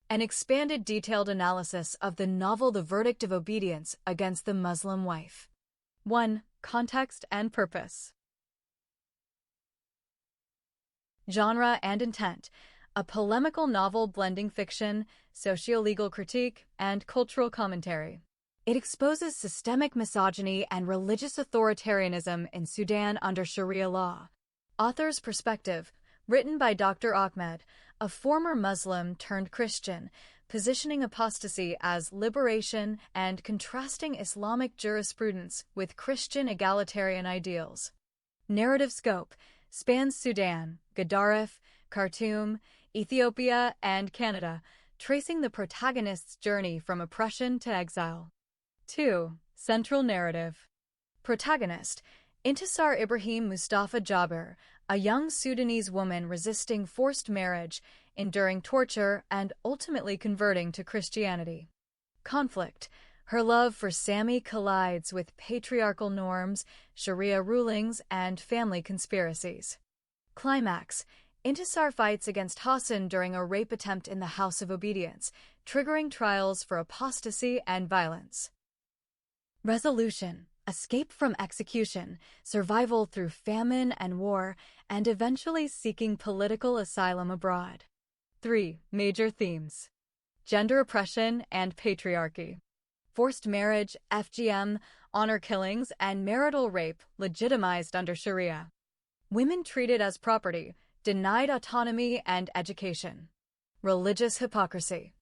An expanded detailed analysis of the novel The Verdict of Obedience Against the Muslim Wife. 1. Context and purpose. Genre and intent. A polemical novel blending fiction, socio-legal critique, and cultural commentary. It exposes systemic misogyny and religious authoritarianism in Sudan under Sharia law. Author's perspective, written by Dr. Ahmed, a former Muslim turned Christian, positioning apostasy as liberation and contrasting Islamic jurisprudence with Christian egalitarian ideals. Narrative scope spans Sudan, Gaddarif, Khartoum, Ethiopia, and Canada, tracing the protagonist's journey from oppression to exile. 2. Central narrative. Protagonist: Intisar Ibrahim Mustafa Jaber, a young Sudanese woman resisting forced marriage, enduring torture, and ultimately converting to Christianity. Conflict: her love for Sami collides with patriarchal norms, Sharia rulings, and family conspiracies. Climax: Intisar fights against Hassan during a rape attempt in the House of Obedience, triggering trials for apostasy and violence. Resolution: escape from execution, survival through famine and war, and eventually seeking political asylum abroad. 3. Major themes. Gender oppression and patriarchy. Forced marriage, FGM, honor killings, and marital rape legitimized under Sharia. Women treated as property, denied autonomy and education. Religious hypocrisy.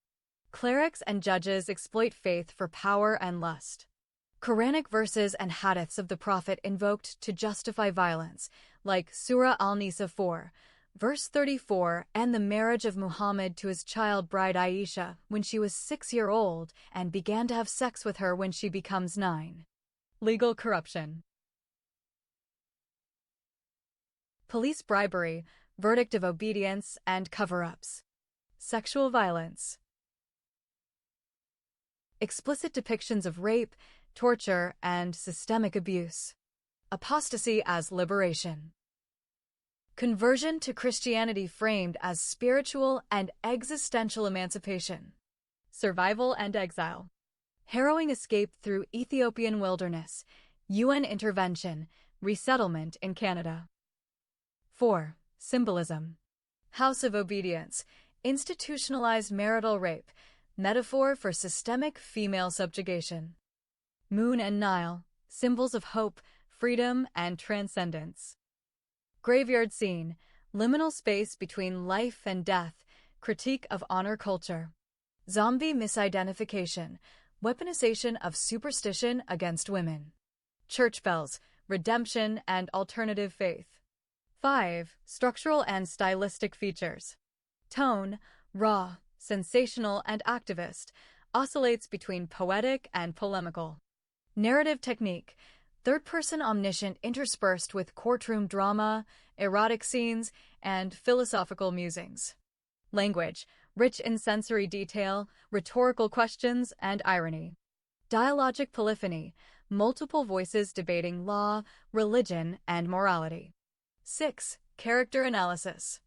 Clerics and judges exploit faith for power and lust. Quranic verses and hadiths of the Prophet invoked to justify violence, like Surah Al-Nisa 4, verse 34, and the marriage of Muhammad to his child bride Aisha when she was 6 years old and began to have sex with her when she becomes 9. Legal corruption. Police bribery, verdict of obedience, and cover-ups. Sexual violence. Explicit depictions of rape, torture, and systemic abuse. Apostasy as liberation. Conversion to Christianity framed as spiritual and existential emancipation. Survival and exile. Harrowing escape through Ethiopian wilderness, UN intervention, resettlement in Canada. 4. Symbolism. House of Obedience, institutionalized marital rape, metaphor for systemic female subjugation. Moon and Nile, symbols of hope, freedom, and transcendence. Graveyard scene, liminal space between life and death, critique of honor culture. Zombie misidentification, weaponization of superstition against women. Church bells, redemption and alternative faith. 5. Structural and stylistic features. Tone, raw, sensational, and activist, oscillates between poetic and polemical. Narrative technique, third-person omniscient interspersed with courtroom drama, erotic scenes, and philosophical musings. Language, rich in sensory detail, rhetorical questions, and irony. Dialogic polyphony, multiple voices debating law, religion, and morality. 6. Character analysis.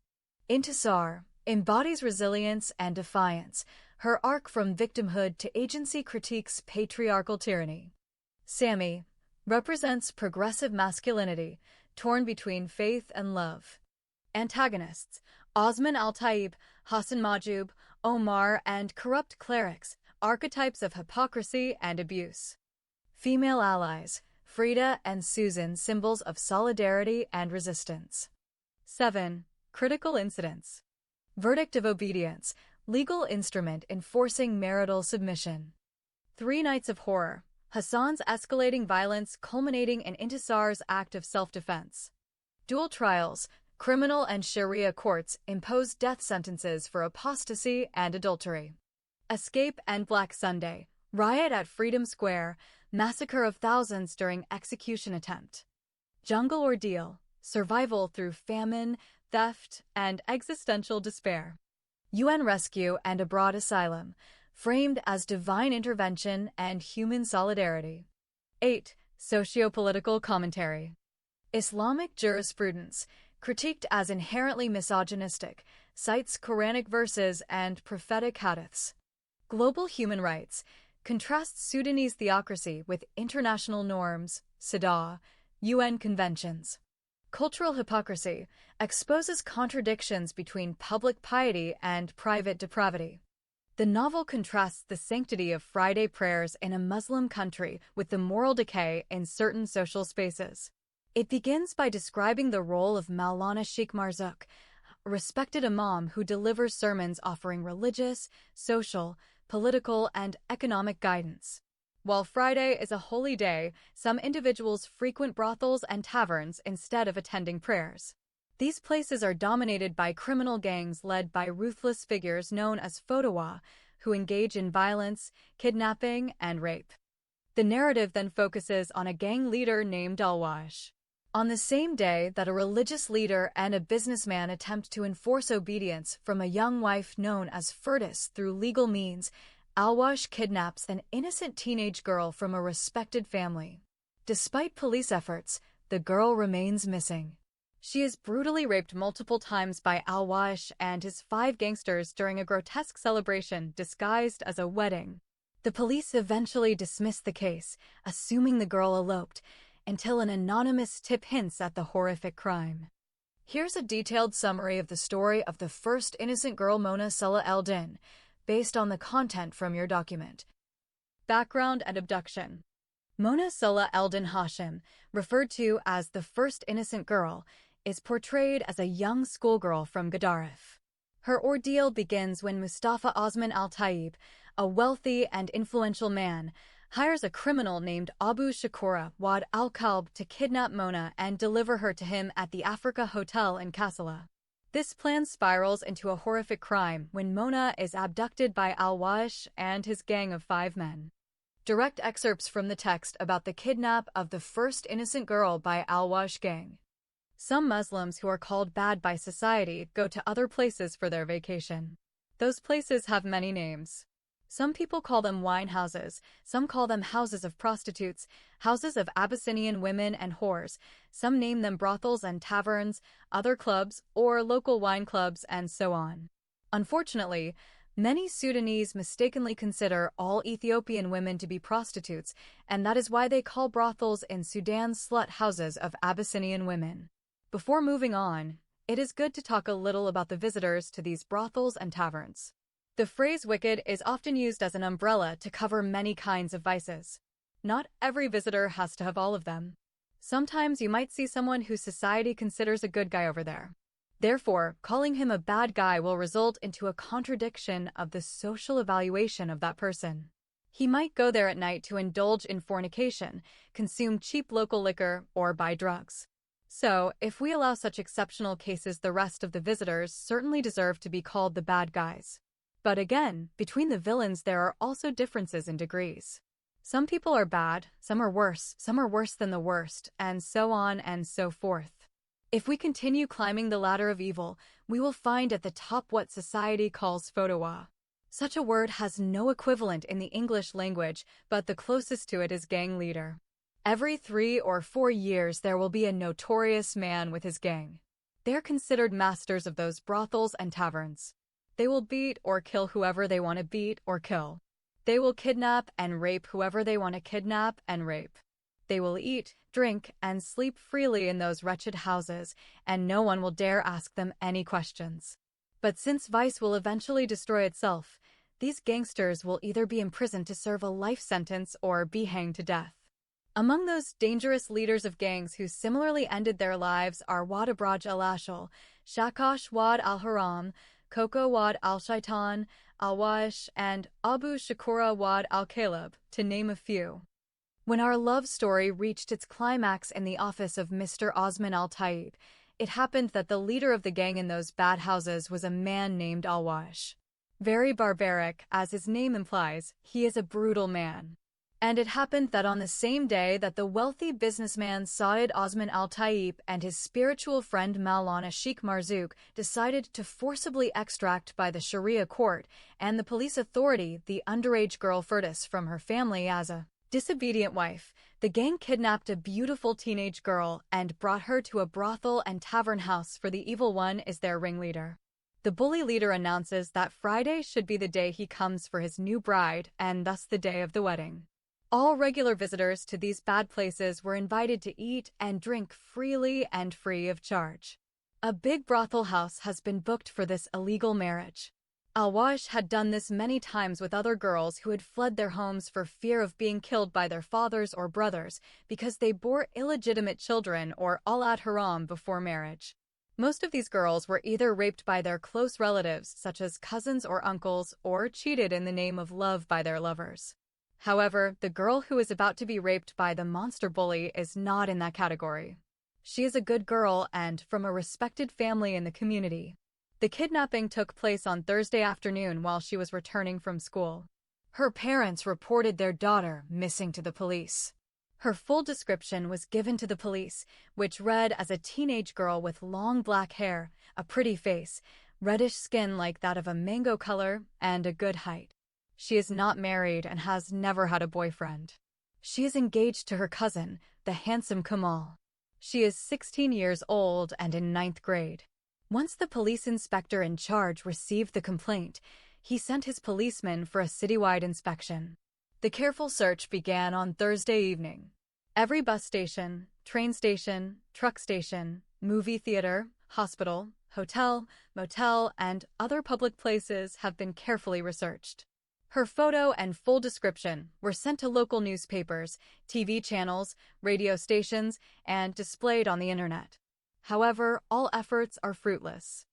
Intisar embodies resilience and defiance. Her arc from victimhood to agency critiques patriarchal tyranny. Sami represents progressive masculinity, torn between faith and love. Antagonists: Osman Al-Taib, Hassan Mahjoub, Omar, and corrupt clerics, archetypes of hypocrisy and abuse. Female allies: Frida and Susan, symbols of solidarity and resistance. 7. Critical incidents. Verdict of obedience, legal instrument enforcing marital submission. 3 Nights of Horror, Hassan's escalating violence culminating in Intisar's act of self-defense. Dual trials, criminal and Sharia courts impose death sentences for apostasy and adultery. Escape and Black Sunday, riot at Freedom Square, massacre of thousands during execution attempt. Jungle ordeal, survival through famine, theft, and existential despair. UN rescue and abroad asylum, framed as divine intervention and human solidarity. 8. Sociopolitical commentary. Islamic jurisprudence, critiqued as inherently misogynistic, cites Quranic verses and prophetic hadiths. Global human rights contrasts Sudanese theocracy with international norms, CEDAW, UN conventions. Cultural hypocrisy exposes contradictions between public piety and private depravity. The novel contrasts the sanctity of Friday prayers in a Muslim country with the moral decay in certain social spaces. It begins by describing the role of Maulana Sheikh Marzouk, a respected imam who delivers sermons offering religious, social, political, and economic guidance. While Friday is a holy day, some individuals frequent brothels and taverns instead of attending prayers. These places are dominated by criminal gangs led by ruthless figures known as Fodawa, who engage in violence, kidnapping, and rape. The narrative then focuses on a gang leader named Alwash. On the same day that a religious leader and a businessman attempt to enforce obedience from a young wife known as Firdaus through legal means, Alwash kidnaps an innocent teenage girl from a respected family. Despite police efforts, the girl remains missing. She is brutally raped multiple times by Alwash and his 5 gangsters during a grotesque celebration disguised as a wedding. The police eventually dismiss the case, assuming the girl eloped, until an anonymous tip hints at the horrific crime. Here's a detailed summary of the story of the first innocent girl Mona Salah el-Din, based on the content from your document. Background and abduction. Mona Salah el-Din Hashim, referred to as the first innocent girl, is portrayed as a young schoolgirl from Gadaref. Her ordeal begins when Mustafa Osman al-Taib, a wealthy and influential man, hires a criminal named Abu Shakura Wad al-Kalb to kidnap Mona and deliver her to him at the Africa Hotel in Kassala. This plan spirals into a horrific crime when Mona is abducted by Alwash and his gang of 5 men. Direct excerpts from the text about the kidnap of the first innocent girl by Alwash gang. Some Muslims who are called bad by society go to other places for their vacation. Those places have many names. Some people call them wine houses, some call them houses of prostitutes, houses of Abyssinian women and whores, some name them brothels and taverns, other clubs, or local wine clubs, and so on. Unfortunately, many Sudanese mistakenly consider all Ethiopian women to be prostitutes, and that is why they call brothels in Sudan slut houses of Abyssinian women. Before moving on, it is good to talk a little about the visitors to these brothels and taverns. The phrase wicked is often used as an umbrella to cover many kinds of vices. Not every visitor has to have all of them. Sometimes you might see someone who society considers a good guy over there. Therefore, calling him a bad guy will result into a contradiction of the social evaluation of that person. He might go there at night to indulge in fornication, consume cheap local liquor, or buy drugs. So, if we allow such exceptional cases, the rest of the visitors certainly deserve to be called the bad guys. But again, between the villains there are also differences in degrees. Some people are bad, some are worse than the worst, and so on and so forth. If we continue climbing the ladder of evil, we will find at the top what society calls Fodawa. Such a word has no equivalent in the English language, but the closest to it is gang leader. Every 3 or 4 years there will be a notorious man with his gang. They are considered masters of those brothels and taverns. They will beat or kill whoever they want to beat or kill. They will kidnap and rape whoever they want to kidnap and rape. They will eat, drink, and sleep freely in those wretched houses, and no one will dare ask them any questions. But since vice will eventually destroy itself, these gangsters will either be imprisoned to serve a life sentence or be hanged to death. Among those dangerous leaders of gangs who similarly ended their lives are Wad Abraj al-Ashal, Shakash Wad al-Haram, Koko Wad al-Shaitan, Alwash, and Abu Shakura Wad al-Kalab, to name a few. When our love story reached its climax in the office of Mr. Osman al-Taib, it happened that the leader of the gang in those bad houses was a man named Alwash. Very barbaric, as his name implies, he is a brutal man. And it happened that on the same day that the wealthy businessman Said Osman al-Taib and his spiritual friend Maulana Sheikh Marzouk decided to forcibly extract by the Sharia court and the police authority the underage girl Firdaus from her family as a Disobedient wife. The gang kidnapped a beautiful teenage girl and brought her to a brothel and tavern house, for the evil one is their ringleader. The bully leader announces that Friday should be the day he comes for his new bride, and thus the day of the wedding. All regular visitors to these bad places were invited to eat and drink freely and free of charge. A big brothel house has been booked for this illegal marriage. Alwash had done this many times with other girls who had fled their homes for fear of being killed by their fathers or brothers because they bore illegitimate children or awlad haram before marriage. Most of these girls were either raped by their close relatives, such as cousins or uncles, or cheated in the name of love by their lovers. However, the girl who is about to be raped by the monster bully is not in that category. She is a good girl and from a respected family in the community. The kidnapping took place on Thursday afternoon while she was returning from school. Her parents reported their daughter missing to the police. Her full description was given to the police, which read as a teenage girl with long black hair, a pretty face, reddish skin like that of a mango color, and a good height. She is not married and has never had a boyfriend. She is engaged to her cousin, the handsome Kamal. She is 16 years old and in 9th grade. Once the police inspector in charge received the complaint, he sent his policemen for a citywide inspection. The careful search began on Thursday evening. Every bus station, train station, truck station, movie theater, hospital, hotel, motel, and other public places have been carefully researched. Her photo and full description were sent to local newspapers, TV channels, radio stations, and displayed on the internet. However, all efforts are fruitless.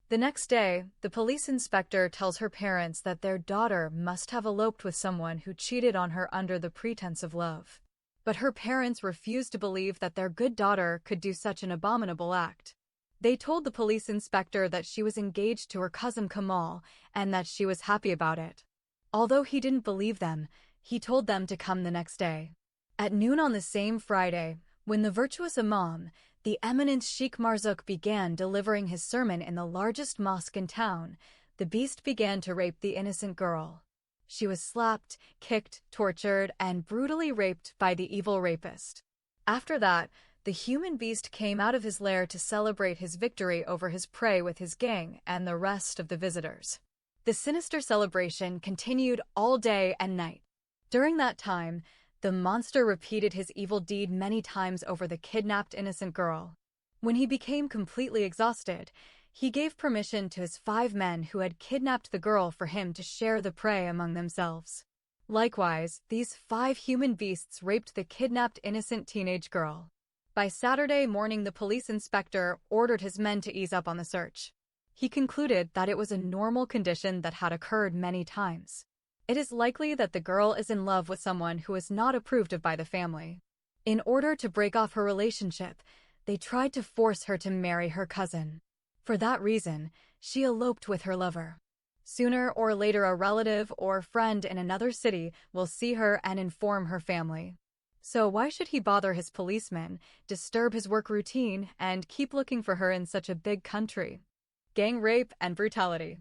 The next day, the police inspector tells her parents that their daughter must have eloped with someone who cheated on her under the pretense of love. But her parents refused to believe that their good daughter could do such an abominable act. They told the police inspector that she was engaged to her cousin Kamal and that she was happy about it. Although he didn't believe them, he told them to come the next day. At noon on the same Friday, when the virtuous Imam, the eminent Sheikh Marzouk, began delivering his sermon in the largest mosque in town, the beast began to rape the innocent girl. She was slapped, kicked, tortured, and brutally raped by the evil rapist. After that, the human beast came out of his lair to celebrate his victory over his prey with his gang and the rest of the visitors. The sinister celebration continued all day and night. During that time, the monster repeated his evil deed many times over the kidnapped innocent girl. When he became completely exhausted, he gave permission to his 5 men who had kidnapped the girl for him to share the prey among themselves. Likewise, these 5 human beasts raped the kidnapped innocent teenage girl. By Saturday morning, the police inspector ordered his men to ease up on the search. He concluded that it was a normal condition that had occurred many times. It is likely that the girl is in love with someone who is not approved of by the family. In order to break off her relationship, they tried to force her to marry her cousin. For that reason, she eloped with her lover. Sooner or later, a relative or friend in another city will see her and inform her family. So why should he bother his policemen, disturb his work routine, and keep looking for her in such a big country? Gang rape and brutality.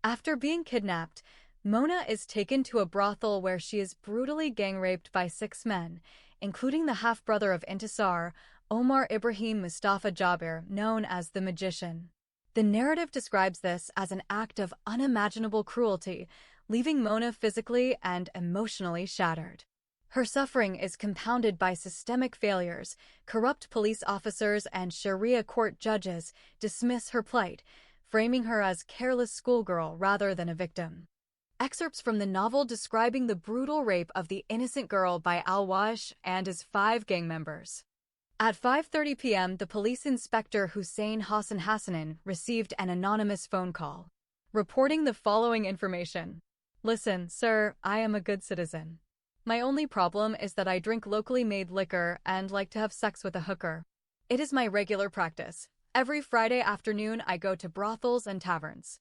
After being kidnapped, Mona is taken to a brothel where she is brutally gang raped by 6 men, including the half-brother of Intisar, Omar Ibrahim Mustafa Jabir, known as the Magician. The narrative describes this as an act of unimaginable cruelty, leaving Mona physically and emotionally shattered. Her suffering is compounded by systemic failures. Corrupt police officers and Sharia court judges dismiss her plight, framing her as careless schoolgirl rather than a victim. Excerpts from the novel describing the brutal rape of the innocent girl by Alwash and his 5 gang members. At 5:30 p.m., the police inspector Hussein Hassan Hassanin received an anonymous phone call, reporting the following information. Listen, sir, I am a good citizen. My only problem is that I drink locally made liquor and like to have sex with a hooker. It is my regular practice. Every Friday afternoon, I go to brothels and taverns.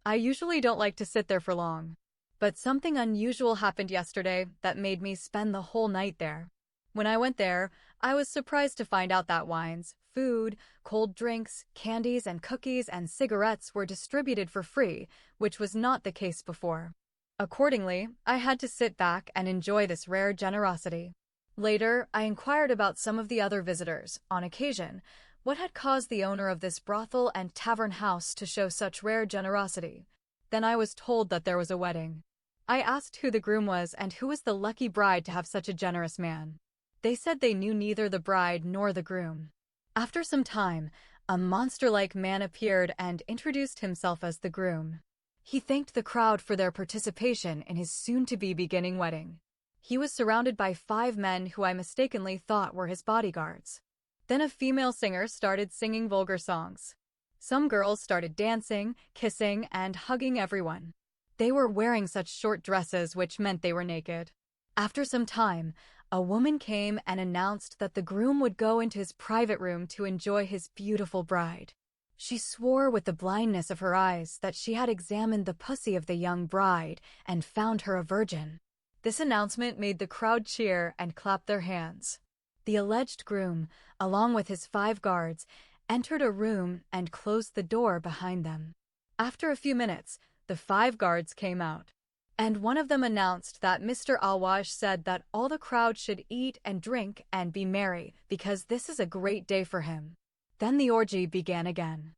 I usually don't like to sit there for long. But something unusual happened yesterday that made me spend the whole night there. When I went there, I was surprised to find out that wines, food, cold drinks, candies, and cookies and cigarettes were distributed for free, which was not the case before. Accordingly, I had to sit back and enjoy this rare generosity. Later, I inquired about some of the other visitors, on occasion, what had caused the owner of this brothel and tavern house to show such rare generosity. Then I was told that there was a wedding. I asked who the groom was and who was the lucky bride to have such a generous man. They said they knew neither the bride nor the groom. After some time, a monster-like man appeared and introduced himself as the groom. He thanked the crowd for their participation in his soon-to-be beginning wedding. He was surrounded by 5 men who I mistakenly thought were his bodyguards. Then a female singer started singing vulgar songs. Some girls started dancing, kissing, and hugging everyone. They were wearing such short dresses which meant they were naked. After some time, a woman came and announced that the groom would go into his private room to enjoy his beautiful bride. She swore with the blindness of her eyes that she had examined the pussy of the young bride and found her a virgin. This announcement made the crowd cheer and clap their hands. The alleged groom, along with his 5 guards, entered a room and closed the door behind them. After a few minutes, the 5 guards came out, and one of them announced that Mr. Alwash said that all the crowd should eat and drink and be merry because this is a great day for him. Then the orgy began again.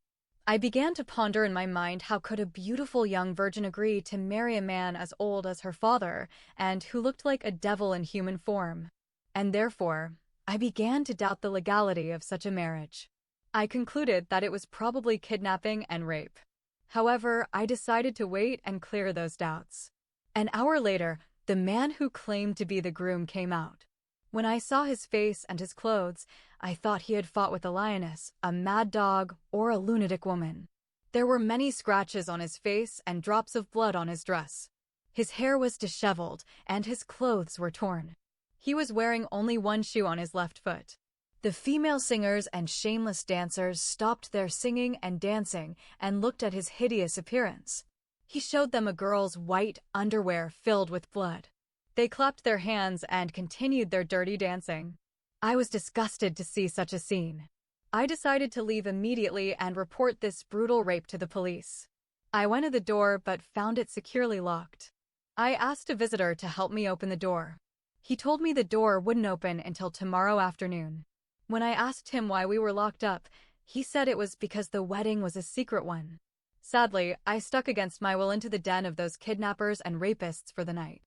I began to ponder in my mind how could a beautiful young virgin agree to marry a man as old as her father and who looked like a devil in human form. And therefore, I began to doubt the legality of such a marriage. I concluded that it was probably kidnapping and rape. However, I decided to wait and clear those doubts. An hour later, the man who claimed to be the groom came out. When I saw his face and his clothes, I thought he had fought with a lioness, a mad dog, or a lunatic woman. There were many scratches on his face and drops of blood on his dress. His hair was disheveled, and his clothes were torn. He was wearing only one shoe on his left foot. The female singers and shameless dancers stopped their singing and dancing and looked at his hideous appearance. He showed them a girl's white underwear filled with blood. They clapped their hands and continued their dirty dancing. I was disgusted to see such a scene. I decided to leave immediately and report this brutal rape to the police. I went to the door but found it securely locked. I asked a visitor to help me open the door. He told me the door wouldn't open until tomorrow afternoon. When I asked him why we were locked up, he said it was because the wedding was a secret one. Sadly, I stuck against my will into the den of those kidnappers and rapists for the night.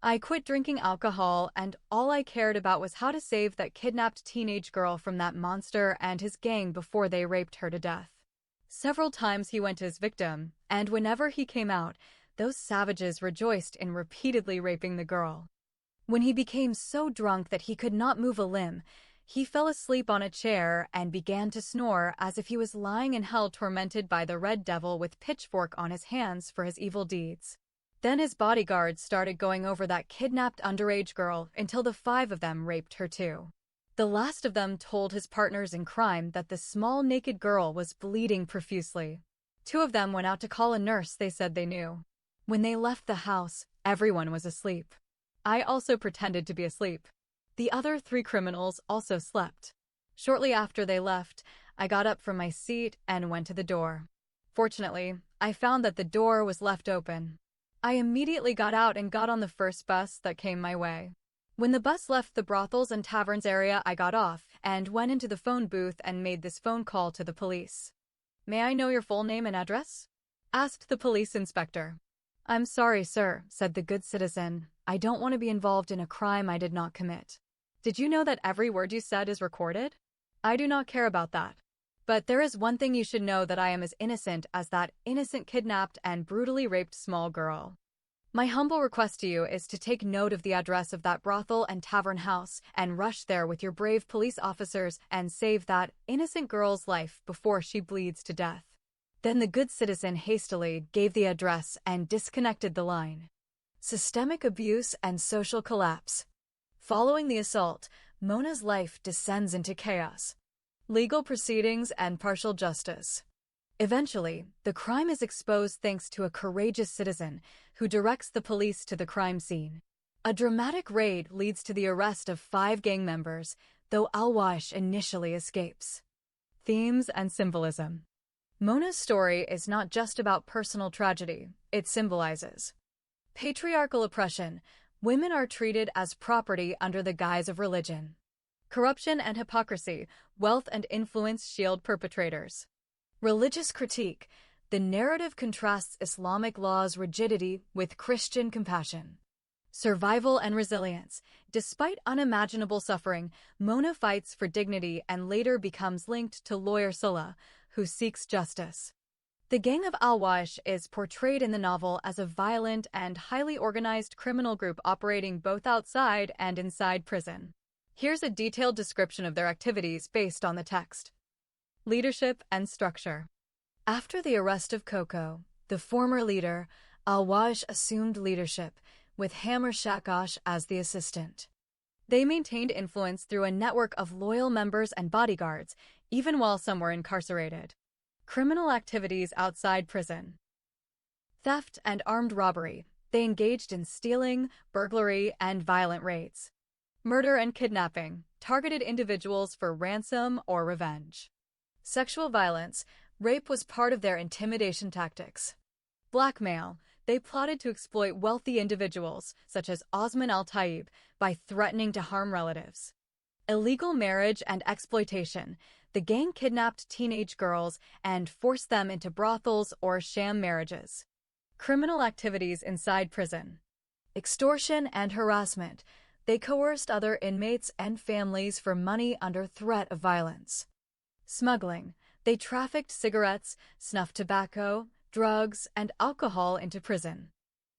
I quit drinking alcohol, and all I cared about was how to save that kidnapped teenage girl from that monster and his gang before they raped her to death. Several times he went to his victim, and whenever he came out, those savages rejoiced in repeatedly raping the girl. When he became so drunk that he could not move a limb, he fell asleep on a chair and began to snore as if he was lying in hell tormented by the red devil with pitchfork on his hands for his evil deeds. Then his bodyguards started going over that kidnapped underage girl until the 5 of them raped her too. The last of them told his partners in crime that the small naked girl was bleeding profusely. 2 of them went out to call a nurse they said they knew. When they left the house, everyone was asleep. I also pretended to be asleep. The other 3 criminals also slept. Shortly after they left, I got up from my seat and went to the door. Fortunately, I found that the door was left open. I immediately got out and got on the first bus that came my way. When the bus left the brothels and taverns area, I got off and went into the phone booth and made this phone call to the police. "May I know your full name and address?" asked the police inspector. "I'm sorry, sir," said the good citizen. "I don't want to be involved in a crime I did not commit." "Did you know that every word you said is recorded?" "I do not care about that. But there is one thing you should know, that I am as innocent as that innocent kidnapped and brutally raped small girl. My humble request to you is to take note of the address of that brothel and tavern house and rush there with your brave police officers and save that innocent girl's life before she bleeds to death." Then the good citizen hastily gave the address and disconnected the line. Systemic abuse and social collapse. Following the assault, Mona's life descends into chaos. Legal proceedings and partial justice. Eventually, the crime is exposed thanks to a courageous citizen who directs the police to the crime scene. A dramatic raid leads to the arrest of 5 gang members, though Alwash initially escapes. Themes and symbolism. Mona's story is not just about personal tragedy, it symbolizes Patriarchal oppression. Women are treated as property under the guise of religion. Corruption and hypocrisy. Wealth and influence shield perpetrators. Religious critique. The narrative contrasts Islamic law's rigidity with Christian compassion. Survival and resilience. Despite unimaginable suffering, Mona fights for dignity and later becomes linked to lawyer Sulla, who seeks justice. The Gang of Al-Wash is portrayed in the novel as a violent and highly organized criminal group operating both outside and inside prison. Here's a detailed description of their activities based on the text. Leadership and structure. After the arrest of Coco, the former leader, Al-Wash assumed leadership, with Hammer Shakash as the assistant. They maintained influence through a network of loyal members and bodyguards, even while some were incarcerated. Criminal activities outside prison. Theft and armed robbery. They engaged in stealing, burglary, and violent raids. Murder and kidnapping. Targeted individuals for ransom or revenge. Sexual violence. Rape was part of their intimidation tactics. Blackmail. They plotted to exploit wealthy individuals, such as Osman Al-Taib, by threatening to harm relatives. Illegal marriage and exploitation. The gang kidnapped teenage girls and forced them into brothels or sham marriages. Criminal activities inside prison. Extortion and harassment. They coerced other inmates and families for money under threat of violence. Smuggling. They trafficked cigarettes, snuff tobacco, drugs, and alcohol into prison.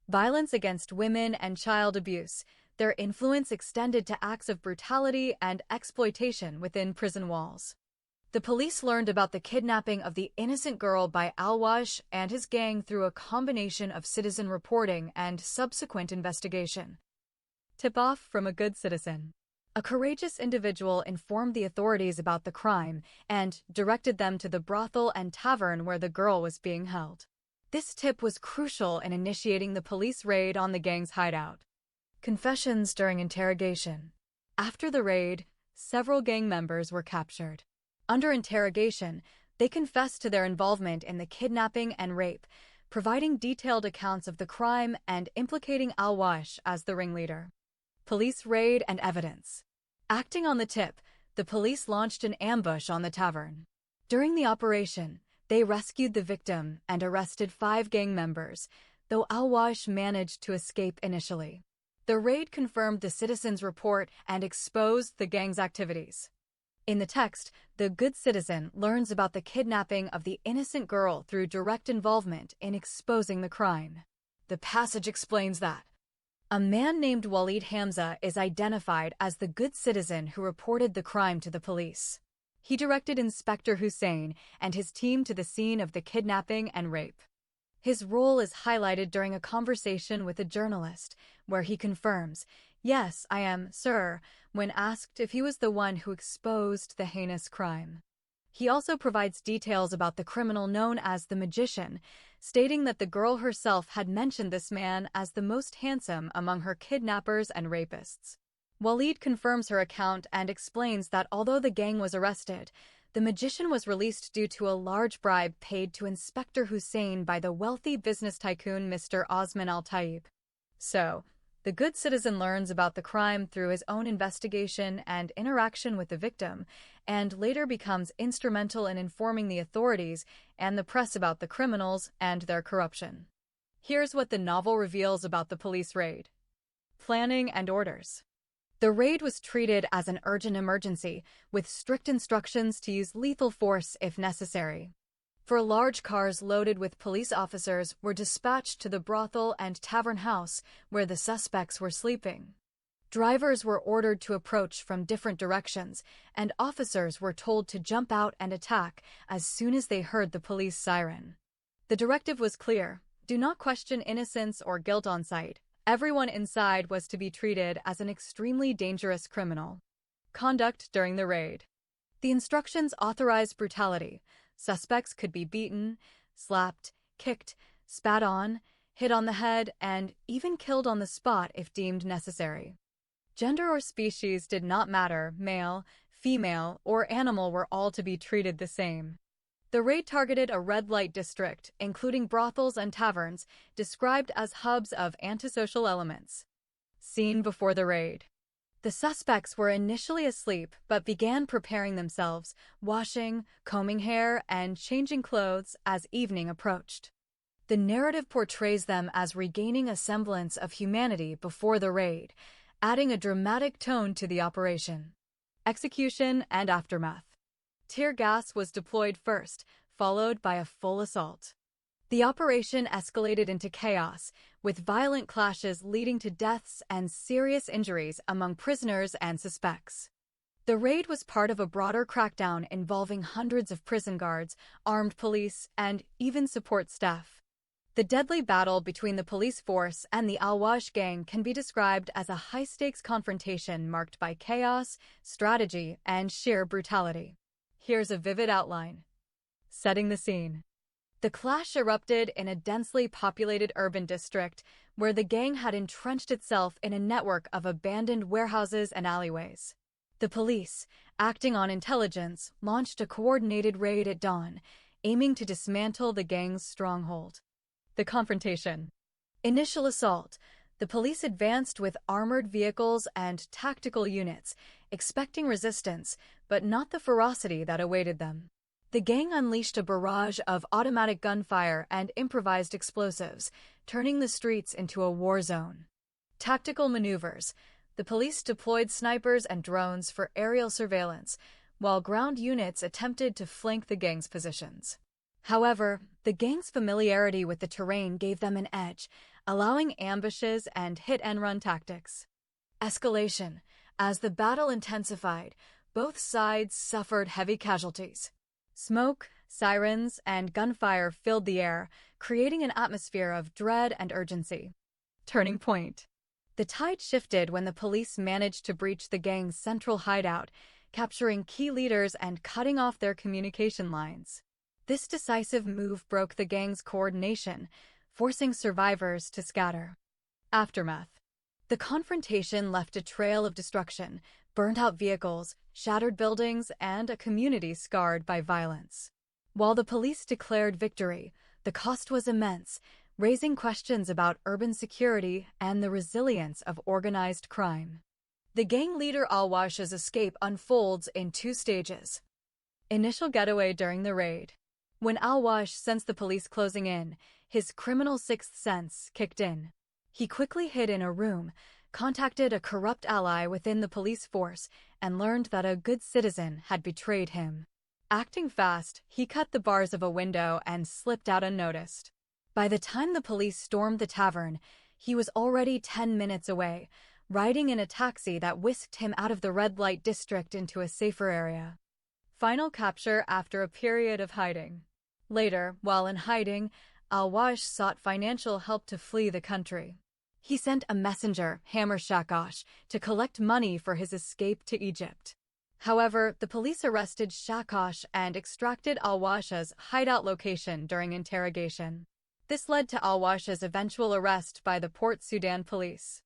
Violence against women and child abuse. Their influence extended to acts of brutality and exploitation within prison walls. The police learned about the kidnapping of the innocent girl by Al-Wash and his gang through a combination of citizen reporting and subsequent investigation. Tip-off from a good citizen. A courageous individual informed the authorities about the crime and directed them to the brothel and tavern where the girl was being held. This tip was crucial in initiating the police raid on the gang's hideout. Confessions during interrogation. After the raid, several gang members were captured. Under interrogation, they confessed to their involvement in the kidnapping and rape, providing detailed accounts of the crime and implicating Al-Wash as the ringleader. Police raid and evidence. Acting on the tip, the police launched an ambush on the tavern. During the operation, they rescued the victim and arrested 5 gang members, though Al-Wash managed to escape initially. The raid confirmed the citizens' report and exposed the gang's activities. In the text, the good citizen learns about the kidnapping of the innocent girl through direct involvement in exposing the crime. The passage explains that a man named Walid Hamza is identified as the good citizen who reported the crime to the police. He directed Inspector Hussein and his team to the scene of the kidnapping and rape. His role is highlighted during a conversation with a journalist, where he confirms, "Yes, I am, sir," when asked if he was the one who exposed the heinous crime. He also provides details about the criminal known as the Magician, stating that the girl herself had mentioned this man as the most handsome among her kidnappers and rapists. Walid confirms her account and explains that although the gang was arrested, the Magician was released due to a large bribe paid to Inspector Hussein by the wealthy business tycoon Mr. Osman Al-Taib. So, the good citizen learns about the crime through his own investigation and interaction with the victim, and later becomes instrumental in informing the authorities and the press about the criminals and their corruption. Here's what the novel reveals about the police raid. Planning and orders. The raid was treated as an urgent emergency, with strict instructions to use lethal force if necessary. 4 large cars loaded with police officers were dispatched to the brothel and tavern house where the suspects were sleeping. Drivers were ordered to approach from different directions, and officers were told to jump out and attack as soon as they heard the police siren. The directive was clear: do not question innocence or guilt on sight. Everyone inside was to be treated as an extremely dangerous criminal. Conduct during the raid. The instructions authorized brutality. Suspects could be beaten, slapped, kicked, spat on, hit on the head, and even killed on the spot if deemed necessary. Gender or species did not matter. Male, female, or animal were all to be treated the same. The raid targeted a red light district, including brothels and taverns, described as hubs of antisocial elements. Scene before the raid. The suspects were initially asleep but began preparing themselves, washing, combing hair, and changing clothes as evening approached. The narrative portrays them as regaining a semblance of humanity before the raid, adding a dramatic tone to the operation. Execution and aftermath. Tear gas was deployed first, followed by a full assault. The operation escalated into chaos, with violent clashes leading to deaths and serious injuries among prisoners and suspects. The raid was part of a broader crackdown involving hundreds of prison guards, armed police, and even support staff. The deadly battle between the police force and the Al-Waj gang can be described as a high-stakes confrontation marked by chaos, strategy, and sheer brutality. Here's a vivid outline. Setting the scene. The clash erupted in a densely populated urban district where the gang had entrenched itself in a network of abandoned warehouses and alleyways. The police, acting on intelligence, launched a coordinated raid at dawn, aiming to dismantle the gang's stronghold. The confrontation. Initial assault. The police advanced with armored vehicles and tactical units, expecting resistance, but not the ferocity that awaited them. The gang unleashed a barrage of automatic gunfire and improvised explosives, turning the streets into a war zone. Tactical maneuvers. The police deployed snipers and drones for aerial surveillance, while ground units attempted to flank the gang's positions. However, the gang's familiarity with the terrain gave them an edge, allowing ambushes and hit-and-run tactics. Escalation. As the battle intensified, both sides suffered heavy casualties. Smoke, sirens, and gunfire filled the air, creating an atmosphere of dread and urgency. Turning point. The tide shifted when the police managed to breach the gang's central hideout, capturing key leaders and cutting off their communication lines. This decisive move broke the gang's coordination, forcing survivors to scatter. Aftermath. The confrontation left a trail of destruction, burnt-out vehicles, shattered buildings, and a community scarred by violence. While the police declared victory, the cost was immense, raising questions about urban security and the resilience of organized crime. The gang leader Al-Waj's escape unfolds in two stages. Initial getaway during the raid. When Al-Waj sensed the police closing in, his criminal sixth sense kicked in. He quickly hid in a room, contacted a corrupt ally within the police force, and learned that a good citizen had betrayed him. Acting fast, he cut the bars of a window and slipped out unnoticed. By the time the police stormed the tavern, he was already 10 minutes away, riding in a taxi that whisked him out of the red light district into a safer area. Final capture after a period of hiding. Later, while in hiding, Al-Waj sought financial help to flee the country. He sent a messenger, Hammer Shakash, to collect money for his escape to Egypt. However, the police arrested Shakash and extracted Al-Waj's hideout location during interrogation. This led to Al-Waj's eventual arrest by the Port Sudan police.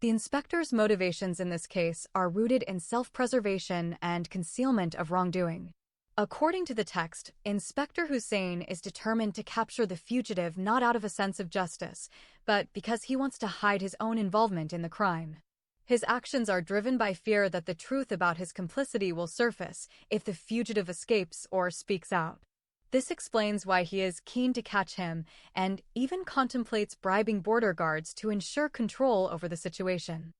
The inspector's motivations in this case are rooted in self-preservation and concealment of wrongdoing. According to the text, Inspector Hussein is determined to capture the fugitive not out of a sense of justice, but because he wants to hide his own involvement in the crime. His actions are driven by fear that the truth about his complicity will surface if the fugitive escapes or speaks out. This explains why he is keen to catch him and even contemplates bribing border guards to ensure control over the situation.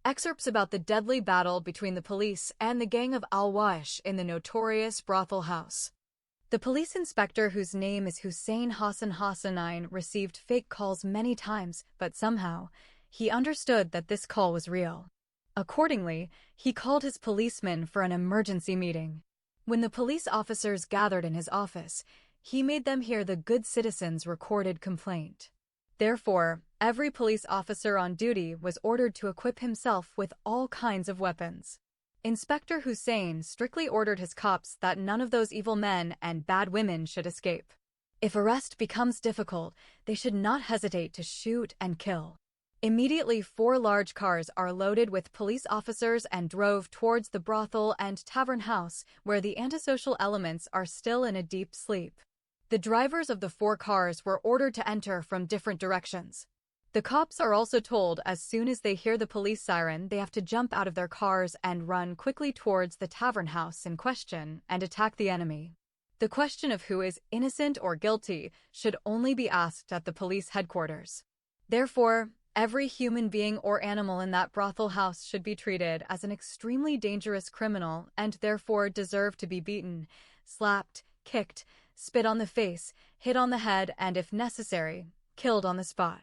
Excerpts about the deadly battle between the police and the gang of Al-Waj in the notorious brothel house. The police inspector, whose name is Hussein Hassan Hassanein, received fake calls many times, but somehow, he understood that this call was real. Accordingly, he called his policemen for an emergency meeting. When the police officers gathered in his office, he made them hear the good citizen's recorded complaint. Therefore, every police officer on duty was ordered to equip himself with all kinds of weapons. Inspector Hussein strictly ordered his cops that none of those evil men and bad women should escape. If arrest becomes difficult, they should not hesitate to shoot and kill. Immediately, 4 large cars are loaded with police officers and drove towards the brothel and tavern house, where the antisocial elements are still in a deep sleep. The drivers of the 4 cars were ordered to enter from different directions. The cops are also told as soon as they hear the police siren, they have to jump out of their cars and run quickly towards the tavern house in question and attack the enemy. The question of who is innocent or guilty should only be asked at the police headquarters. Therefore, every human being or animal in that brothel house should be treated as an extremely dangerous criminal and therefore deserve to be beaten, slapped, kicked, spit on the face, hit on the head, and if necessary, killed on the spot.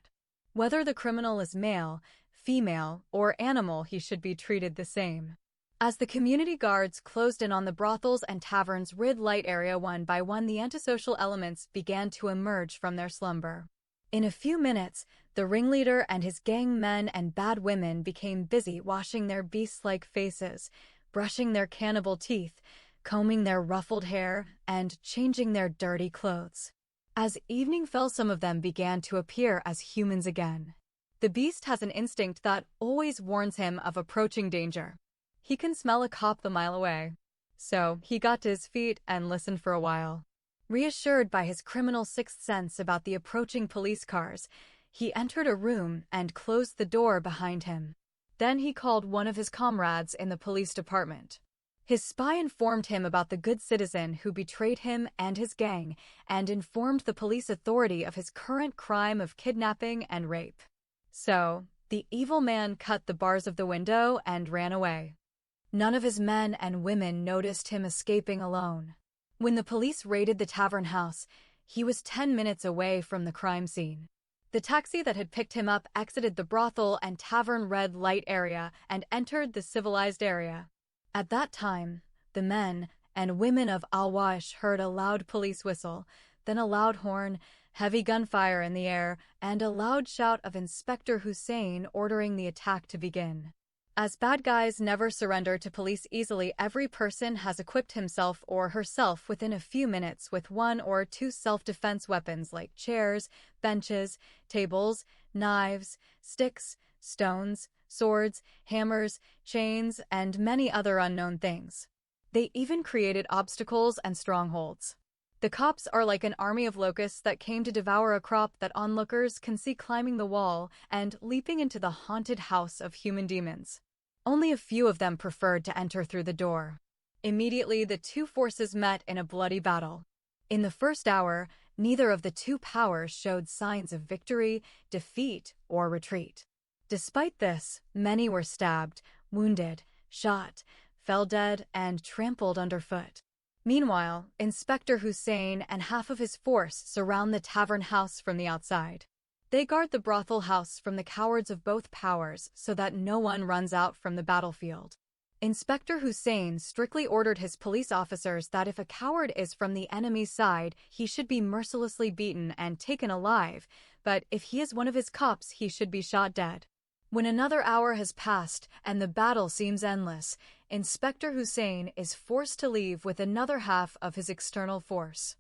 Whether the criminal is male, female, or animal, he should be treated the same. As the community guards closed in on the brothels and taverns red light area one by one, the antisocial elements began to emerge from their slumber. In a few minutes, the ringleader and his gang men and bad women became busy washing their beast-like faces, brushing their cannibal teeth, combing their ruffled hair, and changing their dirty clothes. As evening fell, some of them began to appear as humans again. The beast has an instinct that always warns him of approaching danger. He can smell a cop a mile away. So, he got to his feet and listened for a while. Reassured by his criminal sixth sense about the approaching police cars, he entered a room and closed the door behind him. Then he called one of his comrades in the police department. His spy informed him about the good citizen who betrayed him and his gang, and informed the police authority of his current crime of kidnapping and rape. So, the evil man cut the bars of the window and ran away. None of his men and women noticed him escaping alone. When the police raided the tavern house, he was 10 minutes away from the crime scene. The taxi that had picked him up exited the brothel and tavern red light area and entered the civilized area. At that time, the men and women of Al-Wash heard a loud police whistle, then a loud horn, heavy gunfire in the air, and a loud shout of Inspector Hussein ordering the attack to begin. As bad guys never surrender to police easily, every person has equipped himself or herself within a few minutes with 1 or 2 self-defense weapons like chairs, benches, tables, knives, sticks, stones, swords, hammers, chains, and many other unknown things. They even created obstacles and strongholds. The cops are like an army of locusts that came to devour a crop that onlookers can see climbing the wall and leaping into the haunted house of human demons. Only a few of them preferred to enter through the door. Immediately, the 2 forces met in a bloody battle. In the first hour, neither of the 2 powers showed signs of victory, defeat, or retreat. Despite this, many were stabbed, wounded, shot, fell dead, and trampled underfoot. Meanwhile, Inspector Hussein and half of his force surround the tavern house from the outside. They guard the brothel house from the cowards of both powers so that no one runs out from the battlefield. Inspector Hussein strictly ordered his police officers that if a coward is from the enemy's side, he should be mercilessly beaten and taken alive, but if he is one of his cops, he should be shot dead. When another hour has passed and the battle seems endless, Inspector Hussein is forced to leave with another half of his external force.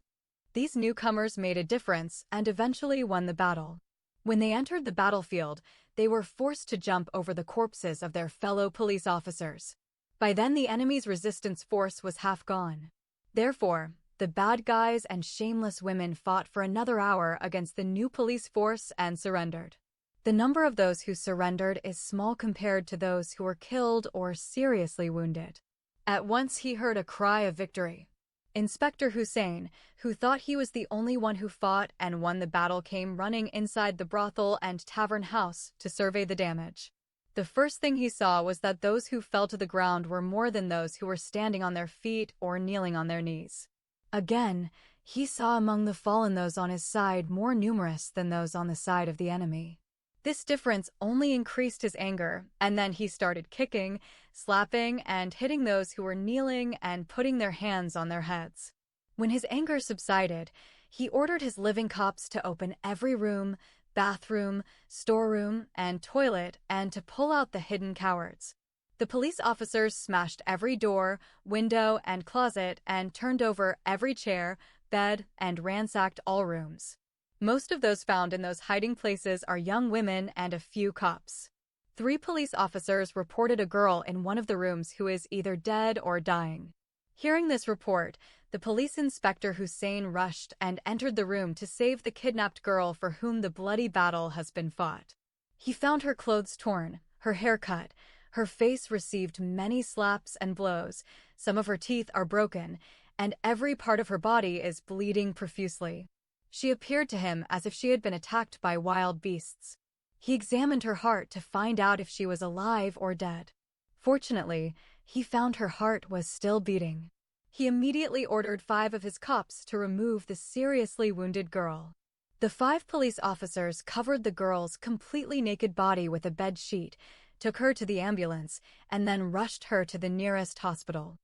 These newcomers made a difference and eventually won the battle. When they entered the battlefield, they were forced to jump over the corpses of their fellow police officers. By then, the enemy's resistance force was half gone. Therefore, the bad guys and shameless women fought for another hour against the new police force and surrendered. The number of those who surrendered is small compared to those who were killed or seriously wounded. At once he heard a cry of victory. Inspector Hussein, who thought he was the only one who fought and won the battle, came running inside the brothel and tavern house to survey the damage. The first thing he saw was that those who fell to the ground were more than those who were standing on their feet or kneeling on their knees. Again, he saw among the fallen those on his side more numerous than those on the side of the enemy. This difference only increased his anger, and then he started kicking, slapping, and hitting those who were kneeling and putting their hands on their heads. When his anger subsided, he ordered his living cops to open every room, bathroom, storeroom, and toilet, and to pull out the hidden cowards. The police officers smashed every door, window, and closet and turned over every chair, bed, and ransacked all rooms. Most of those found in those hiding places are young women and a few cops. 3 police officers reported a girl in one of the rooms who is either dead or dying. Hearing this report, the police inspector Hussein rushed and entered the room to save the kidnapped girl for whom the bloody battle has been fought. He found her clothes torn, her hair cut, her face received many slaps and blows, some of her teeth are broken, and every part of her body is bleeding profusely. She appeared to him as if she had been attacked by wild beasts. He examined her heart to find out if she was alive or dead. Fortunately, he found her heart was still beating. He immediately ordered 5 of his cops to remove the seriously wounded girl. The 5 police officers covered the girl's completely naked body with a bed sheet, took her to the ambulance, and then rushed her to the nearest hospital.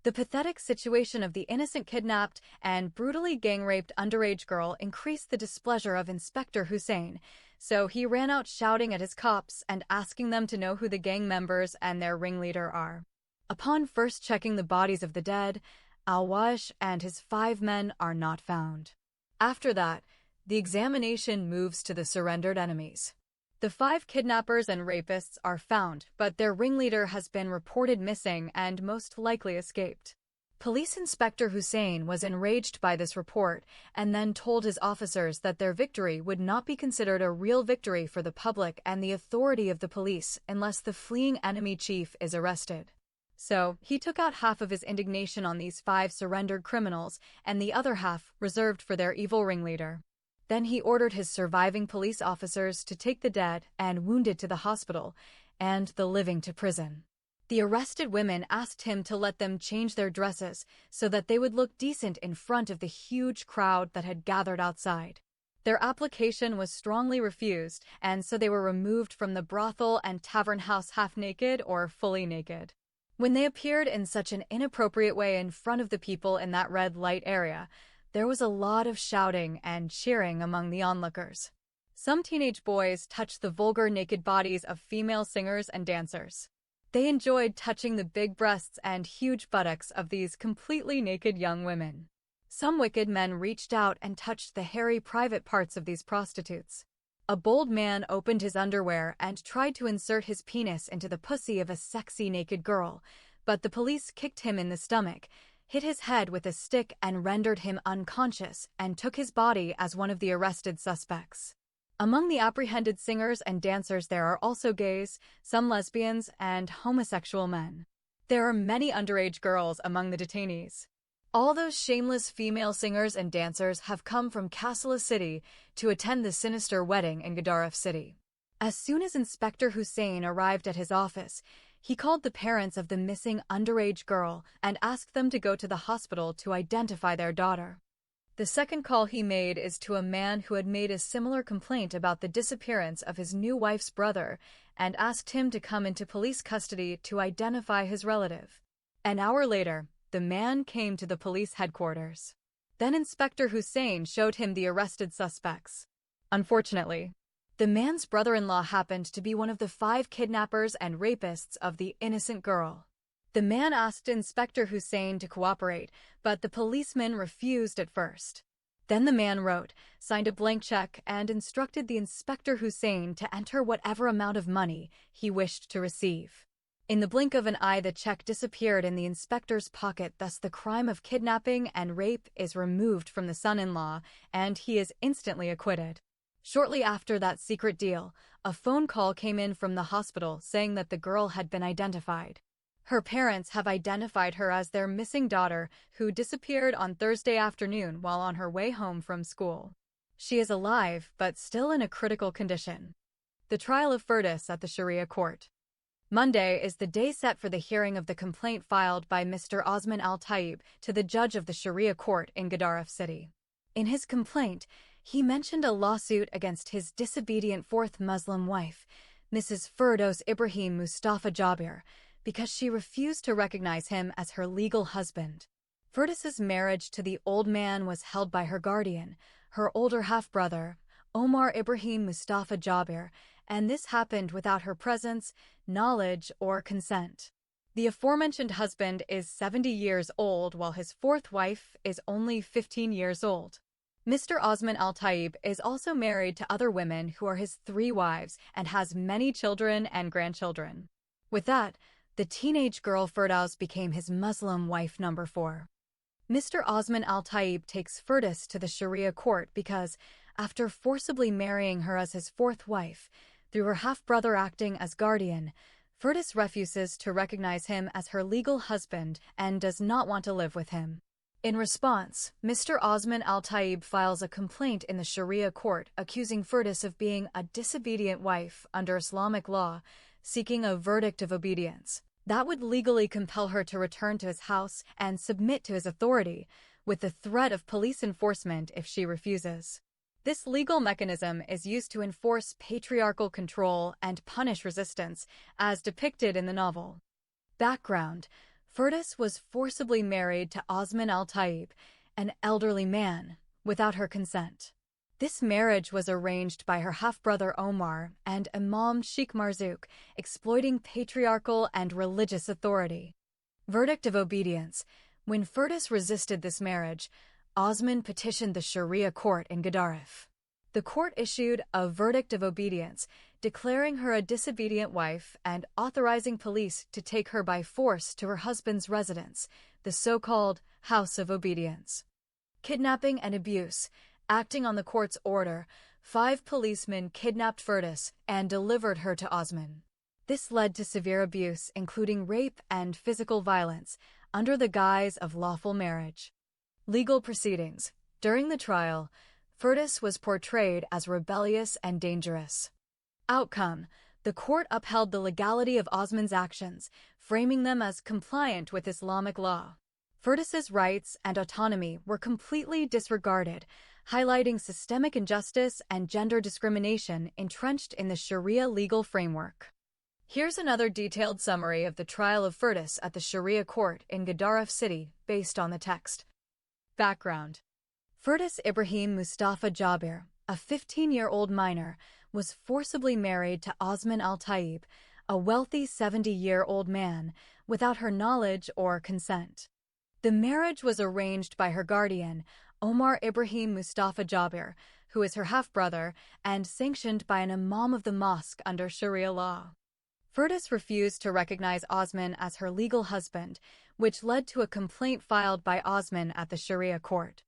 The pathetic situation of the innocent kidnapped and brutally gang-raped underage girl increased the displeasure of Inspector Hussein, so he ran out shouting at his cops and asking them to know who the gang members and their ringleader are. Upon first checking the bodies of the dead, Al-Wash and his 5 men are not found. After that, the examination moves to the surrendered enemies. The 5 kidnappers and rapists are found, but their ringleader has been reported missing and most likely escaped. Police Inspector Hussein was enraged by this report and then told his officers that their victory would not be considered a real victory for the public and the authority of the police unless the fleeing enemy chief is arrested. So, he took out half of his indignation on these 5 surrendered criminals and the other half reserved for their evil ringleader. Then he ordered his surviving police officers to take the dead and wounded to the hospital, and the living to prison. The arrested women asked him to let them change their dresses so that they would look decent in front of the huge crowd that had gathered outside. Their application was strongly refused, and so they were removed from the brothel and tavern house half naked or fully naked. When they appeared in such an inappropriate way in front of the people in that red light area, there was a lot of shouting and cheering among the onlookers. Some teenage boys touched the vulgar naked bodies of female singers and dancers. They enjoyed touching the big breasts and huge buttocks of these completely naked young women. Some wicked men reached out and touched the hairy private parts of these prostitutes. A bold man opened his underwear and tried to insert his penis into the pussy of a sexy naked girl, but the police kicked him in the stomach, hit his head with a stick and rendered him unconscious, and took his body as one of the arrested suspects. Among the apprehended singers and dancers there are also gays, some lesbians, and homosexual men. There are many underage girls among the detainees. All those shameless female singers and dancers have come from Kassala City to attend the sinister wedding in Gudaraf City. As soon as Inspector Hussein arrived at his office, he called the parents of the missing underage girl and asked them to go to the hospital to identify their daughter. The second call he made is to a man who had made a similar complaint about the disappearance of his new wife's brother and asked him to come into police custody to identify his relative. An hour later, the man came to the police headquarters. Then Inspector Hussein showed him the arrested suspects. Unfortunately, the man's brother-in-law happened to be one of the 5 kidnappers and rapists of the innocent girl. The man asked Inspector Hussein to cooperate, but the policeman refused at first. Then the man wrote, signed a blank check, and instructed the Inspector Hussein to enter whatever amount of money he wished to receive. In the blink of an eye, the check disappeared in the inspector's pocket, thus the crime of kidnapping and rape is removed from the son-in-law, and he is instantly acquitted. Shortly after that secret deal, a phone call came in from the hospital saying that the girl had been identified. Her parents have identified her as their missing daughter, who disappeared on Thursday afternoon while on her way home from school. She is alive, but still in a critical condition. The trial of Firdaus at the Sharia court. Monday is the day set for the hearing of the complaint filed by Mr. Osman Al-Taib to the judge of the Sharia court in Gudaraf City. In his complaint, he mentioned a lawsuit against his disobedient 4th Muslim wife, Mrs. Firdaus Ibrahim Mustafa Jabir, because she refused to recognize him as her legal husband. Firdaus's marriage to the old man was held by her guardian, her older half-brother, Omar Ibrahim Mustafa Jabir, and this happened without her presence, knowledge, or consent. The aforementioned husband is 70 years old while his 4th wife is only 15 years old. Mr. Osman Al-Taib is also married to other women who are his 3 wives and has many children and grandchildren. With that, the teenage girl Firdaus became his Muslim wife number 4. Mr. Osman Al-Taib takes Firdaus to the Sharia court because, after forcibly marrying her as his 4th wife, through her half-brother acting as guardian, Firdaus refuses to recognize him as her legal husband and does not want to live with him. In response, Mr. Osman Al-Taib files a complaint in the Sharia court accusing Firdaus of being a disobedient wife under Islamic law, seeking a verdict of obedience that would legally compel her to return to his house and submit to his authority, with the threat of police enforcement if she refuses. This legal mechanism is used to enforce patriarchal control and punish resistance, as depicted in the novel. Background: Firdaus was forcibly married to Osman Al-Taib, an elderly man, without her consent. This marriage was arranged by her half-brother Omar and Imam Sheikh Marzouk, exploiting patriarchal and religious authority. Verdict of obedience: when Firdaus resisted this marriage, Osman petitioned the Sharia court in Gedaref. The court issued a verdict of obedience, declaring her a disobedient wife and authorizing police to take her by force to her husband's residence, the so-called House of Obedience. Kidnapping and abuse: acting on the court's order, 5 policemen kidnapped Firdaus and delivered her to Osman. This led to severe abuse, including rape and physical violence, under the guise of lawful marriage. Legal proceedings: during the trial, Firdaus was portrayed as rebellious and dangerous. Outcome: the court upheld the legality of Osman's actions, framing them as compliant with Islamic law. Firdaus's rights and autonomy were completely disregarded, highlighting systemic injustice and gender discrimination entrenched in the Sharia legal framework. Here's another detailed summary of the trial of Firdaus at the Sharia court in Gedaref city, based on the text. Background: Firdaus Ibrahim Mustafa Jabir, a 15-year-old minor, was forcibly married to Osman Al-Taib, a wealthy 70-year-old man, without her knowledge or consent. The marriage was arranged by her guardian, Omar Ibrahim Mustafa Jabir, who is her half-brother, and sanctioned by an imam of the mosque under Sharia law. Firdaus refused to recognize Osman as her legal husband, which led to a complaint filed by Osman at the Sharia court.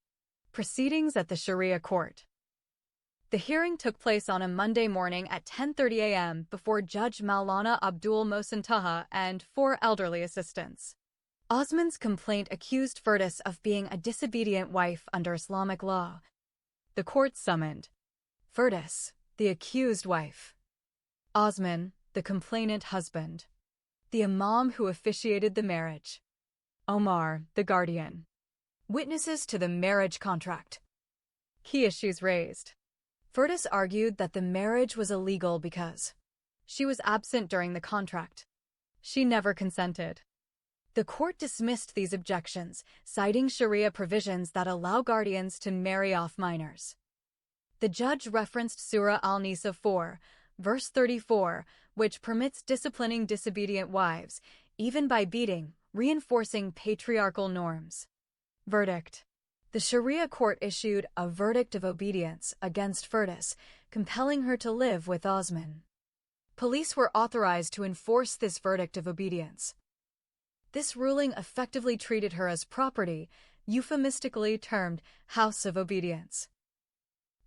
Proceedings at the Sharia court. The hearing took place on a Monday morning at 10:30 a.m. before Judge Maulana Abdul Mohsen Taha and 4 elderly assistants. Osman's complaint accused Firdaus of being a disobedient wife under Islamic law. The court summoned Firdaus, the accused wife; Osman, the complainant husband; the imam who officiated the marriage; Omar, the guardian. Witnesses to the marriage contract. Key issues raised. Firdaus argued that the marriage was illegal because she was absent during the contract. She never consented. The court dismissed these objections, citing Sharia provisions that allow guardians to marry off minors. The judge referenced Surah Al-Nisa 4, verse 34, which permits disciplining disobedient wives, even by beating, reinforcing patriarchal norms. Verdict. The Sharia court issued a verdict of obedience against Firdaus, compelling her to live with Osman. Police were authorized to enforce this verdict of obedience. This ruling effectively treated her as property, euphemistically termed House of Obedience.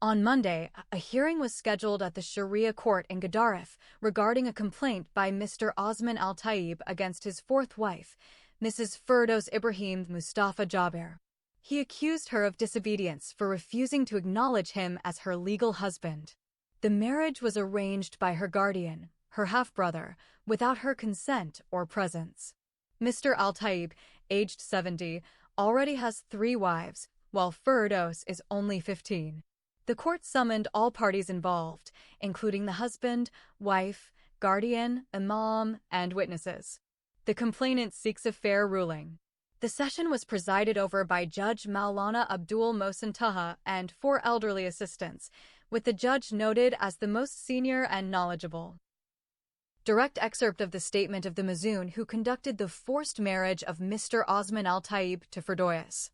On Monday, a hearing was scheduled at the Sharia court in Gedaref regarding a complaint by Mr. Osman Al-Taib against his 4th wife, Mrs. Firdaus Ibrahim Mustafa Jabir. He accused her of disobedience for refusing to acknowledge him as her legal husband. The marriage was arranged by her guardian, her half-brother, without her consent or presence. Mr. Al-Taib, aged 70, already has 3 wives, while Firdaus is only 15. The court summoned all parties involved, including the husband, wife, guardian, imam, and witnesses. The complainant seeks a fair ruling. The session was presided over by Judge Maulana Abdul Mohsen Taha and 4 elderly assistants, with the judge noted as the most senior and knowledgeable. Direct excerpt of the statement of the Mazoon who conducted the forced marriage of Mr. Osman Al-Taib to Firdaus.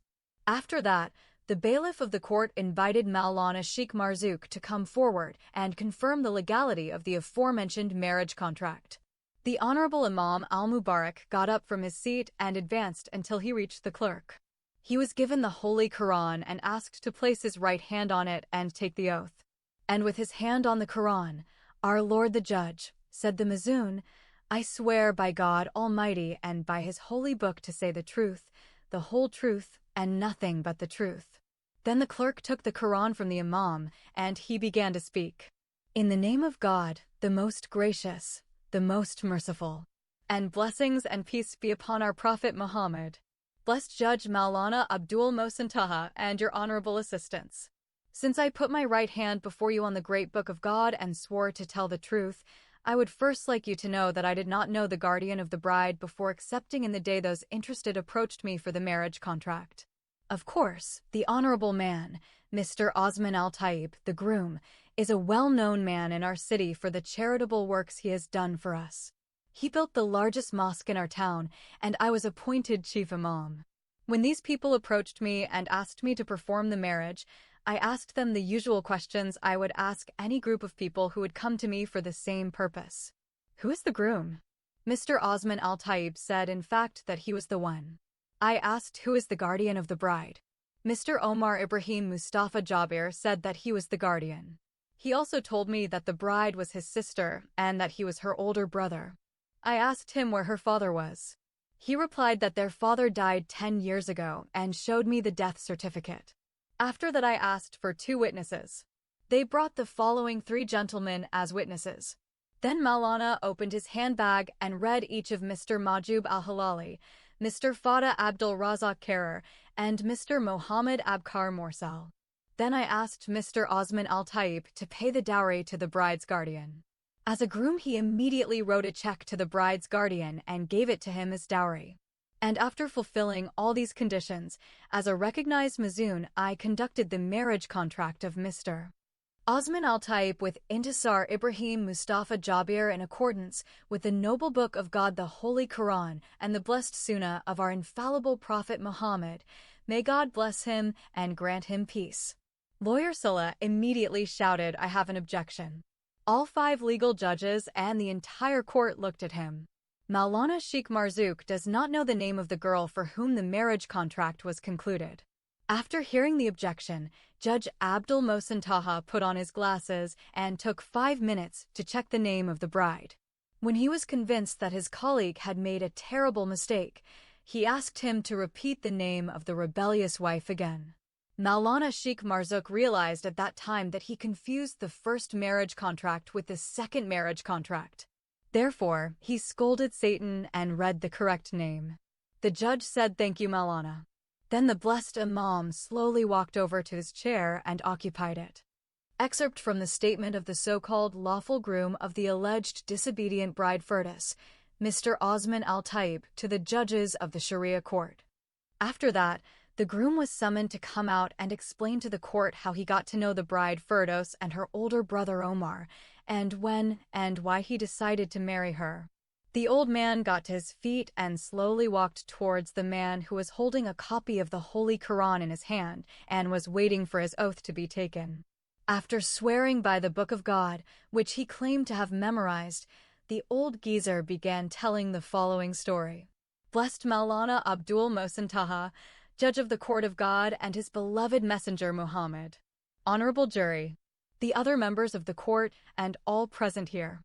After that, The bailiff of the court invited Maulana Sheikh Marzouk to come forward and confirm the legality of the aforementioned marriage contract. The Honorable Imam al-Mubarak got up from his seat and advanced until he reached the clerk. He was given the Holy Quran and asked to place his right hand on it and take the oath. And with his hand on the Quran, "Our Lord the Judge," said the Mazoon, "I swear by God Almighty and by His holy book to say the truth, the whole truth, and nothing but the truth." Then the clerk took the Quran from the Imam, and he began to speak. "In the name of God, the most gracious, the most merciful. And blessings and peace be upon our Prophet Muhammad. Blessed Judge Maulana Abdul Mohsen Taha and your honorable assistants. Since I put my right hand before you on the great book of God and swore to tell the truth, I would first like you to know that I did not know the guardian of the bride before accepting in the day those interested approached me for the marriage contract. Of course, the honorable man, Mr. Osman Al-Taib, the groom, is a well-known man in our city for the charitable works he has done for us. He built the largest mosque in our town, and I was appointed chief imam. When these people approached me and asked me to perform the marriage, I asked them the usual questions I would ask any group of people who would come to me for the same purpose. Who is the groom? Mr. Osman Al-Taib said in fact that he was the one. I asked who is the guardian of the bride. Mr. Omar Ibrahim Mustafa Jabir said that he was the guardian. He also told me that the bride was his sister and that he was her older brother. I asked him where her father was. He replied that their father died 10 years ago and showed me the death certificate. After that I asked for 2 witnesses. They brought the following 3 gentlemen as witnesses. Then Maulana opened his handbag and read each of Mr. Majub Al-Halali, Mr. Fada Abdul Razak Karar, and Mr. Mohammed Abkar Morsal. Then I asked Mr. Osman Al-Taib to pay the dowry to the bride's guardian. As a groom, he immediately wrote a check to the bride's guardian and gave it to him as dowry. And after fulfilling all these conditions, as a recognized Mazoon, I conducted the marriage contract of Mr. Osman Al-Taib with Intisar Ibrahim Mustafa Jabir in accordance with the noble book of God, the Holy Quran, and the blessed Sunnah of our infallible Prophet Muhammad. May God bless him and grant him peace. Lawyer Sulla immediately shouted, "I have an objection." All 5 legal judges and the entire court looked at him. Maulana Sheikh Marzouk does not know the name of the girl for whom the marriage contract was concluded. After hearing the objection, Judge Abdul Mohsen Taha put on his glasses and took 5 minutes to check the name of the bride. When he was convinced that his colleague had made a terrible mistake, he asked him to repeat the name of the rebellious wife again. Maulana Sheikh Marzouk realized at that time that he confused the first marriage contract with the second marriage contract. Therefore, he scolded Satan and read the correct name. The judge said, "Thank you, Maulana." Then the blessed Imam slowly walked over to his chair and occupied it. Excerpt from the statement of the so-called lawful groom of the alleged disobedient bride Firdaus, Mr. Osman Al-Taib, to the judges of the Sharia court. After that, the groom was summoned to come out and explain to the court how he got to know the bride Firdaus and her older brother Omar, and when and why he decided to marry her. The old man got to his feet and slowly walked towards the man who was holding a copy of the Holy Quran in his hand and was waiting for his oath to be taken. After swearing by the Book of God, which he claimed to have memorized, the old geezer began telling the following story. Blessed Maulana Abdul Mohsen Taha, Judge of the Court of God and his beloved Messenger Muhammad. Honorable jury, the other members of the court, and all present here.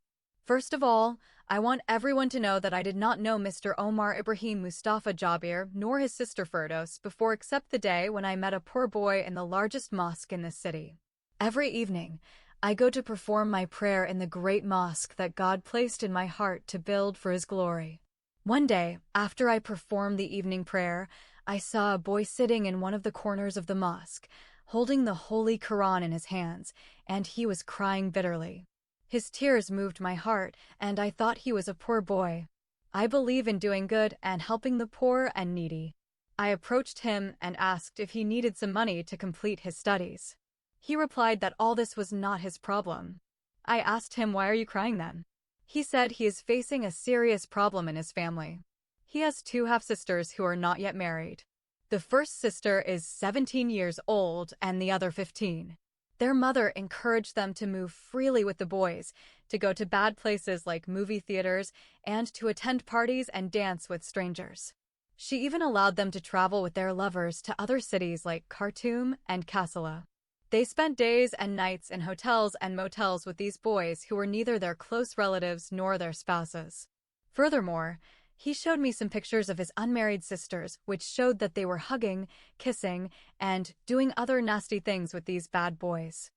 First of all, I want everyone to know that I did not know Mr. Omar Ibrahim Mustafa Jabir nor his sister Firdaus before except the day when I met a poor boy in the largest mosque in this city. Every evening, I go to perform my prayer in the great mosque that God placed in my heart to build for His glory. One day, after I performed the evening prayer, I saw a boy sitting in one of the corners of the mosque, holding the Holy Quran in his hands, and he was crying bitterly. His tears moved my heart, and I thought he was a poor boy. I believe in doing good and helping the poor and needy. I approached him and asked if he needed some money to complete his studies. He replied that all this was not his problem. I asked him, "Why are you crying then?" He said he is facing a serious problem in his family. He has 2 half-sisters who are not yet married. The first sister is 17 years old and the other 15. Their mother encouraged them to move freely with the boys, to go to bad places like movie theaters, and to attend parties and dance with strangers. She even allowed them to travel with their lovers to other cities like Khartoum and Kassala. They spent days and nights in hotels and motels with these boys who were neither their close relatives nor their spouses. Furthermore, he showed me some pictures of his unmarried sisters, which showed that they were hugging, kissing, and doing other nasty things with these bad boys.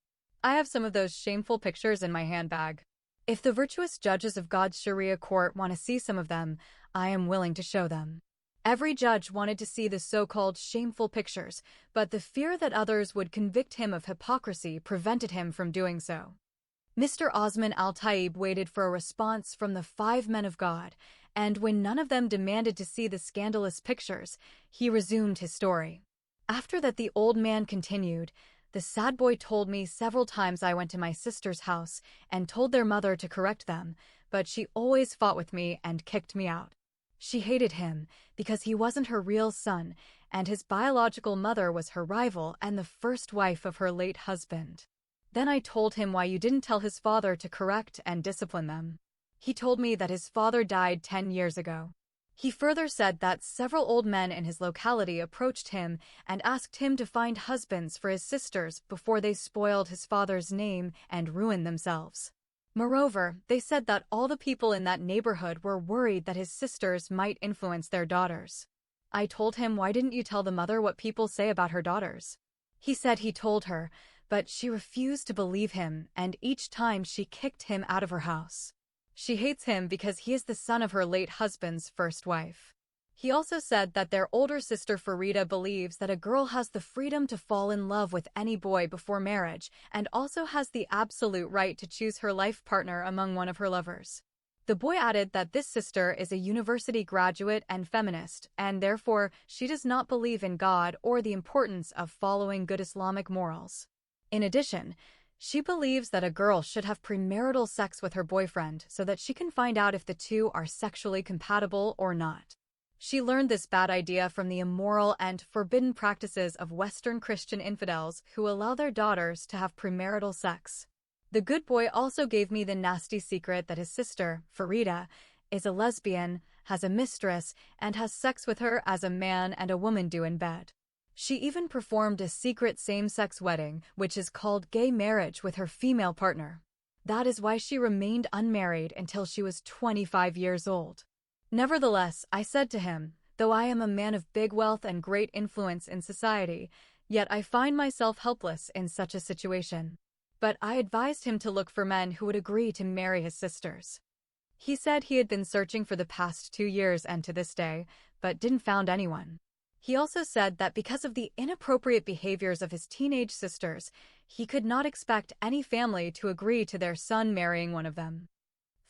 I have some of those shameful pictures in my handbag. If the virtuous judges of God's Sharia court want to see some of them, I am willing to show them. Every judge wanted to see the so-called shameful pictures, but the fear that others would convict him of hypocrisy prevented him from doing so. Mr. Osman Al-Taib waited for a response from the 5 men of God, and when none of them demanded to see the scandalous pictures, he resumed his story. After that, the old man continued, "The sad boy told me several times I went to my sister's house and told their mother to correct them, but she always fought with me and kicked me out. She hated him because he wasn't her real son, and his biological mother was her rival and the first wife of her late husband. Then I told him why you didn't tell his father to correct and discipline them. He told me that his father died 10 years ago. He further said that several old men in his locality approached him and asked him to find husbands for his sisters before they spoiled his father's name and ruined themselves. Moreover, they said that all the people in that neighborhood were worried that his sisters might influence their daughters. I told him, why didn't you tell the mother what people say about her daughters? He said he told her, but she refused to believe him, and each time she kicked him out of her house. She hates him because he is the son of her late husband's first wife. He also said that their older sister Farida believes that a girl has the freedom to fall in love with any boy before marriage and also has the absolute right to choose her life partner among one of her lovers. The boy added that this sister is a university graduate and feminist, and therefore she does not believe in God or the importance of following good Islamic morals. In addition, she believes that a girl should have premarital sex with her boyfriend so that she can find out if the two are sexually compatible or not. She learned this bad idea from the immoral and forbidden practices of Western Christian infidels who allow their daughters to have premarital sex. The good boy also gave me the nasty secret that his sister, Farida, is a lesbian, has a mistress, and has sex with her as a man and a woman do in bed. She even performed a secret same-sex wedding, which is called gay marriage, with her female partner. That is why she remained unmarried until she was 25 years old. Nevertheless, I said to him, though I am a man of big wealth and great influence in society, yet I find myself helpless in such a situation. But I advised him to look for men who would agree to marry his sisters. He said he had been searching for the past 2 years and to this day, but didn't found anyone. He also said that because of the inappropriate behaviors of his teenage sisters, he could not expect any family to agree to their son marrying one of them.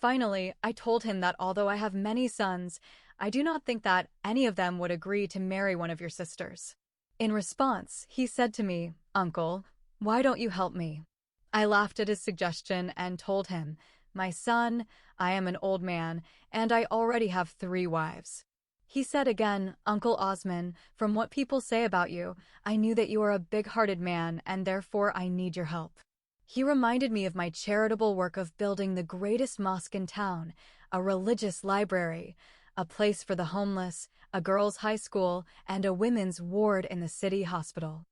Finally, I told him that although I have many sons, I do not think that any of them would agree to marry one of your sisters. In response, he said to me, "Uncle, why don't you help me?" I laughed at his suggestion and told him, "My son, I am an old man, and I already have 3 wives." He said again, "Uncle Osman, from what people say about you, I knew that you are a big-hearted man, and therefore I need your help." He reminded me of my charitable work of building the greatest mosque in town, a religious library, a place for the homeless, a girls' high school, and a women's ward in the city hospital.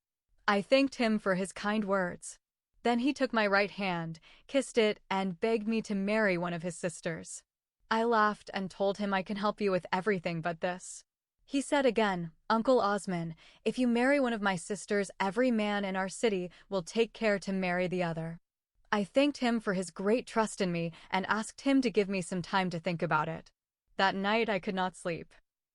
I thanked him for his kind words. Then he took my right hand, kissed it, and begged me to marry one of his sisters. I laughed and told him I can help you with everything but this. He said again, "Uncle Osman, if you marry one of my sisters, every man in our city will take care to marry the other." I thanked him for his great trust in me and asked him to give me some time to think about it. That night I could not sleep.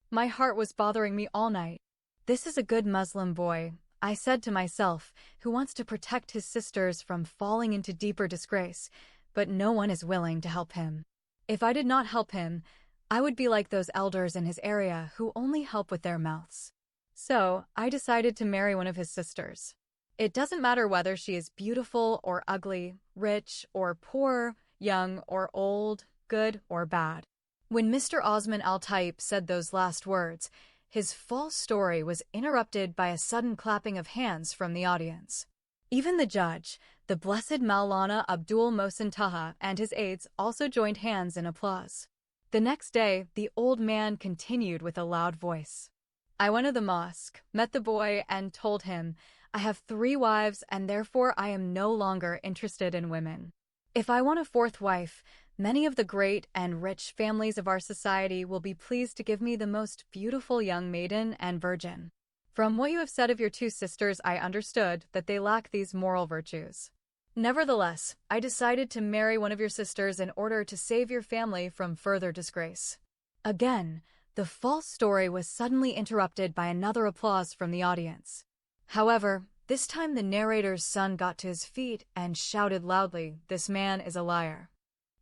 My heart was bothering me all night. This is a good Muslim boy, I said to myself, who wants to protect his sisters from falling into deeper disgrace, but no one is willing to help him. If I did not help him, I would be like those elders in his area who only help with their mouths. So, I decided to marry one of his sisters. It doesn't matter whether she is beautiful or ugly, rich or poor, young or old, good or bad. When Mr. Osman Al-Taib said those last words, his false story was interrupted by a sudden clapping of hands from the audience. Even the judge, the Blessed Maulana Abdul Mohsin Taha, and his aides also joined hands in applause. The next day, the old man continued with a loud voice. I went to the mosque, met the boy, and told him, I have 3 wives and therefore I am no longer interested in women. If I want a 4th wife, many of the great and rich families of our society will be pleased to give me the most beautiful young maiden and virgin. From what you have said of your 2 sisters, I understood that they lack these moral virtues. Nevertheless, I decided to marry one of your sisters in order to save your family from further disgrace. Again, the false story was suddenly interrupted by another applause from the audience. However, this time the narrator's son got to his feet and shouted loudly, "This man is a liar."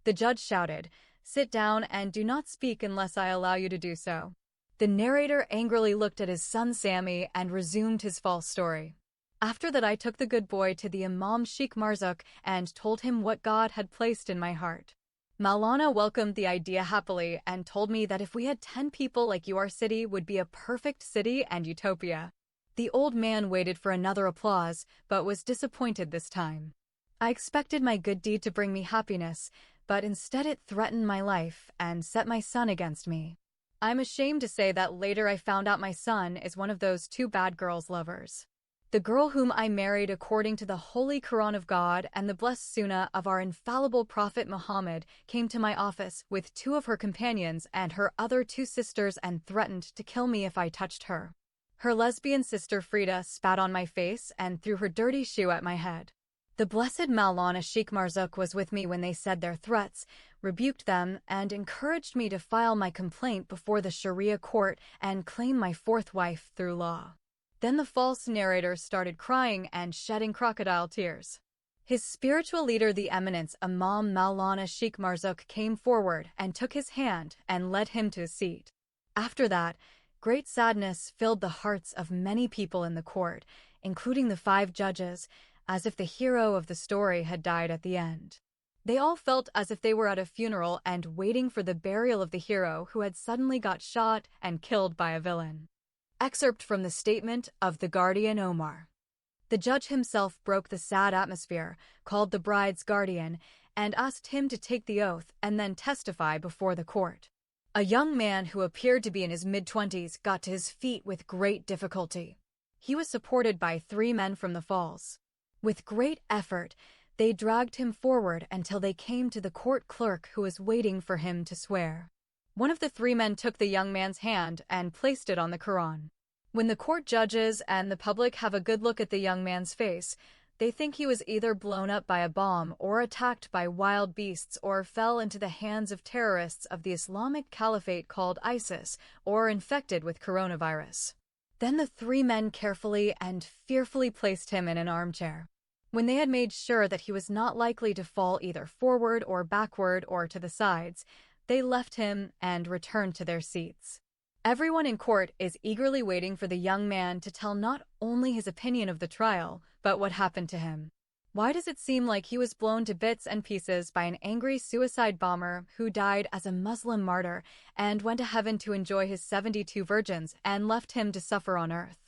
The judge shouted, "Sit down and do not speak unless I allow you to do so." The narrator angrily looked at his son Sammy and resumed his false story. After that, I took the good boy to the Imam Sheikh Marzuk and told him what God had placed in my heart. Maulana welcomed the idea happily and told me that if we had 10 people like you, our city would be a perfect city and utopia. The old man waited for another applause, but was disappointed this time. I expected my good deed to bring me happiness, but instead it threatened my life and set my son against me. I'm ashamed to say that later I found out my son is one of those 2 bad girls' lovers. The girl whom I married according to the Holy Quran of God and the blessed Sunnah of our infallible Prophet Muhammad came to my office with 2 of her companions and her other 2 sisters and threatened to kill me if I touched her. Her lesbian sister Frida spat on my face and threw her dirty shoe at my head. The Blessed Maulana Sheikh Marzuk was with me when they said their threats, rebuked them, and encouraged me to file my complaint before the Sharia court and claim my 4th wife through law. Then the false narrator started crying and shedding crocodile tears. His spiritual leader, the eminence Imam Maulana Sheikh Marzuk, came forward and took his hand and led him to his seat. After that, great sadness filled the hearts of many people in the court, including the 5 judges, as if the hero of the story had died at the end. They all felt as if they were at a funeral and waiting for the burial of the hero who had suddenly got shot and killed by a villain. Excerpt from the statement of the guardian Omar. The judge himself broke the sad atmosphere, called the bride's guardian, and asked him to take the oath and then testify before the court. A young man who appeared to be in his mid-20s got to his feet with great difficulty. He was supported by 3 men from the falls. With great effort, they dragged him forward until they came to the court clerk who was waiting for him to swear. One of the 3 men took the young man's hand and placed it on the Quran. When the court judges and the public have a good look at the young man's face, they think he was either blown up by a bomb or attacked by wild beasts or fell into the hands of terrorists of the Islamic Caliphate called ISIS or infected with coronavirus. Then the 3 men carefully and fearfully placed him in an armchair. When they had made sure that he was not likely to fall either forward or backward or to the sides, they left him and returned to their seats. Everyone in court is eagerly waiting for the young man to tell not only his opinion of the trial, but what happened to him. Why does it seem like he was blown to bits and pieces by an angry suicide bomber who died as a Muslim martyr and went to heaven to enjoy his 72 virgins and left him to suffer on earth?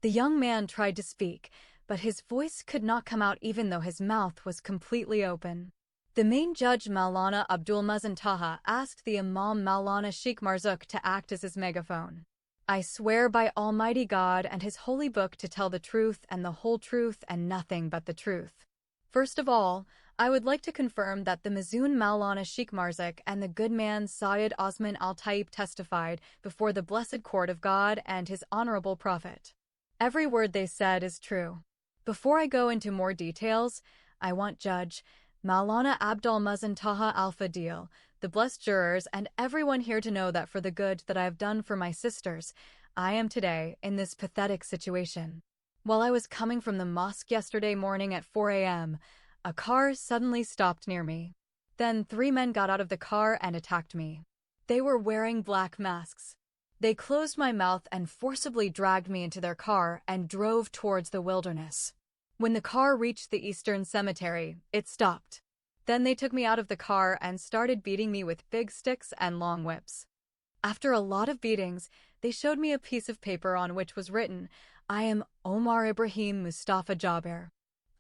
The young man tried to speak, but his voice could not come out even though his mouth was completely open. The main judge Maulana Abdul Mohsin Taha asked the Imam Maulana Sheikh Marzuk to act as his megaphone. I swear by Almighty God and His holy book to tell the truth and the whole truth and nothing but the truth. First of all, I would like to confirm that the Mazun Maulana Sheikh Marzuk and the good man Sayyid Osman Al-Taib testified before the blessed court of God and His honorable Prophet. Every word they said is true. Before I go into more details, I want Judge Maulana Abdul Mohsin Taha Al-Fadil, the blessed jurors, and everyone here to know that for the good that I have done for my sisters, I am today in this pathetic situation. While I was coming from the mosque yesterday morning at 4 a.m., a car suddenly stopped near me. Then 3 men got out of the car and attacked me. They were wearing black masks. They closed my mouth and forcibly dragged me into their car and drove towards the wilderness. When the car reached the Eastern Cemetery, it stopped. Then they took me out of the car and started beating me with big sticks and long whips. After a lot of beatings, they showed me a piece of paper on which was written, "I am Omar Ibrahim Mustafa Jaber.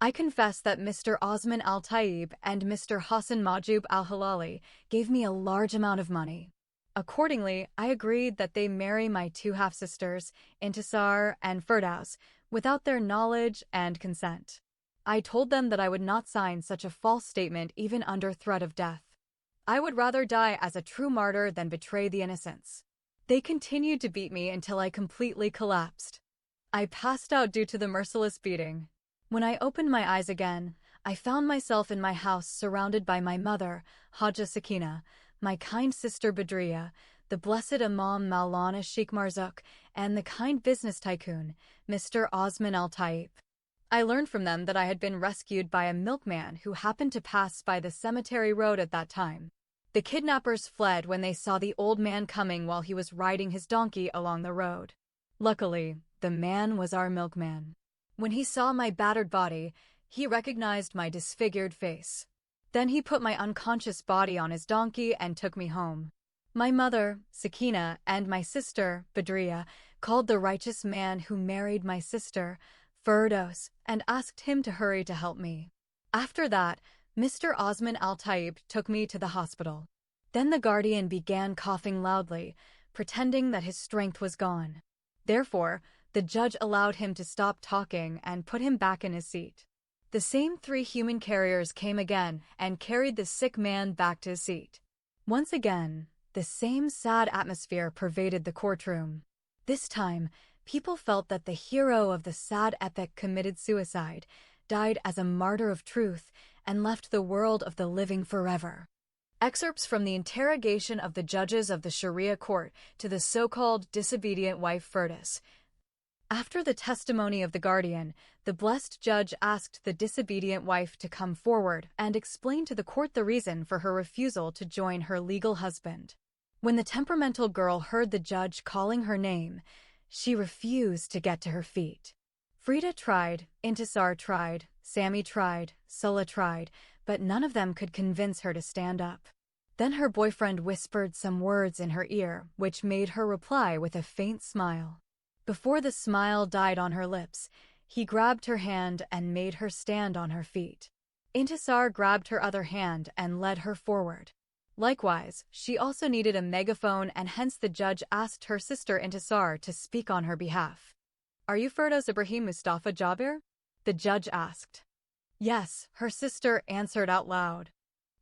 I confess that Mr. Osman Al-Taib and Mr. Hassan Majub Al-Hilali gave me a large amount of money. Accordingly, I agreed that they marry my two half-sisters, Intisar and Firdaus, without their knowledge and consent. I told them that I would not sign such a false statement even under threat of death. I would rather die as a true martyr than betray the innocents. They continued to beat me until I completely collapsed. I passed out due to the merciless beating. When I opened my eyes again, I found myself in my house surrounded by my mother, Haja Sakina, my kind sister Badriya, the blessed Imam Maulana Sheikh Marzouk, and the kind business tycoon, Mr. Osman Al-Taib. I learned from them that I had been rescued by a milkman who happened to pass by the cemetery road at that time. The kidnappers fled when they saw the old man coming while he was riding his donkey along the road. Luckily, the man was our milkman. When he saw my battered body, he recognized my disfigured face. Then he put my unconscious body on his donkey and took me home. My mother, Sakina, and my sister, Badriya, called the righteous man who married my sister, Firdaus, and asked him to hurry to help me. After that, Mr. Osman Al-Taib took me to the hospital. Then the guardian began coughing loudly, pretending that his strength was gone. Therefore, the judge allowed him to stop talking and put him back in his seat. The same 3 human carriers came again and carried the sick man back to his seat. Once again, the same sad atmosphere pervaded the courtroom. This time, people felt that the hero of the sad epic committed suicide, died as a martyr of truth, and left the world of the living forever. Excerpts from the interrogation of the judges of the Sharia court to the so-called disobedient wife Firdaus. After the testimony of the guardian, the blessed judge asked the disobedient wife to come forward and explain to the court the reason for her refusal to join her legal husband. When the temperamental girl heard the judge calling her name, she refused to get to her feet. Frida tried, Intisar tried, Sammy tried, Sulla tried, but none of them could convince her to stand up. Then her boyfriend whispered some words in her ear, which made her reply with a faint smile. Before the smile died on her lips, he grabbed her hand and made her stand on her feet. Intisar grabbed her other hand and led her forward. Likewise, she also needed a megaphone, and hence the judge asked her sister Intisar to speak on her behalf. "Are you Firdaus Ibrahim Mustafa Jaber?" the judge asked. "Yes," her sister answered out loud.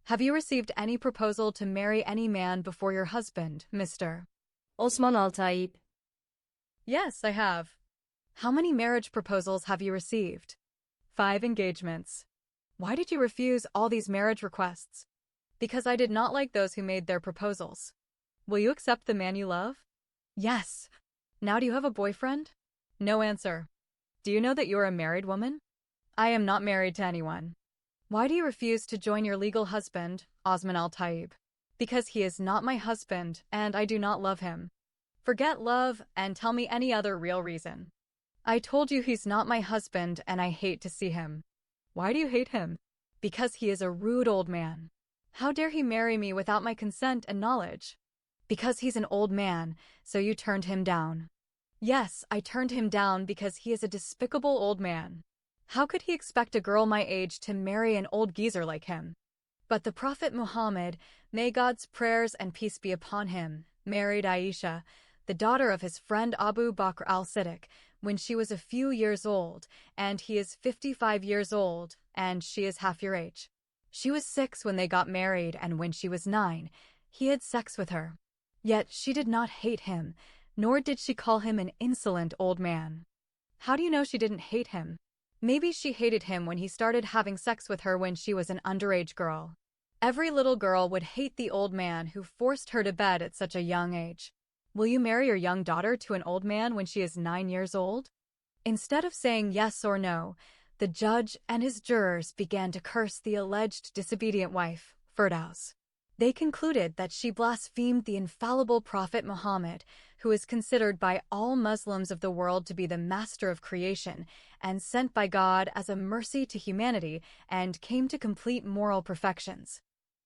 "Have you received any proposal to marry any man before your husband, Mr. Osman Al-Taib?" "Yes, I have." "How many marriage proposals have you received?" 5 engagements. "Why did you refuse all these marriage requests?" "Because I did not like those who made their proposals." "Will you accept the man you love?" "Yes." "Now do you have a boyfriend?" No answer. "Do you know that you are a married woman?" "I am not married to anyone." "Why do you refuse to join your legal husband, Osman Al-Taib?" "Because he is not my husband, and I do not love him." "Forget love and tell me any other real reason." "I told you he's not my husband and I hate to see him." "Why do you hate him?" "Because he is a rude old man." "How dare he marry me without my consent and knowledge?" "Because he's an old man, so you turned him down." "Yes, I turned him down because he is a despicable old man. How could he expect a girl my age to marry an old geezer like him?" But the Prophet Muhammad, may God's prayers and peace be upon him, married Aisha, the daughter of his friend Abu Bakr al-Siddiq, when she was a few years old, and he is 55 years old, and she is half your age. She was 6 when they got married, and when she was 9, he had sex with her. Yet she did not hate him, nor did she call him an insolent old man. How do you know she didn't hate him? Maybe she hated him when he started having sex with her when she was an underage girl. Every little girl would hate the old man who forced her to bed at such a young age. Will you marry your young daughter to an old man when she is 9 years old? Instead of saying yes or no, the judge and his jurors began to curse the alleged disobedient wife, Firdaus. They concluded that she blasphemed the infallible Prophet Muhammad, who is considered by all Muslims of the world to be the master of creation and sent by God as a mercy to humanity and came to complete moral perfections.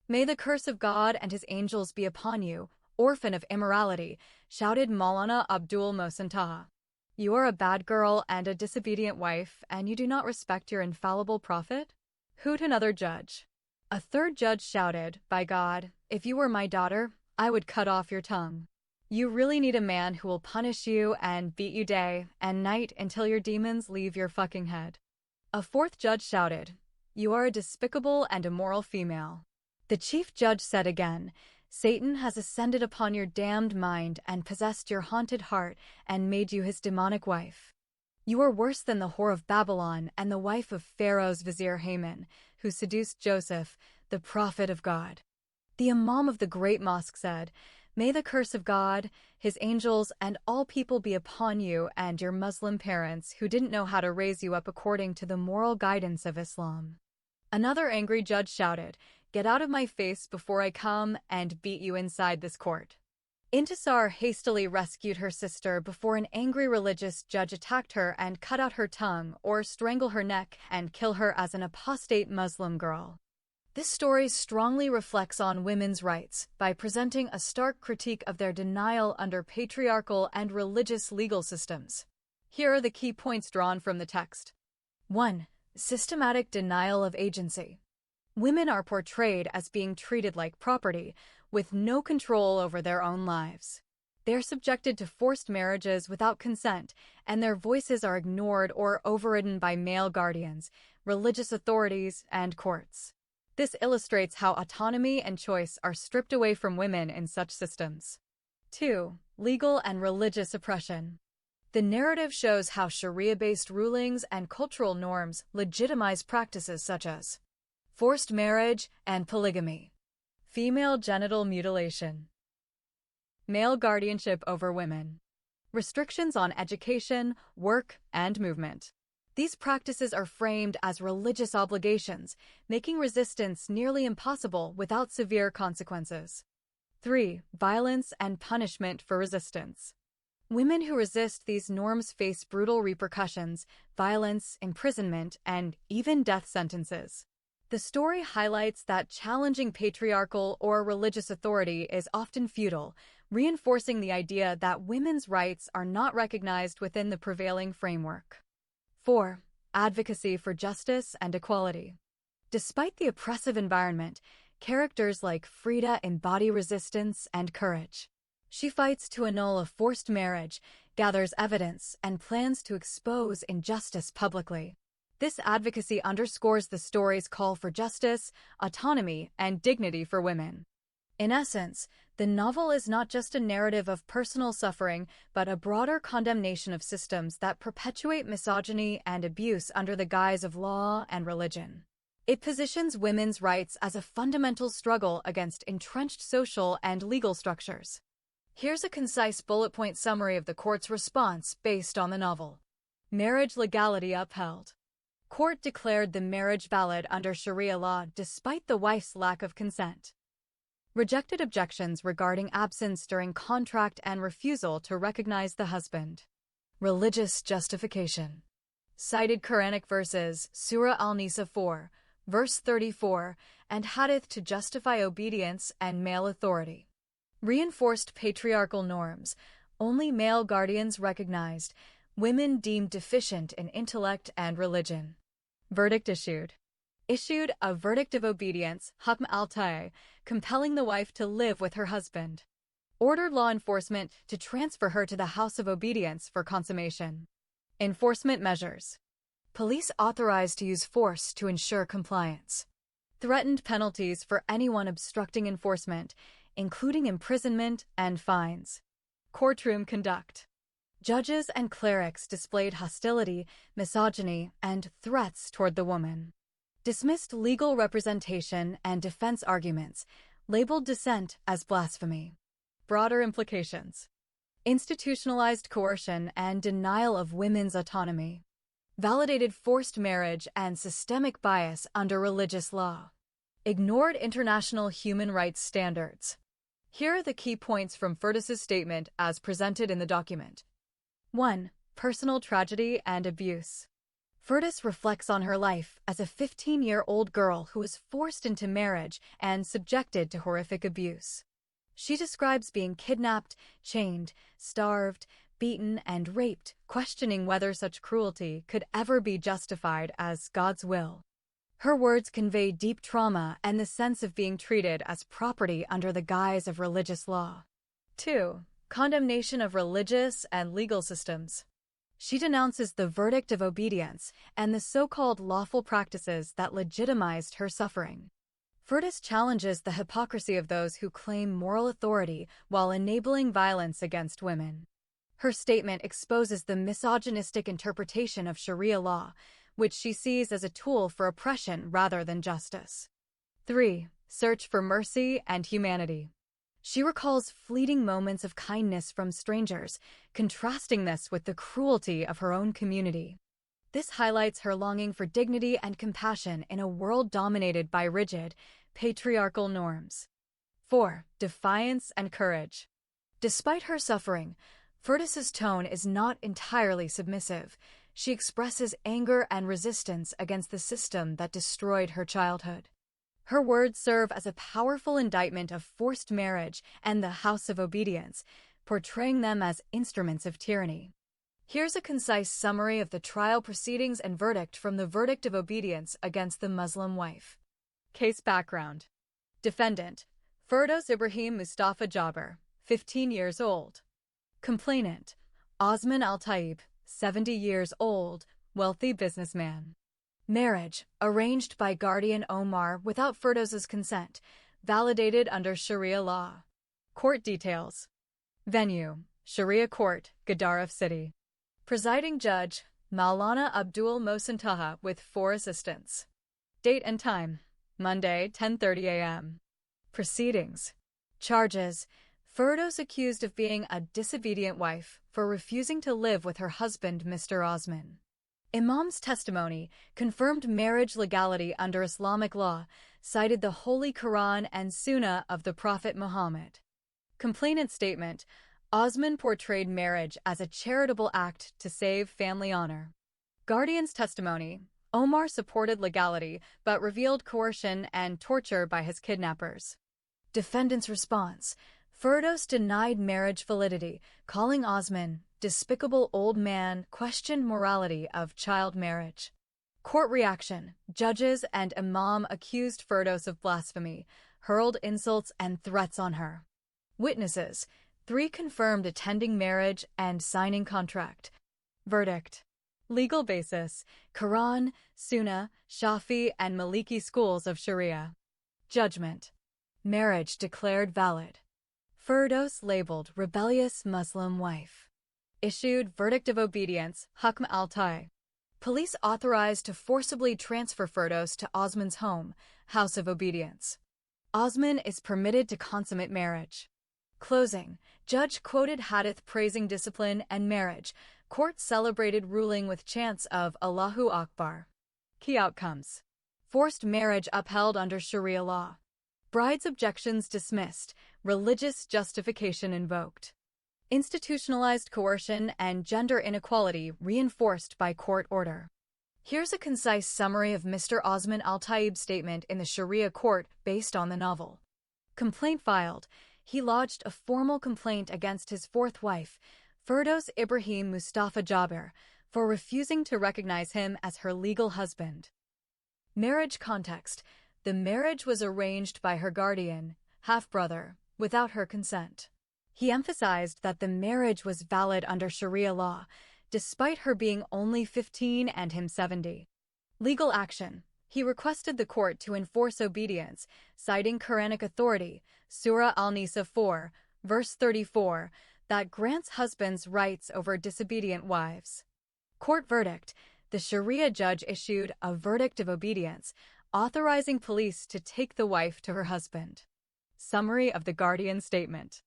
May the curse of God and his angels be upon you, orphan of immorality, shouted Maulana Abdul Mohsen Taha. You are a bad girl and a disobedient wife, and you do not respect your infallible prophet? Hoot another judge. A third judge shouted, By God, if you were my daughter, I would cut off your tongue. You really need a man who will punish you and beat you day and night until your demons leave your fucking head. A fourth judge shouted, You are a despicable and immoral female. The chief judge said again, Satan has ascended upon your damned mind and possessed your haunted heart and made you his demonic wife. You are worse than the whore of Babylon and the wife of Pharaoh's vizier Haman, who seduced Joseph, the prophet of God. The Imam of the great mosque said, May the curse of God, his angels, and all people be upon you and your Muslim parents who didn't know how to raise you up according to the moral guidance of Islam. Another angry judge shouted, Get out of my face before I come and beat you inside this court. Intisar hastily rescued her sister before an angry religious judge attacked her and cut out her tongue or strangle her neck and kill her as an apostate Muslim girl. This story strongly reflects on women's rights by presenting a stark critique of their denial under patriarchal and religious legal systems. Here are the key points drawn from the text. 1. Systematic denial of agency. Women are portrayed as being treated like property, with no control over their own lives. They're subjected to forced marriages without consent, and their voices are ignored or overridden by male guardians, religious authorities, and courts. This illustrates how autonomy and choice are stripped away from women in such systems. 2. Legal and religious oppression. The narrative shows how Sharia-based rulings and cultural norms legitimize practices such as forced marriage and polygamy, female genital mutilation, male guardianship over women, restrictions on education, work, and movement. These practices are framed as religious obligations, making resistance nearly impossible without severe consequences. 3. Violence and punishment for resistance. Women who resist these norms face brutal repercussions, violence, imprisonment, and even death sentences. The story highlights that challenging patriarchal or religious authority is often futile, reinforcing the idea that women's rights are not recognized within the prevailing framework. 4. Advocacy for justice and equality. Despite the oppressive environment, characters like Frida embody resistance and courage. She fights to annul a forced marriage, gathers evidence, and plans to expose injustice publicly. This advocacy underscores the story's call for justice, autonomy, and dignity for women. In essence, the novel is not just a narrative of personal suffering, but a broader condemnation of systems that perpetuate misogyny and abuse under the guise of law and religion. It positions women's rights as a fundamental struggle against entrenched social and legal structures. Here's a concise bullet point summary of the court's response based on the novel. Marriage legality upheld. Court declared the marriage valid under Sharia law despite the wife's lack of consent. Rejected objections regarding absence during contract and refusal to recognize the husband. Religious justification. Cited Quranic verses, Surah Al-Nisa 4, verse 34, and Hadith to justify obedience and male authority. Reinforced patriarchal norms, only male guardians recognized, women deemed deficient in intellect and religion. Verdict issued. Issued a verdict of obedience, Hukm al-Ta'i, compelling the wife to live with her husband. Ordered law enforcement to transfer her to the House of Obedience for consummation. Enforcement measures. Police authorized to use force to ensure compliance. Threatened penalties for anyone obstructing enforcement, including imprisonment and fines. Courtroom conduct. Judges and clerics displayed hostility, misogyny, and threats toward the woman. Dismissed legal representation and defense arguments, labeled dissent as blasphemy. Broader implications. Institutionalized coercion and denial of women's autonomy. Validated forced marriage and systemic bias under religious law. Ignored international human rights standards. Here are the key points from Firdaus's statement as presented in the document. 1. Personal tragedy and abuse. Firdaus reflects on her life as a 15-year-old girl who was forced into marriage and subjected to horrific abuse. She describes being kidnapped, chained, starved, beaten, and raped, questioning whether such cruelty could ever be justified as God's will. Her words convey deep trauma and the sense of being treated as property under the guise of religious law. 2. Condemnation of religious and legal systems. She denounces the verdict of obedience and the so-called lawful practices that legitimized her suffering. Firdas challenges the hypocrisy of those who claim moral authority while enabling violence against women. Her statement exposes the misogynistic interpretation of Sharia law, which she sees as a tool for oppression rather than justice. 3. Search for mercy and humanity. She recalls fleeting moments of kindness from strangers, contrasting this with the cruelty of her own community. This highlights her longing for dignity and compassion in a world dominated by rigid, patriarchal norms. 4. Defiance and courage. Despite her suffering, Furdas's tone is not entirely submissive. She expresses anger and resistance against the system that destroyed her childhood. Her words serve as a powerful indictment of forced marriage and the House of Obedience, portraying them as instruments of tyranny. Here's a concise summary of the trial proceedings and verdict from the verdict of obedience against the Muslim wife. Case background. Defendant: Firdos Ibrahim Mustafa Jaber, 15 years old. Complainant: Osman Al-Taib, 70 years old, wealthy businessman. Marriage, arranged by guardian Omar without Firdos's consent, validated under Sharia law. Court details. Venue: Sharia Court, Gadaref City. Presiding Judge: Maulana Abdul Mohsen Taha with 4 assistants. Date and time: Monday, 10:30 a.m. Proceedings. Charges: Firdos accused of being a disobedient wife for refusing to live with her husband, Mr. Osman. Imam's testimony confirmed marriage legality under Islamic law, cited the Holy Quran and Sunnah of the Prophet Muhammad. Complainant statement: Osman portrayed marriage as a charitable act to save family honor. Guardian's testimony: Omar supported legality but revealed coercion and torture by his kidnappers. Defendant's response: Firdos denied marriage validity, calling Osman despicable old man, questioned morality of child marriage. Court reaction: Judges and Imam accused Firdos of blasphemy, hurled insults and threats on her. Witnesses: 3 confirmed attending marriage and signing contract. Verdict. Legal basis: Quran, Sunnah, Shafi, and Maliki schools of Sharia. Judgment. Marriage declared valid. Firdos labeled rebellious Muslim wife. Issued verdict of obedience, Hukm al-Tai. Police authorized to forcibly transfer Firdos to Osman's home, House of Obedience. Osman is permitted to consummate marriage. Closing. Judge quoted hadith praising discipline and marriage. Court celebrated ruling with chants of Allahu Akbar. Key outcomes. Forced marriage upheld under Sharia law. Bride's objections dismissed. Religious justification invoked. Institutionalized coercion and gender inequality reinforced by court order. Here's a concise summary of Mr. Osman Al-Taib's statement in the Sharia court based on the novel. Complaint filed. He lodged a formal complaint against his 4th wife, Firdos Ibrahim Mustafa Jaber, for refusing to recognize him as her legal husband. Marriage context. The marriage was arranged by her guardian, half-brother, without her consent. He emphasized that the marriage was valid under Sharia law, despite her being only 15 and him 70. Legal action. He requested the court to enforce obedience, citing Quranic authority, Surah Al-Nisa 4, verse 34, that grants husbands rights over disobedient wives. Court verdict. The Sharia judge issued a verdict of obedience, authorizing police to take the wife to her husband. Summary of the guardian statement.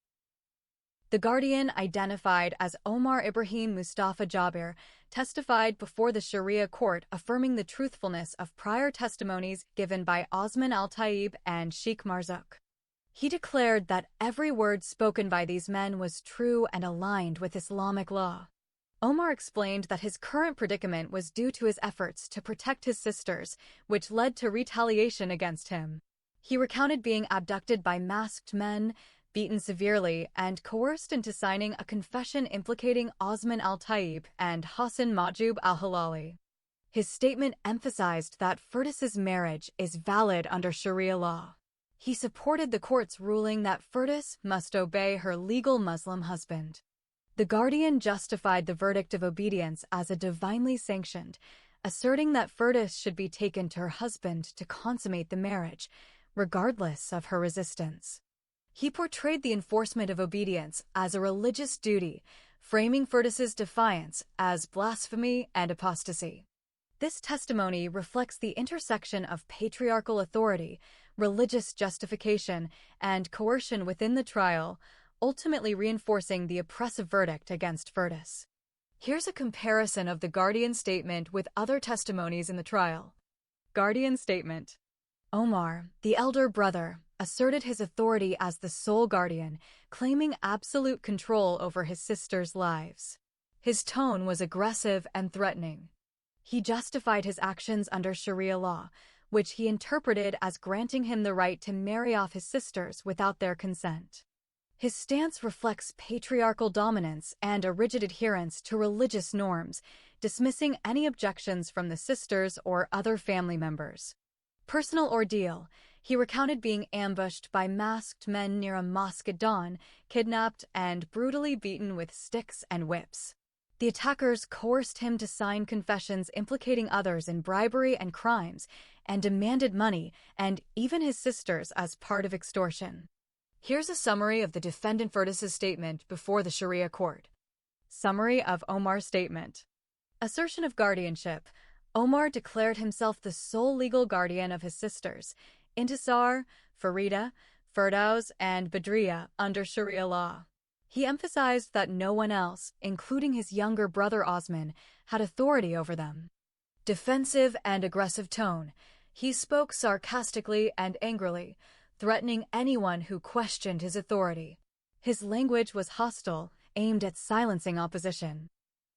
The guardian, identified as Omar Ibrahim Mustafa Jaber, testified before the Sharia court affirming the truthfulness of prior testimonies given by Osman Al-Taib and Sheikh Marzouk. He declared that every word spoken by these men was true and aligned with Islamic law. Omar explained that his current predicament was due to his efforts to protect his sisters, which led to retaliation against him. He recounted being abducted by masked men, beaten severely, and coerced into signing a confession implicating Osman al-Tayyib and Hassan Mahjoub al-Hilali. His statement emphasized that Firdaus's marriage is valid under Sharia law. He supported the court's ruling that Firdaus must obey her legal Muslim husband. The Guardian justified the verdict of obedience as a divinely sanctioned, asserting that Firdaus should be taken to her husband to consummate the marriage, regardless of her resistance. He portrayed the enforcement of obedience as a religious duty, framing Firdaus's defiance as blasphemy and apostasy. This testimony reflects the intersection of patriarchal authority, religious justification, and coercion within the trial, ultimately reinforcing the oppressive verdict against Firdaus. Here's a comparison of the Guardian statement with other testimonies in the trial. Guardian statement. Omar, the elder brother, asserted his authority as the sole guardian, claiming absolute control over his sisters' lives. His tone was aggressive and threatening. He justified his actions under Sharia law, which he interpreted as granting him the right to marry off his sisters without their consent. His stance reflects patriarchal dominance and a rigid adherence to religious norms, dismissing any objections from the sisters or other family members. Personal ordeal. He recounted being ambushed by masked men near a mosque at dawn, kidnapped, and brutally beaten with sticks and whips. The attackers coerced him to sign confessions implicating others in bribery and crimes, and demanded money and even his sisters as part of extortion. Here's a summary of the defendant Firdaus's statement before the Sharia court. Summary of Omar's statement. Assertion of guardianship. Omar declared himself the sole legal guardian of his sisters, Intisar, Farida, Firdaus, and Badriya, under Sharia law. He emphasized that no one else, including his younger brother Osman, had authority over them. Defensive and aggressive tone. He spoke sarcastically and angrily, threatening anyone who questioned his authority. His language was hostile, aimed at silencing opposition.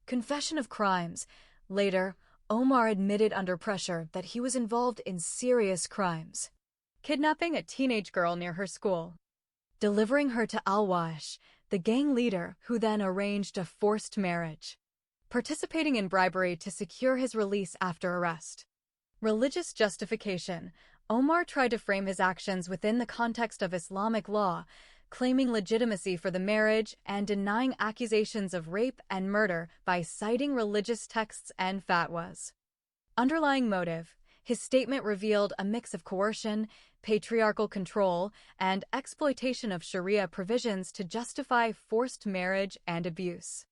Confession of crimes. Later, Omar admitted under pressure that he was involved in serious crimes. Kidnapping a teenage girl near her school. Delivering her to Al-Wash, the gang leader who then arranged a forced marriage. Participating in bribery to secure his release after arrest. Religious justification. Omar tried to frame his actions within the context of Islamic law, claiming legitimacy for the marriage and denying accusations of rape and murder by citing religious texts and fatwas. Underlying motive. His statement revealed a mix of coercion, patriarchal control, and exploitation of Sharia provisions to justify forced marriage and abuse.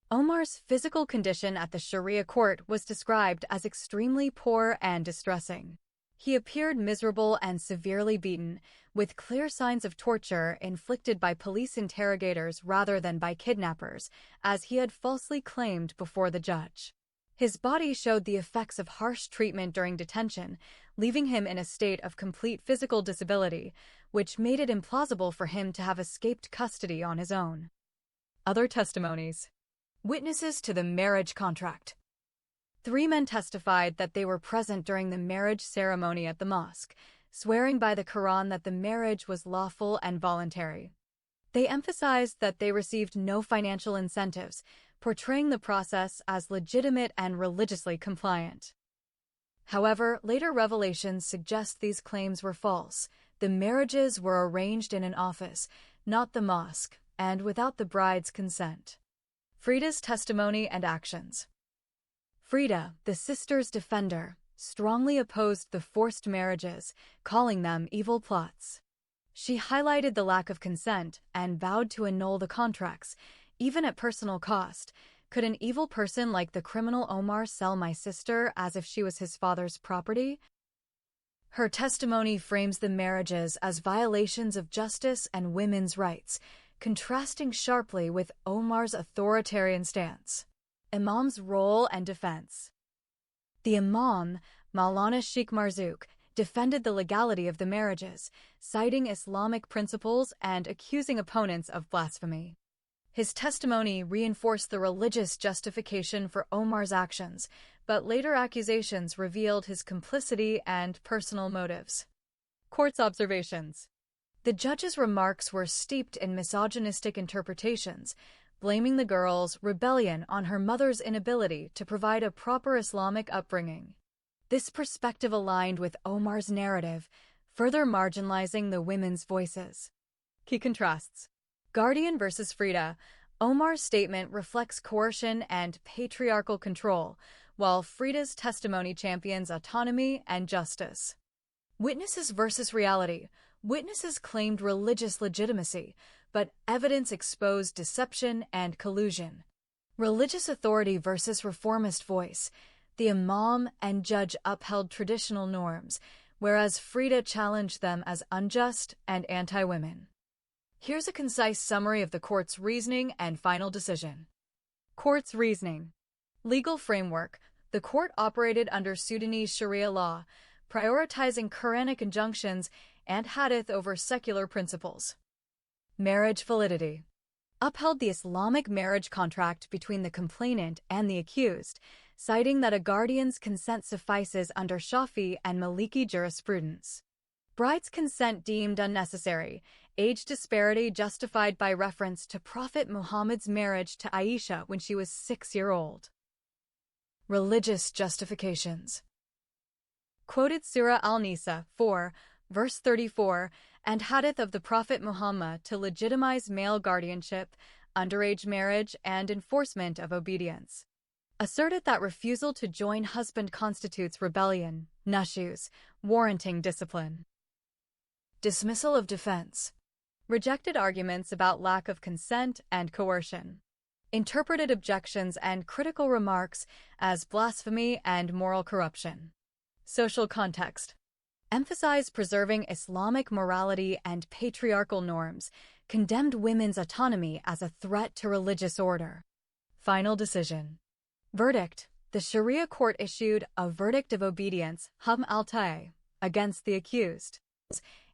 Omar's physical condition at the Sharia court was described as extremely poor and distressing. He appeared miserable and severely beaten, with clear signs of torture inflicted by police interrogators rather than by kidnappers, as he had falsely claimed before the judge. His body showed the effects of harsh treatment during detention, leaving him in a state of complete physical disability, which made it implausible for him to have escaped custody on his own. Other testimonies. Witnesses to the marriage contract. 3 men testified that they were present during the marriage ceremony at the mosque, swearing by the Quran that the marriage was lawful and voluntary. They emphasized that they received no financial incentives, portraying the process as legitimate and religiously compliant. However, later revelations suggest these claims were false. The marriages were arranged in an office, not the mosque, and without the bride's consent. Frida's testimony and actions. Frida, the sisters' defender, strongly opposed the forced marriages, calling them evil plots. She highlighted the lack of consent and vowed to annul the contracts, even at personal cost. Could an evil person like the criminal Omar sell my sister as if she was his father's property? Her testimony frames the marriages as violations of justice and women's rights, contrasting sharply with Omar's authoritarian stance. Imam's role and defense. The Imam, Maulana Sheikh Marzouk, defended the legality of the marriages, citing Islamic principles and accusing opponents of blasphemy. His testimony reinforced the religious justification for Omar's actions, but later accusations revealed his complicity and personal motives. Court's observations. The judge's remarks were steeped in misogynistic interpretations, blaming the girl's rebellion on her mother's inability to provide a proper Islamic upbringing. This perspective aligned with Omar's narrative, further marginalizing the women's voices. Key contrasts. Guardian versus Frida. Omar's statement reflects coercion and patriarchal control, while Frida's testimony champions autonomy and justice. Witnesses versus reality. Witnesses claimed religious legitimacy, but evidence exposed deception and collusion. Religious authority versus reformist voice. The imam and judge upheld traditional norms, whereas Frida challenged them as unjust and anti-women. Here's a concise summary of the court's reasoning and final decision. Court's reasoning. Legal framework. The court operated under Sudanese Sharia law, prioritizing Quranic injunctions and hadith over secular principles. Marriage validity. Upheld the Islamic marriage contract between the complainant and the accused, citing that a guardian's consent suffices under Shafi and Maliki jurisprudence. Bride's consent deemed unnecessary, age disparity justified by reference to Prophet Muhammad's marriage to Aisha when she was 6-year-old. Religious justifications. Quoted Surah Al-Nisa 4, verse 34, and hadith of the Prophet Muhammad to legitimize male guardianship, underage marriage, and enforcement of obedience. Asserted that refusal to join husband constitutes rebellion, nushuz, warranting discipline. Dismissal of defense. Rejected arguments about lack of consent and coercion. Interpreted objections and critical remarks as blasphemy and moral corruption. Social context. Emphasized preserving Islamic morality and patriarchal norms, condemned women's autonomy as a threat to religious order. Final decision. Verdict. The Sharia court issued a verdict of obedience, hum al-ta'i, against the accused,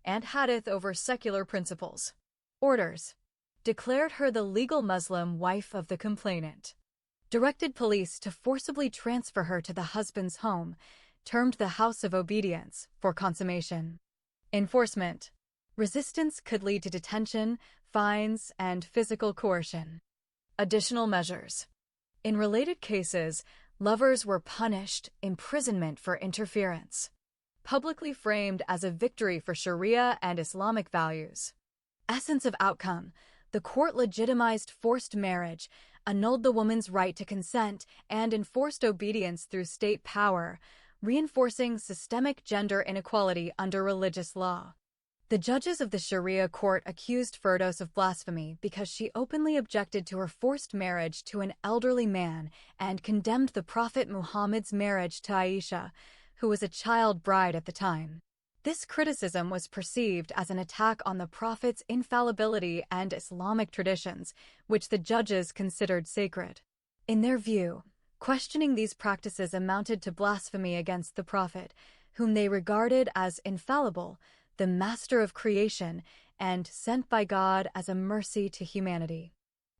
and hadith over secular principles. Orders. Declared her the legal Muslim wife of the complainant. Directed police to forcibly transfer her to the husband's home, termed the House of Obedience, for consummation. Enforcement. Resistance could lead to detention, fines, and physical coercion. Additional measures. In related cases, lovers were punished, imprisonment for interference. Publicly framed as a victory for Sharia and Islamic values. Essence of outcome. The court legitimized forced marriage, annulled the woman's right to consent, and enforced obedience through state power, reinforcing systemic gender inequality under religious law. The judges of the Sharia court accused Firdos of blasphemy because she openly objected to her forced marriage to an elderly man and condemned the Prophet Muhammad's marriage to Aisha, who was a child bride at the time. This criticism was perceived as an attack on the Prophet's infallibility and Islamic traditions, which the judges considered sacred. In their view, questioning these practices amounted to blasphemy against the Prophet, whom they regarded as infallible, the master of creation, and sent by God as a mercy to humanity.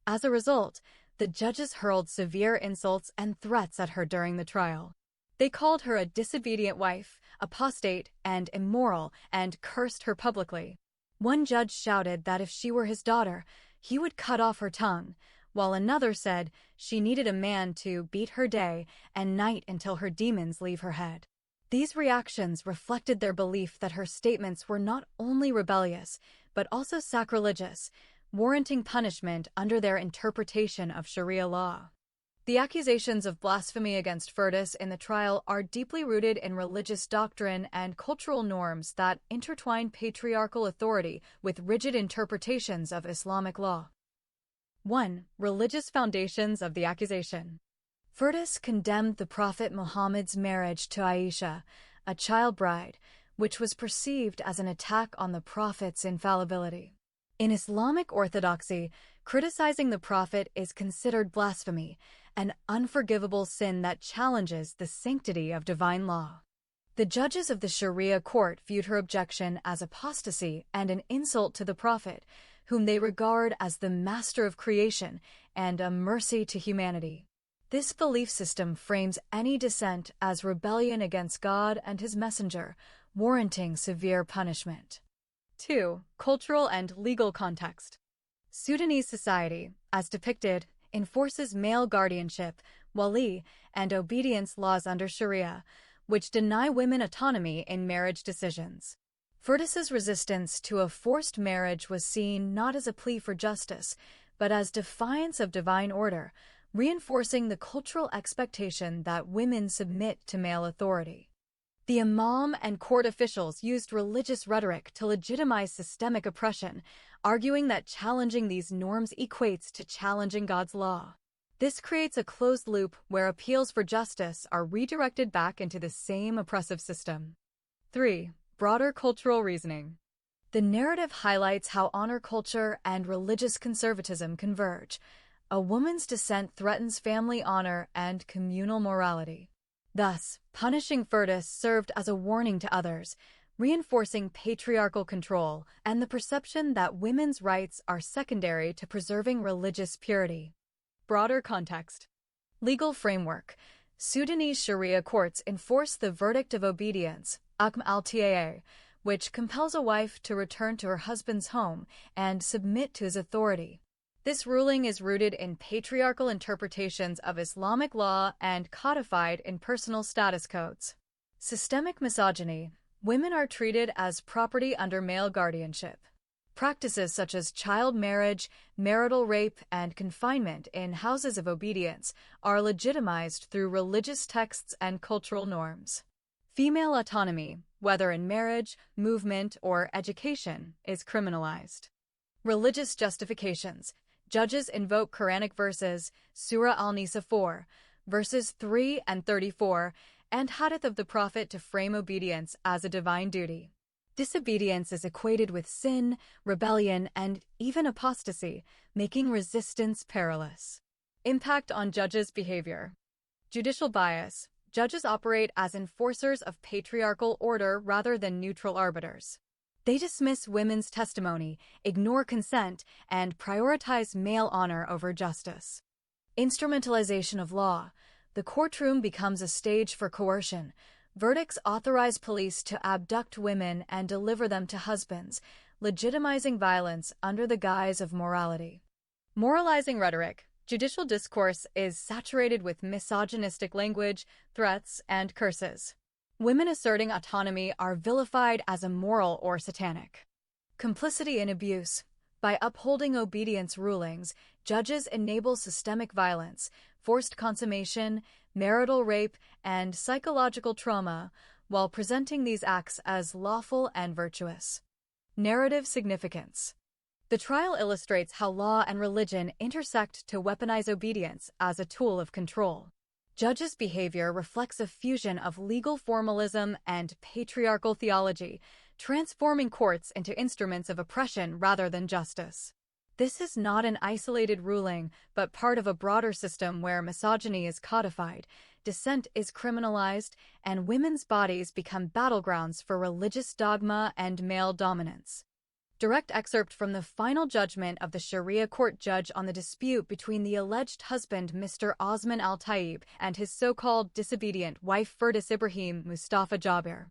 As a result, the judges hurled severe insults and threats at her during the trial. They called her a disobedient wife, apostate, and immoral, and cursed her publicly. One judge shouted that if she were his daughter, he would cut off her tongue, while another said she needed a man to beat her day and night until her demons leave her head. These reactions reflected their belief that her statements were not only rebellious, but also sacrilegious, warranting punishment under their interpretation of Sharia law. The accusations of blasphemy against Firdos in the trial are deeply rooted in religious doctrine and cultural norms that intertwine patriarchal authority with rigid interpretations of Islamic law. 1. Religious foundations of the accusation. Firdos condemned the Prophet Muhammad's marriage to Aisha, a child bride, which was perceived as an attack on the Prophet's infallibility. In Islamic orthodoxy, criticizing the Prophet is considered blasphemy, an unforgivable sin that challenges the sanctity of divine law. The judges of the Sharia court viewed her objection as apostasy and an insult to the Prophet, whom they regard as the master of creation and a mercy to humanity. This belief system frames any dissent as rebellion against God and his messenger, warranting severe punishment. 2. Cultural and legal context. Sudanese society, as depicted, enforces male guardianship, wali, and obedience laws under Sharia, which deny women autonomy in marriage decisions. Firdaus's resistance to a forced marriage was seen not as a plea for justice, but as defiance of divine order, reinforcing the cultural expectation that women submit to male authority. The imam and court officials used religious rhetoric to legitimize systemic oppression, arguing that challenging these norms equates to challenging God's law. This creates a closed loop where appeals for justice are redirected back into the same oppressive system. 3. Broader cultural reasoning. The narrative highlights how honor culture and religious conservatism converge. A woman's descent threatens family honor and communal morality. Thus, punishing Firdaus served as a warning to others, reinforcing patriarchal control and the perception that women's rights are secondary to preserving religious purity. Broader context. Legal framework. Sudanese Sharia courts enforce the verdict of obedience, Hukm al-Taa, which compels a wife to return to her husband's home and submit to his authority. This ruling is rooted in patriarchal interpretations of Islamic law and codified in personal status codes. Systemic misogyny. Women are treated as property under male guardianship. Practices such as child marriage, marital rape, and confinement in houses of obedience are legitimized through religious texts and cultural norms. Female autonomy, whether in marriage, movement, or education, is criminalized. Religious justifications. Judges invoke Quranic verses, Surah Al-Nisa 4, verses 3 and 34, and Hadith of the Prophet to frame obedience as a divine duty. Disobedience is equated with sin, rebellion, and even apostasy, making resistance perilous. Impact on judges' behavior. Judicial bias. Judges operate as enforcers of patriarchal order rather than neutral arbiters. They dismiss women's testimony, ignore consent, and prioritize male honor over justice. Instrumentalization of law. The courtroom becomes a stage for coercion. Verdicts authorize police to abduct women and deliver them to husbands, legitimizing violence under the guise of morality. Moralizing rhetoric. Judicial discourse is saturated with misogynistic language, threats, and curses. Women asserting autonomy are vilified as immoral or satanic. Complicity in abuse. By upholding obedience rulings, judges enable systemic violence, forced consummation, marital rape, and psychological trauma, while presenting these acts as lawful and virtuous. Narrative significance. The trial illustrates how law and religion intersect to weaponize obedience as a tool of control. Judges' behavior reflects a fusion of legal formalism and patriarchal theology, transforming courts into instruments of oppression rather than justice. This is not an isolated ruling, but part of a broader system where misogyny is codified, dissent is criminalized, and women's bodies become battlegrounds for religious dogma and male dominance. Direct excerpt from the final judgment of the Sharia court judge on the dispute between the alleged husband Mr. Osman Al-Taib and his so-called disobedient wife Firdaus Ibrahim Mustafa Jabir.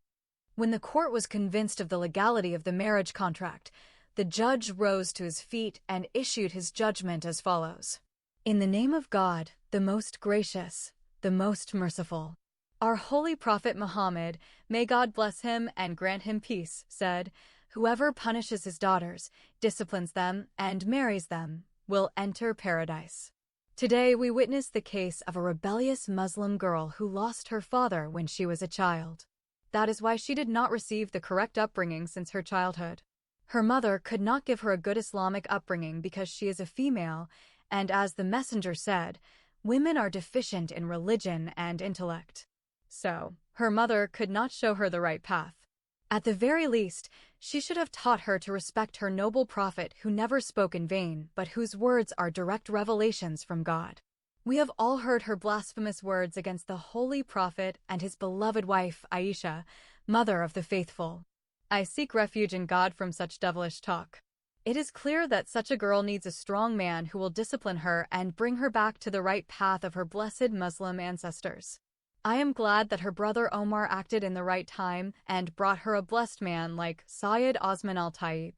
When the court was convinced of the legality of the marriage contract, the judge rose to his feet and issued his judgment as follows. In the name of God, the most gracious, the most merciful. Our holy prophet Muhammad, may God bless him and grant him peace, said, "Whoever punishes his daughters, disciplines them, and marries them, will enter paradise." Today we witness the case of a rebellious Muslim girl who lost her father when she was a child. That is why she did not receive the correct upbringing since her childhood. Her mother could not give her a good Islamic upbringing because she is a female, and as the messenger said, women are deficient in religion and intellect. So, her mother could not show her the right path. At the very least, she should have taught her to respect her noble prophet who never spoke in vain, but whose words are direct revelations from God. We have all heard her blasphemous words against the holy prophet and his beloved wife, Aisha, mother of the faithful. I seek refuge in God from such devilish talk. It is clear that such a girl needs a strong man who will discipline her and bring her back to the right path of her blessed Muslim ancestors. I am glad that her brother Omar acted in the right time and brought her a blessed man like Syed Osman al-Taib.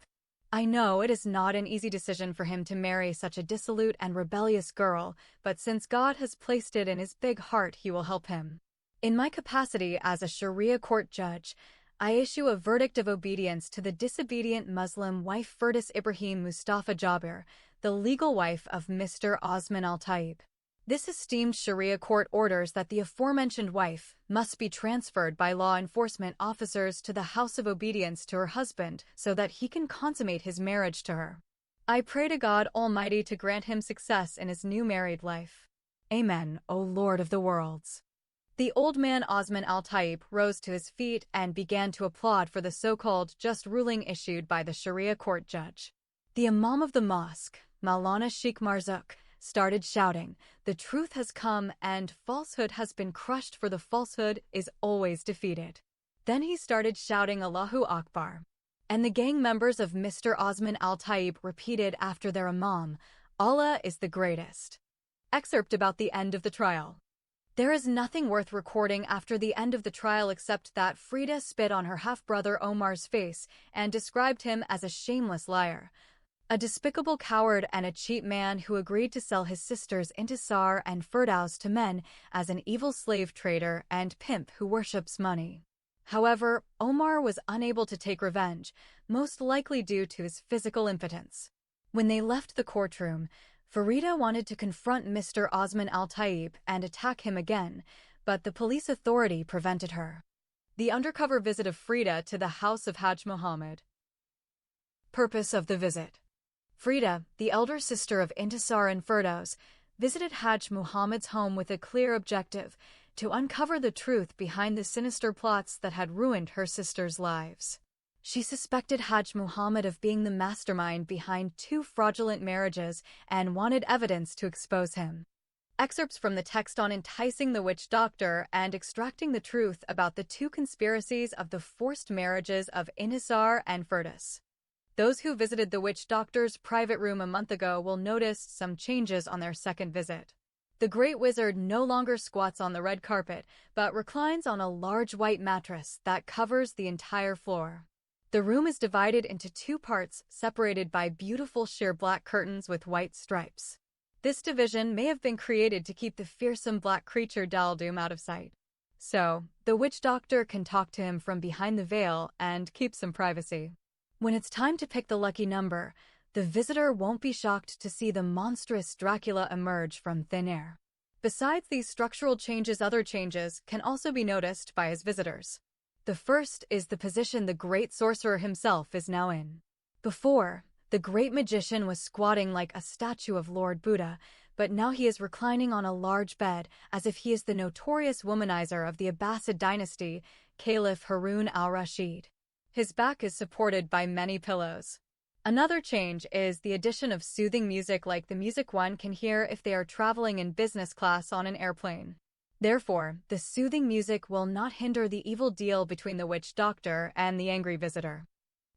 I know it is not an easy decision for him to marry such a dissolute and rebellious girl, but since God has placed it in his big heart, he will help him. In my capacity as a Sharia court judge, I issue a verdict of obedience to the disobedient Muslim wife Firdaus Ibrahim Mustafa Jabir, the legal wife of Mr. Osman al-Taib. This esteemed Sharia court orders that the aforementioned wife must be transferred by law enforcement officers to the house of obedience to her husband so that he can consummate his marriage to her. I pray to God Almighty to grant him success in his new married life. Amen, O Lord of the worlds. The old man Osman al-Taib rose to his feet and began to applaud for the so-called just ruling issued by the Sharia court judge. The Imam of the mosque, Maulana Sheikh Marzouk, started shouting, "The truth has come and falsehood has been crushed, for the falsehood is always defeated." Then he started shouting Allahu Akbar. And the gang members of Mr. Osman al-Taib repeated after their Imam, "Allah is the greatest." Excerpt about the end of the trial. There is nothing worth recording after the end of the trial except that Frida spit on her half-brother Omar's face and described him as a shameless liar, a despicable coward and a cheap man who agreed to sell his sisters Intisar and Firdaus to men as an evil slave trader and pimp who worships money. However, Omar was unable to take revenge, most likely due to his physical impotence. When they left the courtroom, Farida wanted to confront Mr. Osman al-Taib and attack him again, but the police authority prevented her. The undercover visit of Frida to the house of Hajj Muhammad. Purpose of the visit. Frida, the elder sister of Intisar and Firdaus, visited Hajj Muhammad's home with a clear objective: to uncover the truth behind the sinister plots that had ruined her sisters' lives. She suspected Hajj Muhammad of being the mastermind behind 2 fraudulent marriages and wanted evidence to expose him. Excerpts from the text on enticing the witch doctor and extracting the truth about the 2 conspiracies of the forced marriages of Intisar and Firdaus. Those who visited the witch doctor's private room a month ago will notice some changes on their second visit. The great wizard no longer squats on the red carpet, but reclines on a large white mattress that covers the entire floor. The room is divided into 2 parts, separated by beautiful sheer black curtains with white stripes. This division may have been created to keep the fearsome black creature Daldum out of sight. So, the witch doctor can talk to him from behind the veil and keep some privacy. When it's time to pick the lucky number, the visitor won't be shocked to see the monstrous Dracula emerge from thin air. Besides these structural changes, other changes can also be noticed by his visitors. The first is the position the great sorcerer himself is now in. Before, the great magician was squatting like a statue of Lord Buddha, but now he is reclining on a large bed as if he is the notorious womanizer of the Abbasid dynasty, Caliph Harun al-Rashid. His back is supported by many pillows. Another change is the addition of soothing music like the music one can hear if they are traveling in business class on an airplane. Therefore, the soothing music will not hinder the evil deal between the witch doctor and the angry visitor.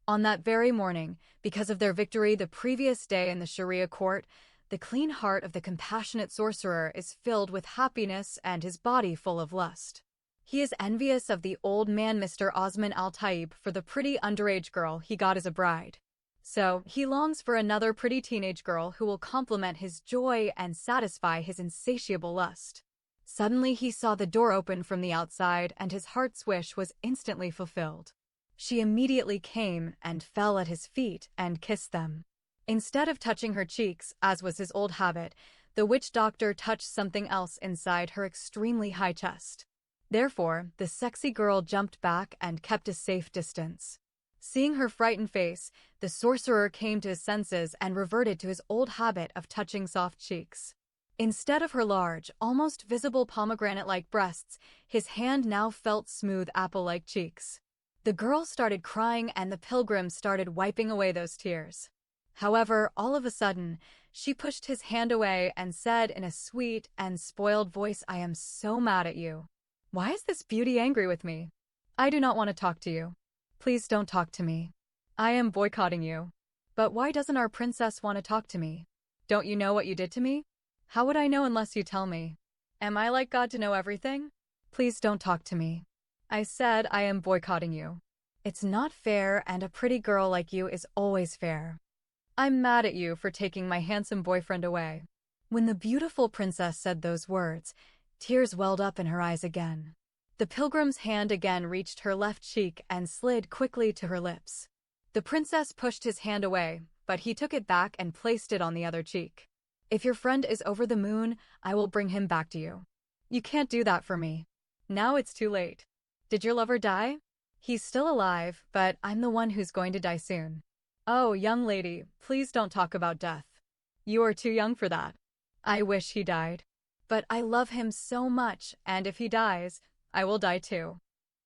On that very morning, because of their victory the previous day in the Sharia court, the clean heart of the compassionate sorcerer is filled with happiness and his body full of lust. He is envious of the old man Mr. Osman al-Taib for the pretty underage girl he got as a bride. So, he longs for another pretty teenage girl who will complement his joy and satisfy his insatiable lust. Suddenly he saw the door open from the outside and his heart's wish was instantly fulfilled. She immediately came and fell at his feet and kissed them. Instead of touching her cheeks, as was his old habit, the witch doctor touched something else inside her extremely high chest. Therefore, the sexy girl jumped back and kept a safe distance. Seeing her frightened face, the sorcerer came to his senses and reverted to his old habit of touching soft cheeks. Instead of her large, almost visible pomegranate-like breasts, his hand now felt smooth apple-like cheeks. The girl started crying and the pilgrim started wiping away those tears. However, all of a sudden, she pushed his hand away and said in a sweet and spoiled voice, "I am so mad at you. Why is this beauty angry with me? I do not want to talk to you. Please don't talk to me. I am boycotting you. But why doesn't our princess want to talk to me? Don't you know what you did to me? How would I know unless you tell me? Am I like God to know everything? Please don't talk to me. I said I am boycotting you. It's not fair, and a pretty girl like you is always fair. I'm mad at you for taking my handsome boyfriend away. When the beautiful princess said those words, tears welled up in her eyes again. The pilgrim's hand again reached her left cheek and slid quickly to her lips. The princess pushed his hand away, but he took it back and placed it on the other cheek. If your friend is over the moon, I will bring him back to you. You can't do that for me. Now it's too late. Did your lover die? He's still alive, but I'm the one who's going to die soon. Oh, young lady, please don't talk about death. You are too young for that. I wish he died. But I love him so much, and if he dies, I will die too.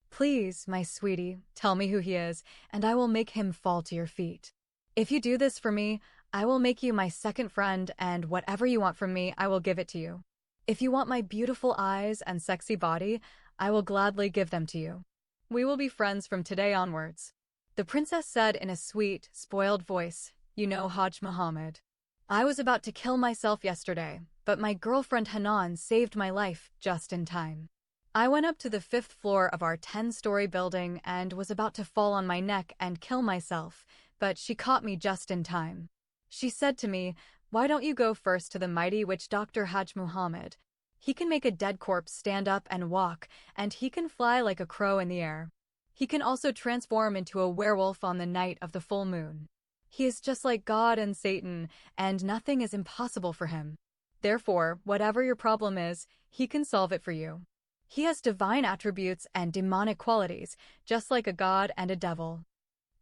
Please, my sweetie, tell me who he is, and I will make him fall to your feet. If you do this for me, I will make you my second friend, and whatever you want from me, I will give it to you. If you want my beautiful eyes and sexy body, I will gladly give them to you. We will be friends from today onwards. The princess said in a sweet, spoiled voice, You know, Hajj Muhammad, I was about to kill myself yesterday, but my girlfriend Hanan saved my life just in time. I went up to the 5th floor of our 10-story building and was about to fall on my neck and kill myself, but she caught me just in time. She said to me, Why don't you go first to the mighty witch Dr. Hajj Muhammad? He can make a dead corpse stand up and walk, and he can fly like a crow in the air. He can also transform into a werewolf on the night of the full moon. He is just like God and Satan, and nothing is impossible for him. Therefore, whatever your problem is, he can solve it for you. He has divine attributes and demonic qualities, just like a god and a devil.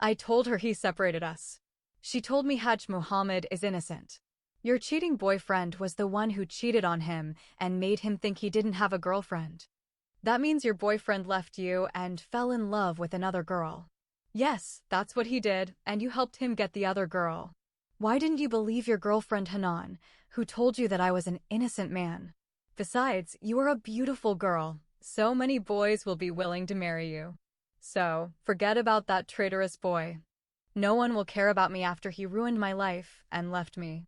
I told her he separated us. She told me Hajj Muhammad is innocent. Your cheating boyfriend was the one who cheated on him and made him think he didn't have a girlfriend. That means your boyfriend left you and fell in love with another girl. Yes, that's what he did, and you helped him get the other girl. Why didn't you believe your girlfriend Hanan, who told you that I was an innocent man? Besides, you are a beautiful girl. So many boys will be willing to marry you. So, forget about that traitorous boy. No one will care about me after he ruined my life and left me.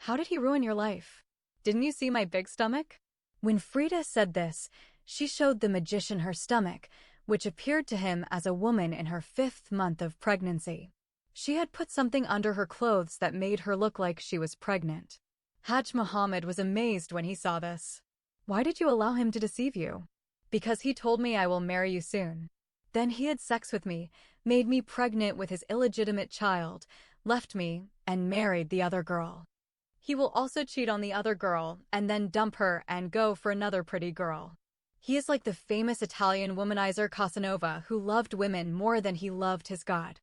How did he ruin your life? Didn't you see my big stomach? When Frida said this, she showed the magician her stomach, which appeared to him as a woman in her 5th month of pregnancy. She had put something under her clothes that made her look like she was pregnant. Hajj Muhammad was amazed when he saw this. Why did you allow him to deceive you? Because he told me I will marry you soon. Then he had sex with me, made me pregnant with his illegitimate child, left me, and married the other girl. He will also cheat on the other girl and then dump her and go for another pretty girl. He is like the famous Italian womanizer Casanova who loved women more than he loved his God.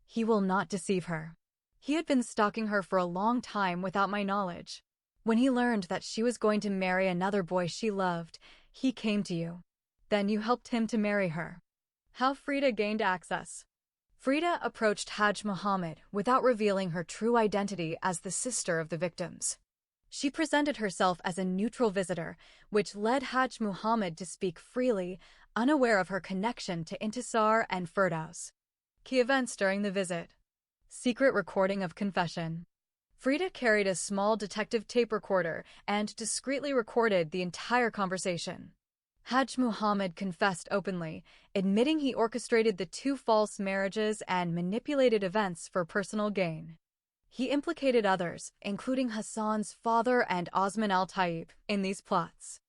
He will not deceive her. He had been stalking her for a long time without my knowledge. When he learned that she was going to marry another boy she loved, he came to you. Then you helped him to marry her. How Frida gained access. Frida approached Hajj Muhammad without revealing her true identity as the sister of the victims. She presented herself as a neutral visitor, which led Hajj Muhammad to speak freely, unaware of her connection to Intisar and Firdaus. Key events during the visit. Secret recording of confession. Frida carried a small detective tape recorder and discreetly recorded the entire conversation. Hajj Muhammad confessed openly, admitting he orchestrated the 2 false marriages and manipulated events for personal gain. He implicated others, including Hassan's father and Osman al-Taib, in these plots.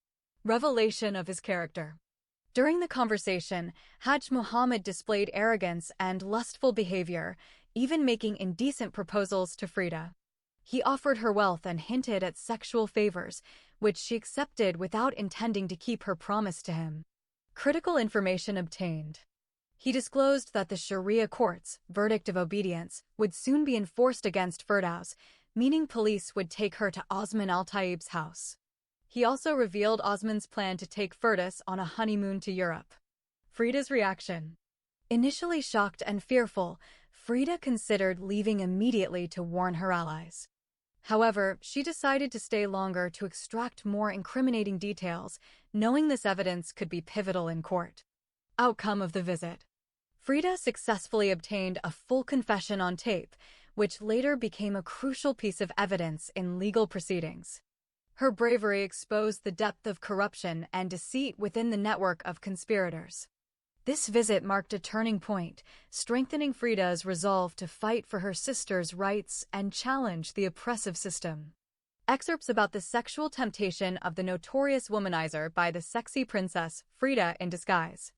Revelation of his character. During the conversation, Hajj Muhammad displayed arrogance and lustful behavior, even making indecent proposals to Frida. He offered her wealth and hinted at sexual favors, which she accepted without intending to keep her promise to him. Critical information obtained. He disclosed that the Sharia court's verdict of obedience would soon be enforced against Firdaus, meaning police would take her to Osman al-Taib's house. He also revealed Osman's plan to take Firdaus on a honeymoon to Europe. Frida's reaction. Initially shocked and fearful, Frida considered leaving immediately to warn her allies. However, she decided to stay longer to extract more incriminating details, knowing this evidence could be pivotal in court. Outcome of the visit. Frida successfully obtained a full confession on tape, which later became a crucial piece of evidence in legal proceedings. Her bravery exposed the depth of corruption and deceit within the network of conspirators. This visit marked a turning point, strengthening Frida's resolve to fight for her sister's rights and challenge the oppressive system. Excerpts about the sexual temptation of the notorious womanizer by the sexy princess, Frida in Disguise.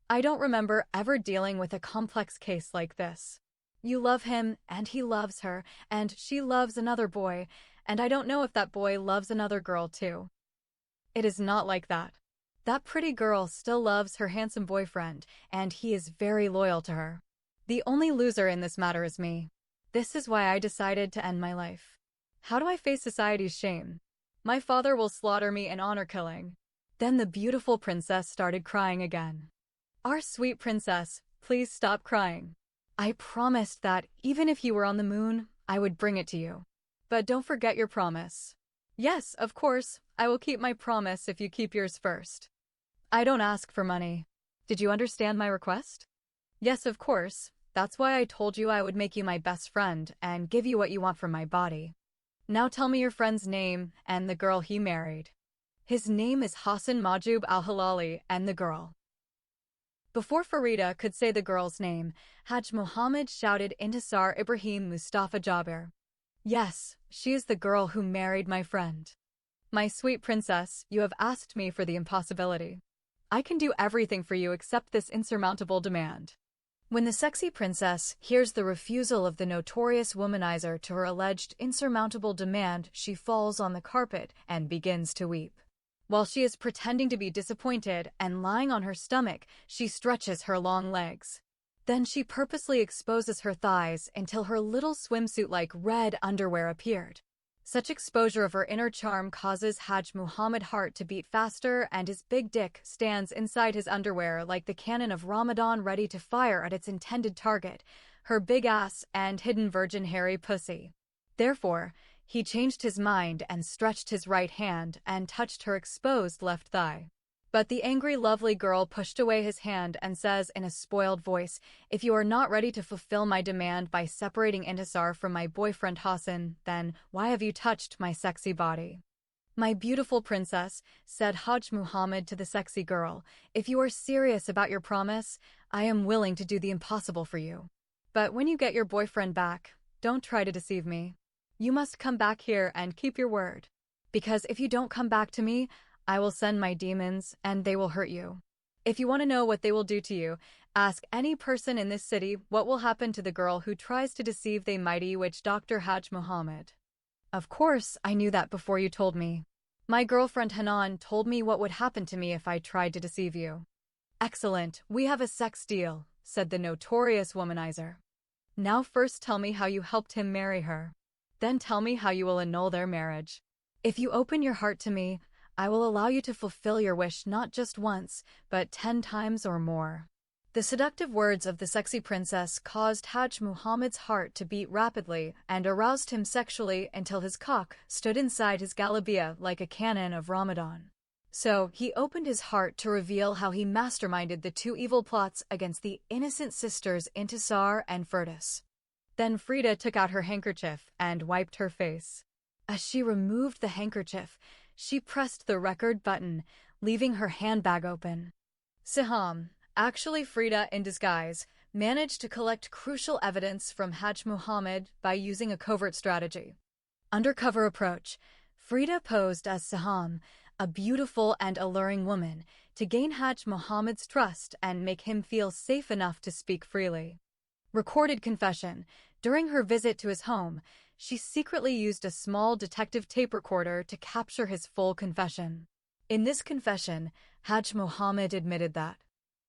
I don't remember ever dealing with a complex case like this. You love him, and he loves her, and she loves another boy, and I don't know if that boy loves another girl too. It is not like that. That pretty girl still loves her handsome boyfriend, and he is very loyal to her. The only loser in this matter is me. This is why I decided to end my life. How do I face society's shame? My father will slaughter me in honor killing. Then the beautiful princess started crying again. Our sweet princess, please stop crying. I promised that, even if you were on the moon, I would bring it to you. But don't forget your promise. Yes, of course, I will keep my promise if you keep yours first. I don't ask for money. Did you understand my request? Yes, of course. That's why I told you I would make you my best friend and give you what you want from my body. Now tell me your friend's name and the girl he married. His name is Hassan Majub al-Hilali, and the girl. Before Farida could say the girl's name, Haj Muhammad shouted Intisar Ibrahim Mustafa Jabir. Yes, she is the girl who married my friend. My sweet princess, you have asked me for the impossibility. I can do everything for you except this insurmountable demand. When the sexy princess hears the refusal of the notorious womanizer to her alleged insurmountable demand, she falls on the carpet and begins to weep. While she is pretending to be disappointed and lying on her stomach, she stretches her long legs. Then she purposely exposes her thighs until her little swimsuit-like red underwear appeared. Such exposure of her inner charm causes Haj Muhammad heart to beat faster, and his big dick stands inside his underwear like the cannon of Ramadan ready to fire at its intended target, her big ass and hidden virgin hairy pussy. Therefore, he changed his mind and stretched his right hand and touched her exposed left thigh. But the angry lovely girl pushed away his hand and says in a spoiled voice, "If you are not ready to fulfill my demand by separating Intisar from my boyfriend Hassan, then why have you touched my sexy body?" "My beautiful princess," said Haj Muhammad to the sexy girl, "if you are serious about your promise, I am willing to do the impossible for you. But when you get your boyfriend back, don't try to deceive me. You must come back here and keep your word. Because if you don't come back to me, I will send my demons, and they will hurt you. If you want to know what they will do to you, ask any person in this city what will happen to the girl who tries to deceive the mighty witch Dr. Haj Muhammad." Of course, I knew that before you told me. My girlfriend Hanan told me what would happen to me if I tried to deceive you. Excellent, we have a sex deal, said the notorious womanizer. Now first tell me how you helped him marry her. Then tell me how you will annul their marriage. If you open your heart to me, I will allow you to fulfill your wish not just once, but 10 times or more. The seductive words of the sexy princess caused Haj Muhammad's heart to beat rapidly and aroused him sexually until his cock stood inside his galabia like a cannon of Ramadan. So he opened his heart to reveal how he masterminded the 2 evil plots against the innocent sisters Intisar and Firdas. Then Frida took out her handkerchief and wiped her face. As she removed the handkerchief, she pressed the record button, leaving her handbag open. Siham, actually Frida in disguise, managed to collect crucial evidence from Haj Muhammad by using a covert strategy. Undercover approach. Frida posed as Siham, a beautiful and alluring woman, to gain Haj Muhammad's trust and make him feel safe enough to speak freely. Recorded confession. During her visit to his home, she secretly used a small detective tape recorder to capture his full confession. In this confession, Haj Muhammad admitted that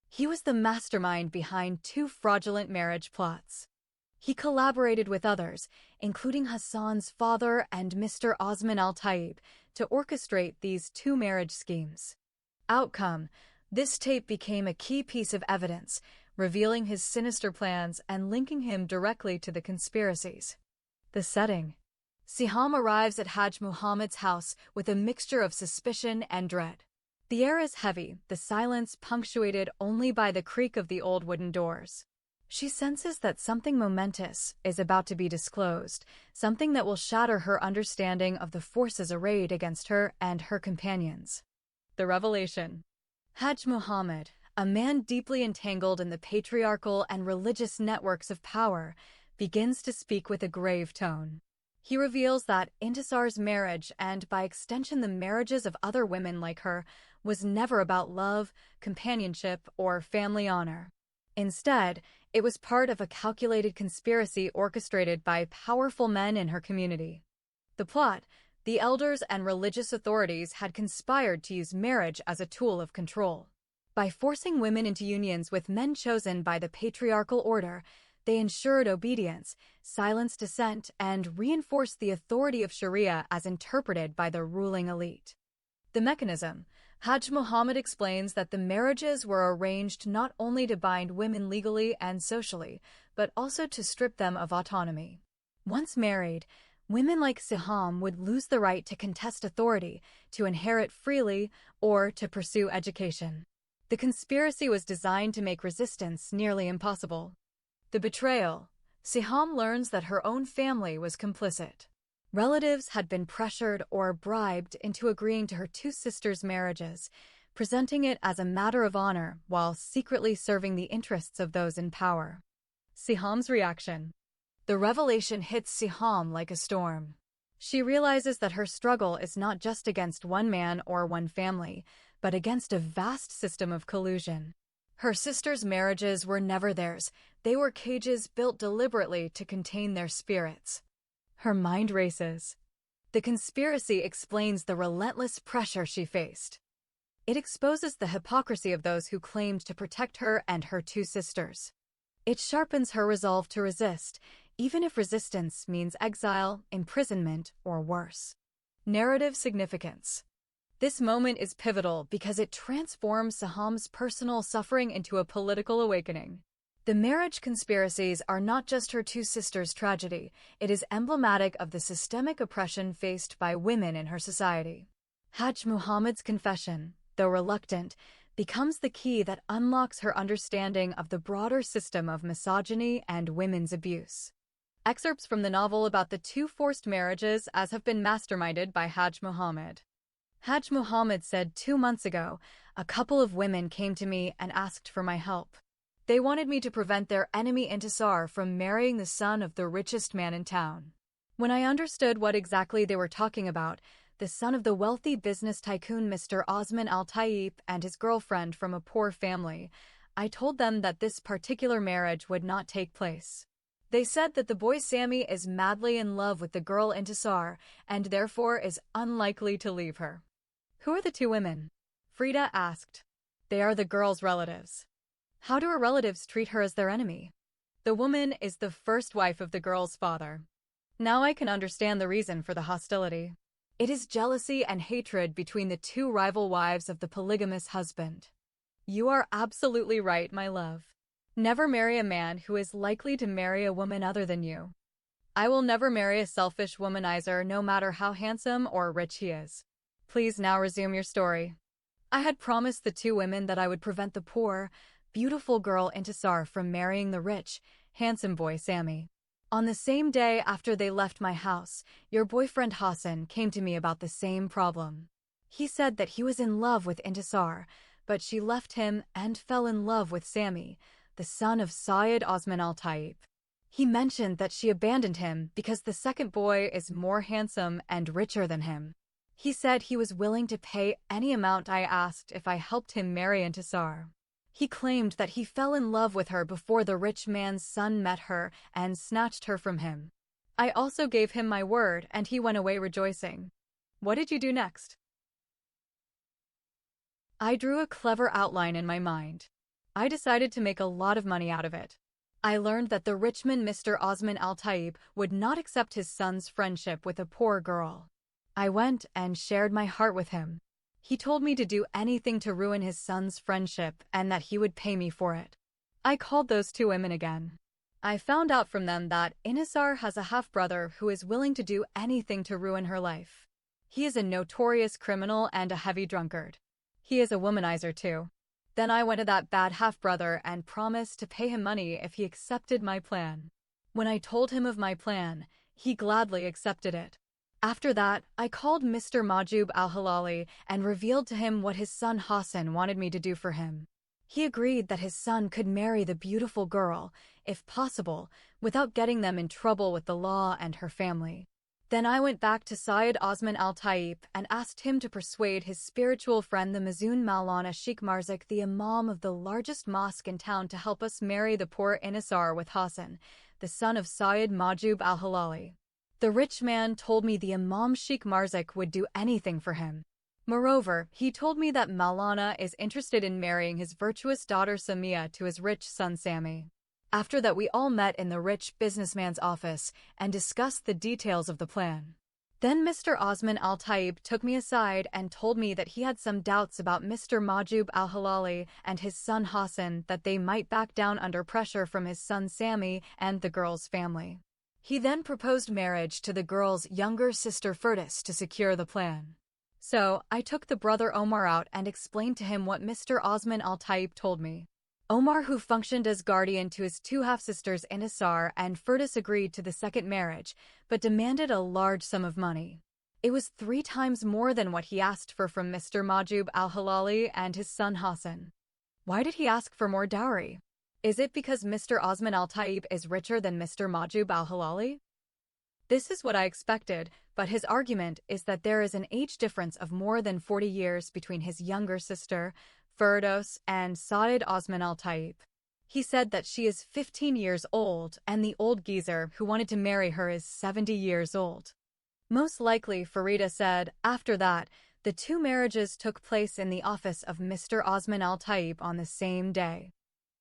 he was the mastermind behind 2 fraudulent marriage plots. He collaborated with others, including Hassan's father and Mr. Osman Al-Taib, to orchestrate these 2 marriage schemes. Outcome: this tape became a key piece of evidence, revealing his sinister plans and linking him directly to the conspiracies. The setting. Siham arrives at Haj Muhammad's house with a mixture of suspicion and dread. The air is heavy, the silence punctuated only by the creak of the old wooden doors. She senses that something momentous is about to be disclosed, something that will shatter her understanding of the forces arrayed against her and her companions. The revelation. Hajj Muhammad, a man deeply entangled in the patriarchal and religious networks of power, begins to speak with a grave tone. He reveals that Intisar's marriage, and by extension the marriages of other women like her, was never about love, companionship, or family honor. Instead, it was part of a calculated conspiracy orchestrated by powerful men in her community. The plot: the elders and religious authorities had conspired to use marriage as a tool of control. By forcing women into unions with men chosen by the patriarchal order, they ensured obedience, silenced dissent, and reinforced the authority of Sharia as interpreted by the ruling elite. The mechanism. Hajj Muhammad explains that the marriages were arranged not only to bind women legally and socially, but also to strip them of autonomy. Once married, women like Siham would lose the right to contest authority, to inherit freely, or to pursue education. The conspiracy was designed to make resistance nearly impossible. The betrayal. Siham learns that her own family was complicit. Relatives had been pressured or bribed into agreeing to her two sisters' marriages, presenting it as a matter of honor while secretly serving the interests of those in power. Siham's reaction. The revelation hits Siham like a storm. She realizes that her struggle is not just against one man or one family, but against a vast system of collusion. Her sisters' marriages were never theirs. They were cages built deliberately to contain their spirits. Her mind races. The conspiracy explains the relentless pressure she faced. It exposes the hypocrisy of those who claimed to protect her and her two sisters. It sharpens her resolve to resist, even if resistance means exile, imprisonment, or worse. Narrative significance. This moment is pivotal because it transforms Siham's personal suffering into a political awakening. The marriage conspiracies are not just her two sisters' tragedy, it is emblematic of the systemic oppression faced by women in her society. Hajj Muhammad's confession, though reluctant, becomes the key that unlocks her understanding of the broader system of misogyny and women's abuse. Excerpts from the novel about the two forced marriages as have been masterminded by Hajj Muhammad. Hajj Muhammad said 2 months ago, a couple of women came to me and asked for my help. They wanted me to prevent their enemy Intisar from marrying the son of the richest man in town. When I understood what exactly they were talking about, the son of the wealthy business tycoon Mr. Osman Al-Tayyip and his girlfriend from a poor family, I told them that this particular marriage would not take place. They said that the boy Sammy is madly in love with the girl Intisar and therefore is unlikely to leave her. Who are the two women? Frida asked. They are the girl's relatives. How do her relatives treat her as their enemy? The woman is the first wife of the girl's father. Now I can understand the reason for the hostility. It is jealousy and hatred between the two rival wives of the polygamous husband. You are absolutely right, my love. Never marry a man who is likely to marry a woman other than you. I will never marry a selfish womanizer, no matter how handsome or rich he is. Please now resume your story. I had promised the two women that I would prevent the poor, beautiful girl Intisar from marrying the rich, handsome boy Sammy. On the same day after they left my house, your boyfriend Hassan came to me about the same problem. He said that he was in love with Intisar, but she left him and fell in love with Sammy, the son of Syed Osman Al-Tayyip. He mentioned that she abandoned him because the second boy is more handsome and richer than him. He said he was willing to pay any amount I asked if I helped him marry Intisar. He claimed that he fell in love with her before the rich man's son met her and snatched her from him. I also gave him my word and he went away rejoicing. What did you do next? I drew a clever outline in my mind. I decided to make a lot of money out of it. I learned that the rich man Mr. Osman Al-Tayyip would not accept his son's friendship with a poor girl. I went and shared my heart with him. He told me to do anything to ruin his son's friendship and that he would pay me for it. I called those two women again. I found out from them that Intisar has a half-brother who is willing to do anything to ruin her life. He is a notorious criminal and a heavy drunkard. He is a womanizer too. Then I went to that bad half-brother and promised to pay him money if he accepted my plan. When I told him of my plan, he gladly accepted it. After that, I called Mr. Majub al-Halali and revealed to him what his son Hassan wanted me to do for him. He agreed that his son could marry the beautiful girl, if possible, without getting them in trouble with the law and her family. Then I went back to Syed Osman al-Taib and asked him to persuade his spiritual friend the Mazun Maulana Sheikh Marzik, the imam of the largest mosque in town, to help us marry the poor Inisar with Hassan, the son of Syed Majub al-Halali. The rich man told me the imam Sheikh Marzik would do anything for him. Moreover, he told me that Maulana is interested in marrying his virtuous daughter Samia to his rich son Sami. After that, we all met in the rich businessman's office and discussed the details of the plan. Then Mr. Osman al-Taib took me aside and told me that he had some doubts about Mr. Majub al-Halali and his son Hassan, that they might back down under pressure from his son Sami and the girl's family. He then proposed marriage to the girl's younger sister Firdaus to secure the plan. So, I took the brother Omar out and explained to him what Mr. Osman al-Taib told me. Omar, who functioned as guardian to his two half-sisters Inisar and Firdaus, agreed to the second marriage, but demanded a large sum of money. It was 3 times more than what he asked for from Mr. Majub al-Halali and his son Hassan. Why did he ask for more dowry? Is it because Mr. Osman al-Taib is richer than Mr. Majub al-Halali? This is what I expected, but his argument is that there is an age difference of more than 40 years between his younger sister, Firdaus, and Syed Osman al-Taib. He said that she is 15 years old and the old geezer who wanted to marry her is 70 years old. Most likely, Farida said. After that, the 2 marriages took place in the office of Mr. Osman al-Taib on the same day.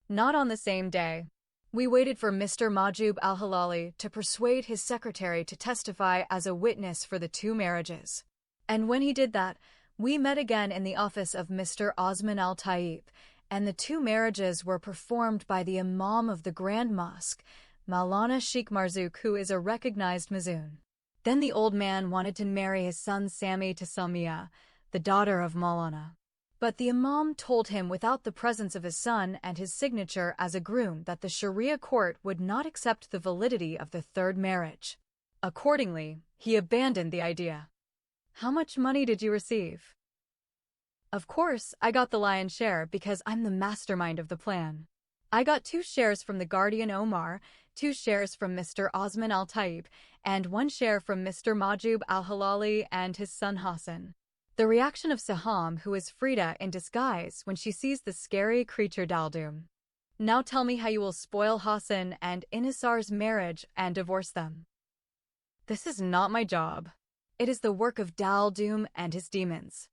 Not on the same day. We waited for Mr. Majub al-Halali to persuade his secretary to testify as a witness for the 2 marriages. And when he did that, we met again in the office of Mr. Osman al-Taib, and the 2 marriages were performed by the Imam of the Grand Mosque, Maulana Sheikh Marzouk, who is a recognized Mazun. Then the old man wanted to marry his son Sami to Samia, the daughter of Maulana. But the Imam told him without the presence of his son and his signature as a groom that the Sharia court would not accept the validity of the 3rd marriage. Accordingly, he abandoned the idea. How much money did you receive? Of course, I got the lion's share because I'm the mastermind of the plan. I got 2 shares from the guardian Omar, 2 shares from Mr. Osman al-Taib, and 1 share from Mr. Majub al-Halali and his son Hassan. The reaction of Saham, who is Frida in disguise when she sees the scary creature Daldum. Now tell me how you will spoil Hassan and Inisar's marriage and divorce them. This is not my job. It is the work of Daldum and his demons.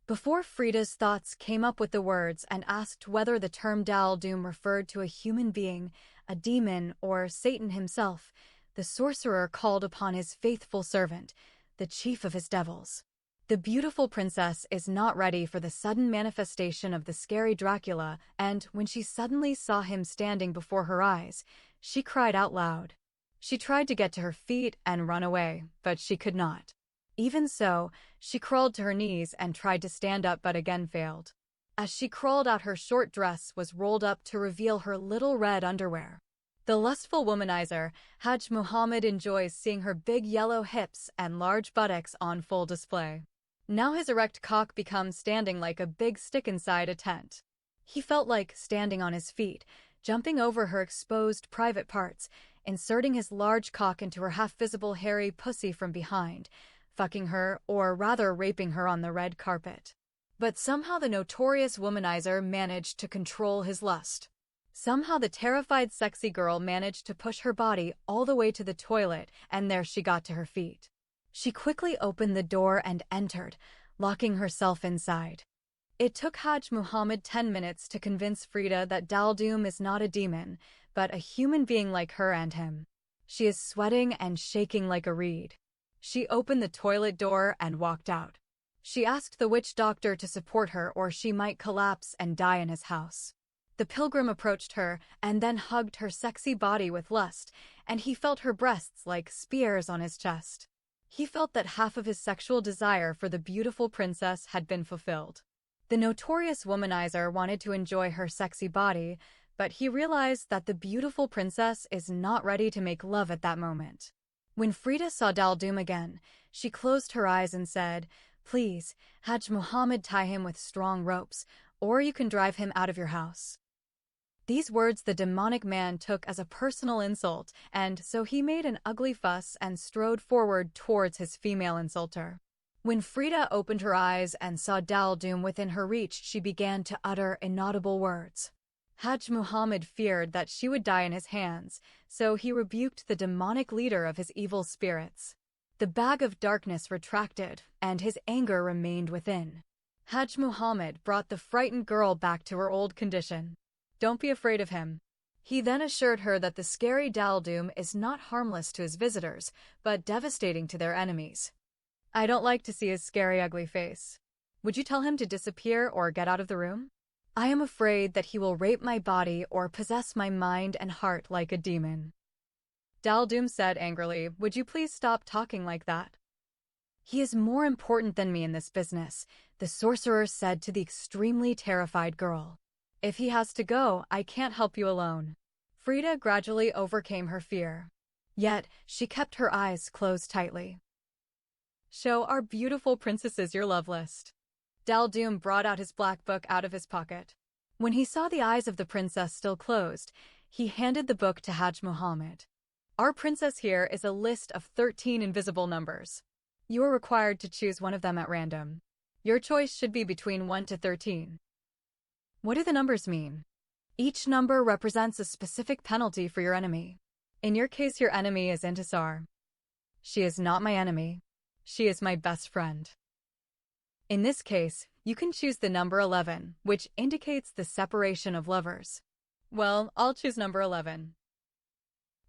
Before Frida's thoughts came up with the words and asked whether the term Daldum referred to a human being, a demon, or Satan himself, the sorcerer called upon his faithful servant, the chief of his devils. The beautiful princess is not ready for the sudden manifestation of the scary Dracula, and when she suddenly saw him standing before her eyes, she cried out loud. She tried to get to her feet and run away, but she could not. Even so, she crawled to her knees and tried to stand up but again failed. As she crawled out, her short dress was rolled up to reveal her little red underwear. The lustful womanizer, Hajj Muhammad, enjoys seeing her big yellow hips and large buttocks on full display. Now his erect cock becomes standing like a big stick inside a tent. He felt like standing on his feet, jumping over her exposed private parts, inserting his large cock into her half-visible hairy pussy from behind, fucking her, or rather raping her on the red carpet. But somehow the notorious womanizer managed to control his lust. Somehow the terrified sexy girl managed to push her body all the way to the toilet, and there she got to her feet. She quickly opened the door and entered, locking herself inside. It took Hajj Muhammad 10 minutes to convince Frida that Daldum is not a demon, but a human being like her and him. She is sweating and shaking like a reed. She opened the toilet door and walked out. She asked the witch doctor to support her or she might collapse and die in his house. The pilgrim approached her and then hugged her sexy body with lust, and he felt her breasts like spears on his chest. He felt that half of his sexual desire for the beautiful princess had been fulfilled. The notorious womanizer wanted to enjoy her sexy body, but he realized that the beautiful princess is not ready to make love at that moment. When Frida saw Daldum again, she closed her eyes and said, "Please, Hajj Muhammad, tie him with strong ropes, or you can drive him out of your house." These words the demonic man took as a personal insult, and so he made an ugly fuss and strode forward towards his female insulter. When Frida opened her eyes and saw Daldum within her reach, she began to utter inaudible words. Hajj Muhammad feared that she would die in his hands, so he rebuked the demonic leader of his evil spirits. The bag of darkness retracted, and his anger remained within. Hajj Muhammad brought the frightened girl back to her old condition. "Don't be afraid of him." He then assured her that the scary Daldum is not harmless to his visitors, but devastating to their enemies. "I don't like to see his scary, ugly face. Would you tell him to disappear or get out of the room? I am afraid that he will rape my body or possess my mind and heart like a demon." Daldum said angrily, "Would you please stop talking like that?" "He is more important than me in this business," the sorcerer said to the extremely terrified girl. "If he has to go, I can't help you alone." Frida gradually overcame her fear. Yet, she kept her eyes closed tightly. "Show our beautiful princesses your love list." Daldum brought out his black book out of his pocket. When he saw the eyes of the princess still closed, he handed the book to Hajj Muhammad. "Our princess here is a list of 13 invisible numbers. You are required to choose one of them at random. Your choice should be between 1 to 13. What do the numbers mean? Each number represents a specific penalty for your enemy. In your case, your enemy is Intisar. She is not my enemy. She is my best friend. In this case, you can choose the number 11, which indicates the separation of lovers." "Well, I'll choose number 11.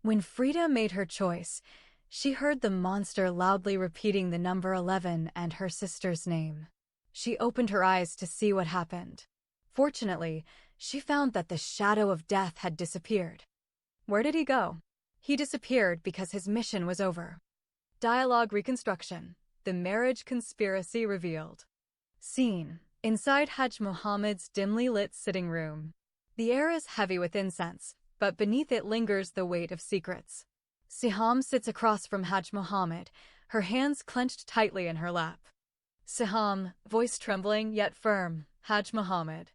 When Frida made her choice, she heard the monster loudly repeating the number 11 and her sister's name. She opened her eyes to see what happened. Fortunately, she found that the shadow of death had disappeared. Where did he go? He disappeared because his mission was over. Dialogue reconstruction. The marriage conspiracy revealed. Scene: inside Hajj Muhammad's dimly lit sitting room. The air is heavy with incense, but beneath it lingers the weight of secrets. Siham sits across from Hajj Muhammad, her hands clenched tightly in her lap. Siham, voice trembling yet firm. "Hajj Muhammad,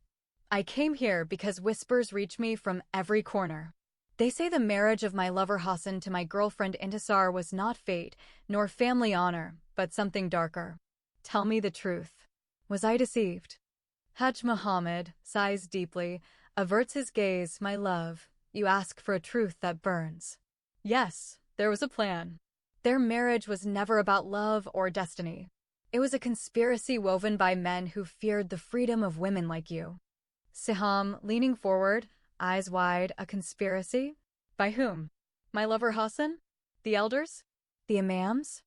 I came here because whispers reach me from every corner. They say the marriage of my lover Hassan to my girlfriend Intisar was not fate, nor family honor, but something darker. Tell me the truth. Was I deceived?" Hajj Muhammad sighs deeply, averts his gaze. "My love, you ask for a truth that burns. Yes, there was a plan. Their marriage was never about love or destiny. It was a conspiracy woven by men who feared the freedom of women like you." Siham, leaning forward, eyes wide. "A conspiracy? By whom? My lover Hassan? The elders? The imams?"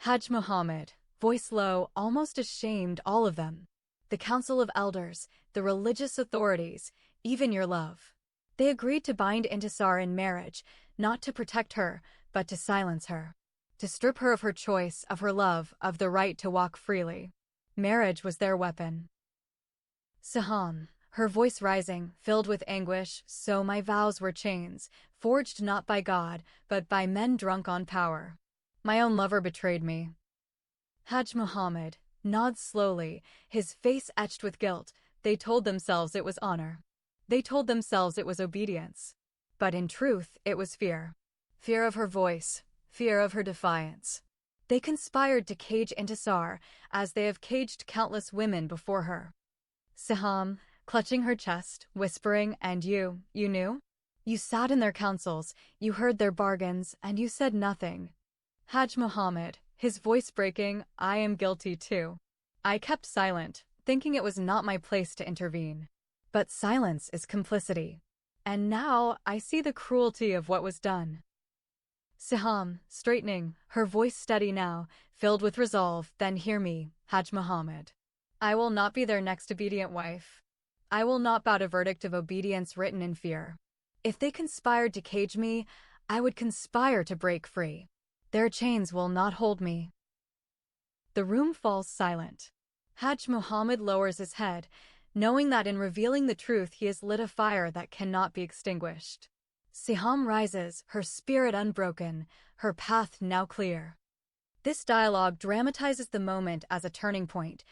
Hajj Muhammad, voice low, almost ashamed. "All of them. The council of elders, the religious authorities, even your love. They agreed to bind Intisar in marriage, not to protect her, but to silence her. To strip her of her choice, of her love, of the right to walk freely. Marriage was their weapon." Siham, her voice rising, filled with anguish. "So my vows were chains, forged not by God, but by men drunk on power. My own lover betrayed me." Hajj Muhammad nods slowly, his face etched with guilt. "They told themselves it was honor. They told themselves it was obedience. But in truth, it was fear. Fear of her voice, fear of her defiance. They conspired to cage Intisar, as they have caged countless women before her." Siham, clutching her chest, whispering, "And you knew? You sat in their councils, you heard their bargains, and you said nothing." Hajj Muhammad, his voice breaking, "I am guilty too. I kept silent, thinking it was not my place to intervene. But silence is complicity. And now I see the cruelty of what was done." Siham, straightening, her voice steady now, filled with resolve. "Then hear me, Hajj Muhammad. I will not be their next obedient wife. I will not bow to verdict of obedience written in fear. If they conspired to cage me, I would conspire to break free. Their chains will not hold me." The room falls silent. Hajj Muhammad lowers his head, knowing that in revealing the truth he has lit a fire that cannot be extinguished. Siham rises, her spirit unbroken, her path now clear. This dialogue dramatizes the moment as a turning point.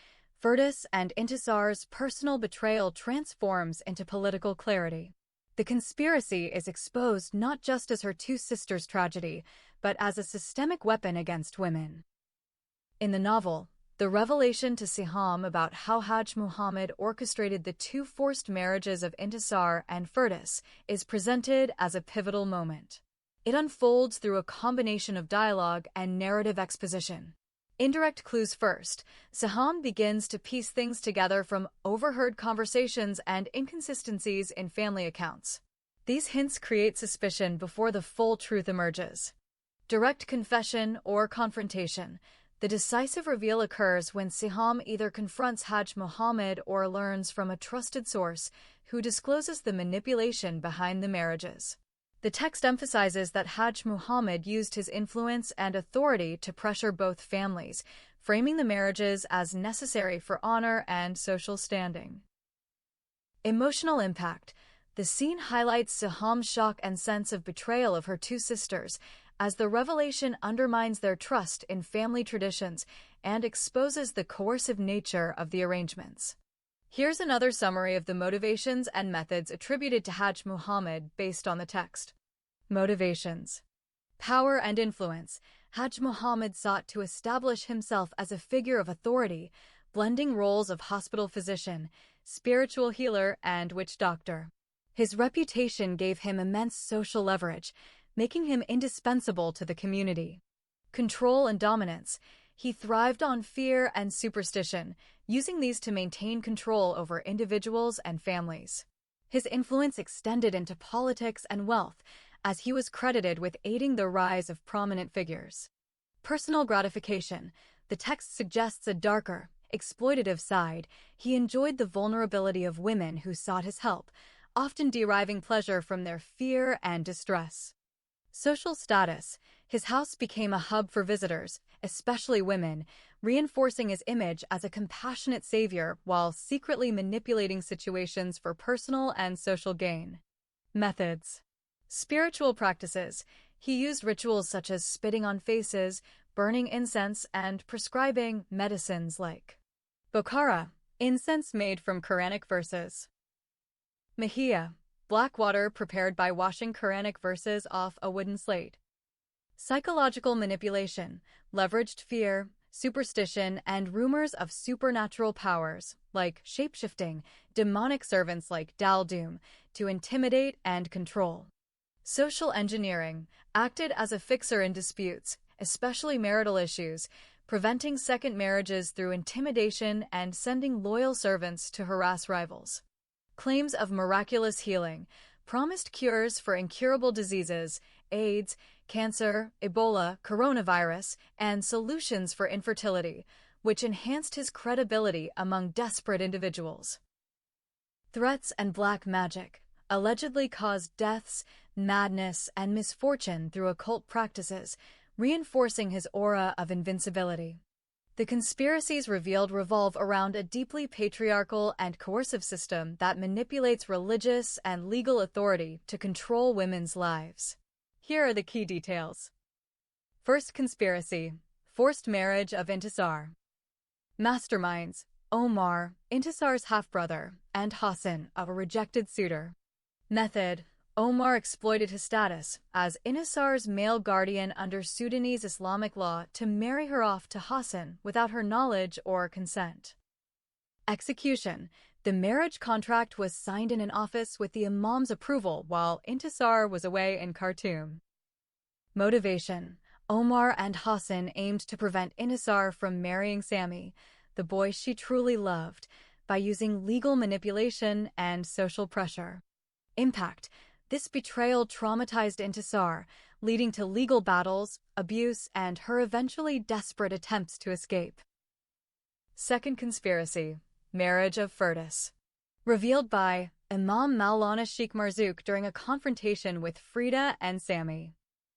Firdas and Intisar's personal betrayal transforms into political clarity. The conspiracy is exposed not just as her two sisters' tragedy, but as a systemic weapon against women. In the novel, the revelation to Siham about how Hajj Muhammad orchestrated the two forced marriages of Intisar and Firdas is presented as a pivotal moment. It unfolds through a combination of dialogue and narrative exposition. Indirect clues first, Siham begins to piece things together from overheard conversations and inconsistencies in family accounts. These hints create suspicion before the full truth emerges. Direct confession or confrontation. The decisive reveal occurs when Siham either confronts Hajj Muhammad or learns from a trusted source who discloses the manipulation behind the marriages. The text emphasizes that Hajj Muhammad used his influence and authority to pressure both families, framing the marriages as necessary for honor and social standing. Emotional impact. The scene highlights Siham's shock and sense of betrayal of her two sisters, as the revelation undermines their trust in family traditions and exposes the coercive nature of the arrangements. Here's another summary of the motivations and methods attributed to Hajj Muhammad based on the text. Motivations. Power and influence. Hajj Muhammad sought to establish himself as a figure of authority, blending roles of hospital physician, spiritual healer, and witch doctor. His reputation gave him immense social leverage, making him indispensable to the community. Control and dominance. He thrived on fear and superstition, using these to maintain control over individuals and families. His influence extended into politics and wealth, as he was credited with aiding the rise of prominent figures. Personal gratification. The text suggests a darker, exploitative side. He enjoyed the vulnerability of women who sought his help, often deriving pleasure from their fear and distress. Social status. His house became a hub for visitors, especially women, reinforcing his image as a compassionate savior while secretly manipulating situations for personal and social gain. Methods. Spiritual practices. He used rituals such as spitting on faces, burning incense, and prescribing medicines like Bokhara, incense made from Quranic verses. Mahia, black water prepared by washing Quranic verses off a wooden slate. Psychological manipulation, leveraged fear, superstition, and rumors of supernatural powers, like shapeshifting, demonic servants like Daldum, to intimidate and control. Social engineering, acted as a fixer in disputes, especially marital issues, preventing second marriages through intimidation and sending loyal servants to harass rivals. Claims of miraculous healing, promised cures for incurable diseases, AIDS, cancer, Ebola, coronavirus, and solutions for infertility, which enhanced his credibility among desperate individuals. Threats and black magic allegedly caused deaths, madness, and misfortune through occult practices, reinforcing his aura of invincibility. The conspiracies revealed revolve around a deeply patriarchal and coercive system that manipulates religious and legal authority to control women's lives. Here are the key details. First conspiracy: forced marriage of Intisar. Masterminds: Omar, Intisar's half-brother, and Hassan, a rejected suitor. Method: Omar exploited his status as Intisar's male guardian under Sudanese Islamic law to marry her off to Hassan without her knowledge or consent. Execution: the marriage contract was signed in an office with the imam's approval while Intisar was away in Khartoum. Motivation: Omar and Hassan aimed to prevent Intisar from marrying Sami, the boy she truly loved, by using legal manipulation and social pressure. Impact: this betrayal traumatized Intisar, leading to legal battles, abuse, and her eventually desperate attempts to escape. Second conspiracy: marriage of Firdas. Revealed by Imam Maulana Sheikh Marzouk during a confrontation with Frida and Sami.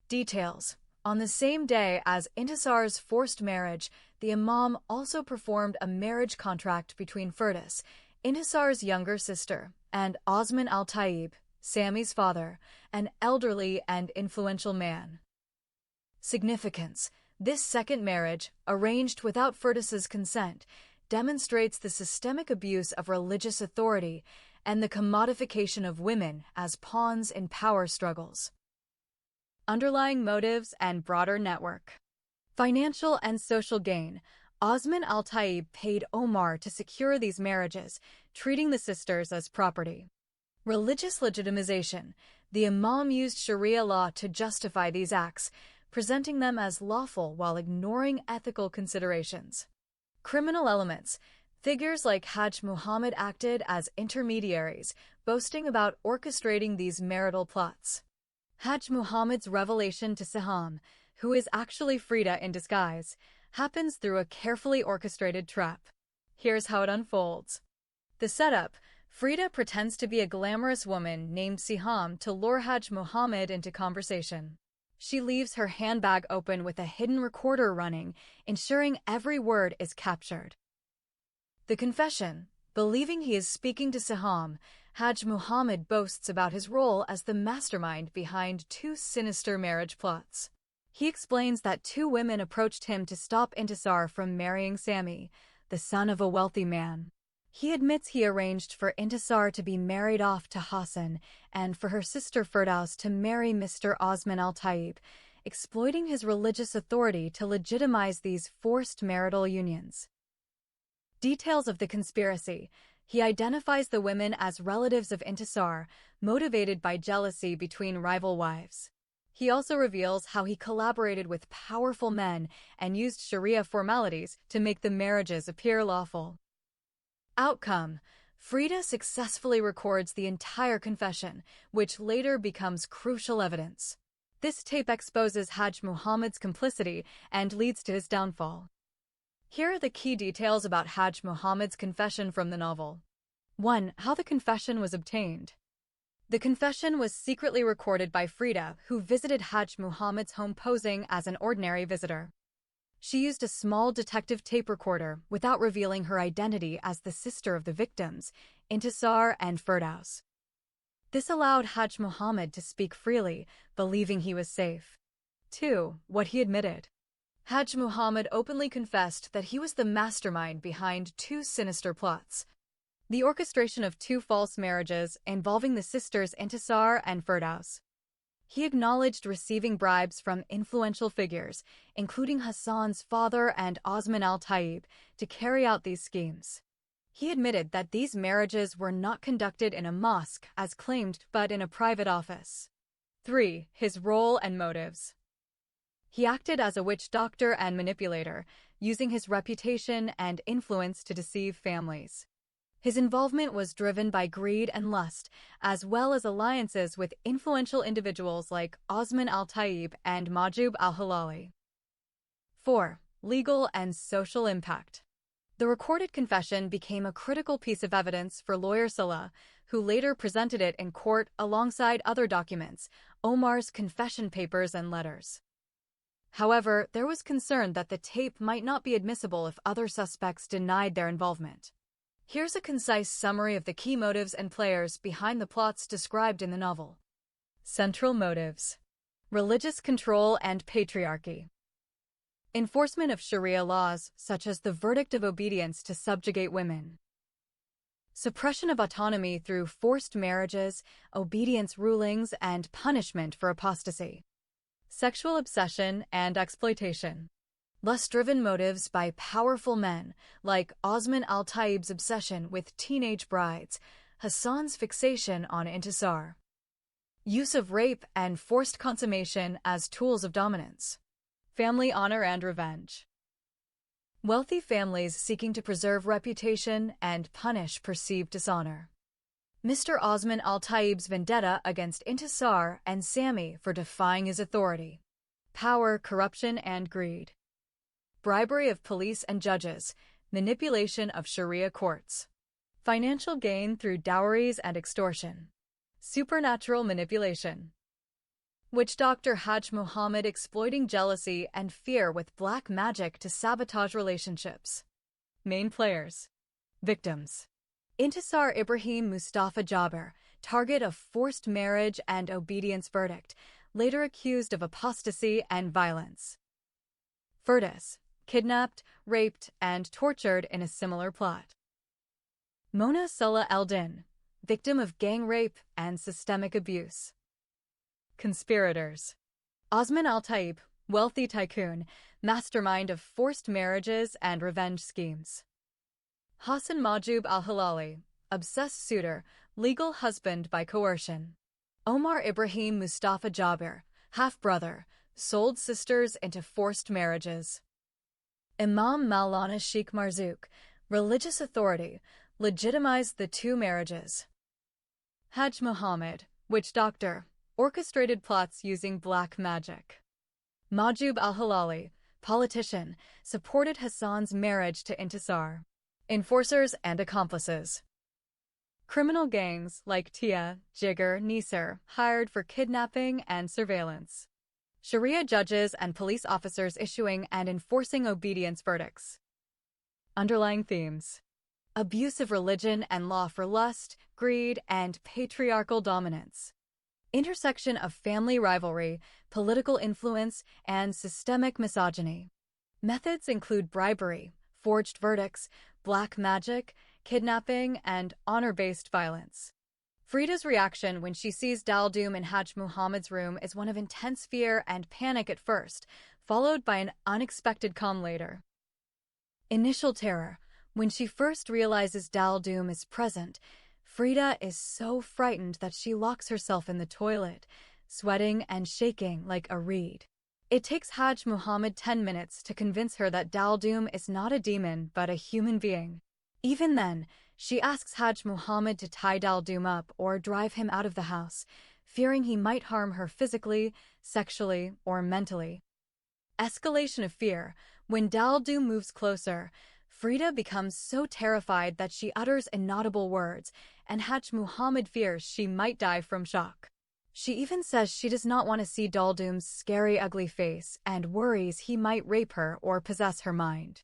Details: on the same day as Intisar's forced marriage, the Imam also performed a marriage contract between Firdas, Intisar's younger sister, and Osman al-Tayyib, Sammy's father, an elderly and influential man. Significance: this second marriage, arranged without Firdas's consent, demonstrates the systemic abuse of religious authority and the commodification of women as pawns in power struggles. Underlying motives and broader network. Financial and social gain. Osman al-Tayyib paid Omar to secure these marriages, treating the sisters as property. Religious legitimization. The Imam used Sharia law to justify these acts, presenting them as lawful while ignoring ethical considerations. Criminal elements. Figures like Hajj Muhammad acted as intermediaries, boasting about orchestrating these marital plots. Hajj Muhammad's revelation to Siham, who is actually Frida in disguise, happens through a carefully orchestrated trap. Here's how it unfolds. The setup: Frida pretends to be a glamorous woman named Siham to lure Hajj Muhammad into conversation. She leaves her handbag open with a hidden recorder running, ensuring every word is captured. The confession. Believing he is speaking to Siham, Hajj Muhammad boasts about his role as the mastermind behind two sinister marriage plots. He explains that two women approached him to stop Intisar from marrying Sammy, the son of a wealthy man. He admits he arranged for Intisar to be married off to Hassan and for her sister Firdaus to marry Mr. Osman al-Tayyib, exploiting his religious authority to legitimize these forced marital unions. Details of the conspiracy. He identifies the women as relatives of Intisar, motivated by jealousy between rival wives. He also reveals how he collaborated with powerful men and used Sharia formalities to make the marriages appear lawful. Outcome: Frida successfully records the entire confession, which later becomes crucial evidence. This tape exposes Hajj Muhammad's complicity and leads to his downfall. Here are the key details about Hajj Muhammad's confession from the novel. 1. How the confession was obtained. The confession was secretly recorded by Frida, who visited Hajj Muhammad's home posing as an ordinary visitor. She used a small detective tape recorder without revealing her identity as the sister of the victims, Intisar and Firdaus. This allowed Hajj Muhammad to speak freely, believing he was safe. 2. What he admitted. Hajj Muhammad openly confessed that he was the mastermind behind two sinister plots: the orchestration of two false marriages involving the sisters Intisar and Firdaus. He acknowledged receiving bribes from influential figures, including Hassan's father and Osman al-Tayyib, to carry out these schemes. He admitted that these marriages were not conducted in a mosque as claimed but in a private office. 3. His role and motives. He acted as a witch doctor and manipulator, using his reputation and influence to deceive families. His involvement was driven by greed and lust, as well as alliances with influential individuals like Osman al-Tayyib and Majub al-Hilali. 4. Legal and social impact. The recorded confession became a critical piece of evidence for lawyer Salah, who later presented it in court alongside other documents, Omar's confession papers and letters. However, there was concern that the tape might not be admissible if other suspects denied their involvement. Here's a concise summary of the key motives and players behind the plots described in the novel. Central motives: religious control and patriarchy. Enforcement of Sharia laws, such as the verdict of obedience to subjugate women. Suppression of autonomy through forced marriages, obedience rulings, and punishment for apostasy. Sexual obsession and exploitation. Lust-driven motives by powerful men, like Osman al-Tayyib's obsession with teenage brides, Hassan's fixation on Intisar. Use of rape and forced consummation as tools of dominance. Family honor and revenge. Wealthy families seeking to preserve reputation and punish perceived dishonor. Mr. Osman al-Tayyib's vendetta against Intisar and Sammy for defying his authority. Power, corruption, and greed. Bribery of police and judges, manipulation of Sharia courts. Financial gain through dowries and extortion. Supernatural manipulation. Witch Doctor Hajj Muhammad exploiting jealousy and fear with black magic to sabotage relationships. Main players. Victims. Intisar Ibrahim Mustafa Jaber, target of forced marriage and obedience verdict, later accused of apostasy and violence. Firdaus, kidnapped, raped, and tortured in a similar plot. Mona Salah Eldin, victim of gang rape and systemic abuse. Conspirators. Osman Al-Taib, wealthy tycoon, mastermind of forced marriages and revenge schemes. Hassan Majub Al-Hilali, obsessed suitor, legal husband by coercion. Omar Ibrahim Mustafa Jaber, half-brother, sold sisters into forced marriages. Imam Maulana Sheikh Marzouk, religious authority, legitimized the two marriages. Hajj Muhammad, witch doctor, orchestrated plots using black magic. Majub Al-Hilali, politician, supported Hassan's marriage to Intisar. Enforcers and accomplices. Criminal gangs like Tia, Jigger, Nisar, hired for kidnapping and surveillance. Sharia judges and police officers issuing and enforcing obedience verdicts. Underlying themes. Abuse of religion and law for lust, greed, and patriarchal dominance. Intersection of family rivalry, political influence, and systemic misogyny. Methods include bribery, forged verdicts, black magic, kidnapping, and honor-based violence. Frida's reaction when she sees Daldum in Hajj Muhammad's room is one of intense fear and panic at first, followed by an unexpected calm later. Initial terror. When she first realizes Daldum is present, Frida is so frightened that she locks herself in the toilet, sweating and shaking like a reed. It takes Hajj Muhammad 10 minutes to convince her that Daldum is not a demon but a human being. Even then, she asks Hajj Muhammad to tie Daldum up or drive him out of the house, fearing he might harm her physically, sexually, or mentally. Escalation of fear. When Daldum moves closer, Frida becomes so terrified that she utters inaudible words, and Hajj Muhammad fears she might die from shock. She even says she does not want to see Daldum's scary, ugly face and worries he might rape her or possess her mind.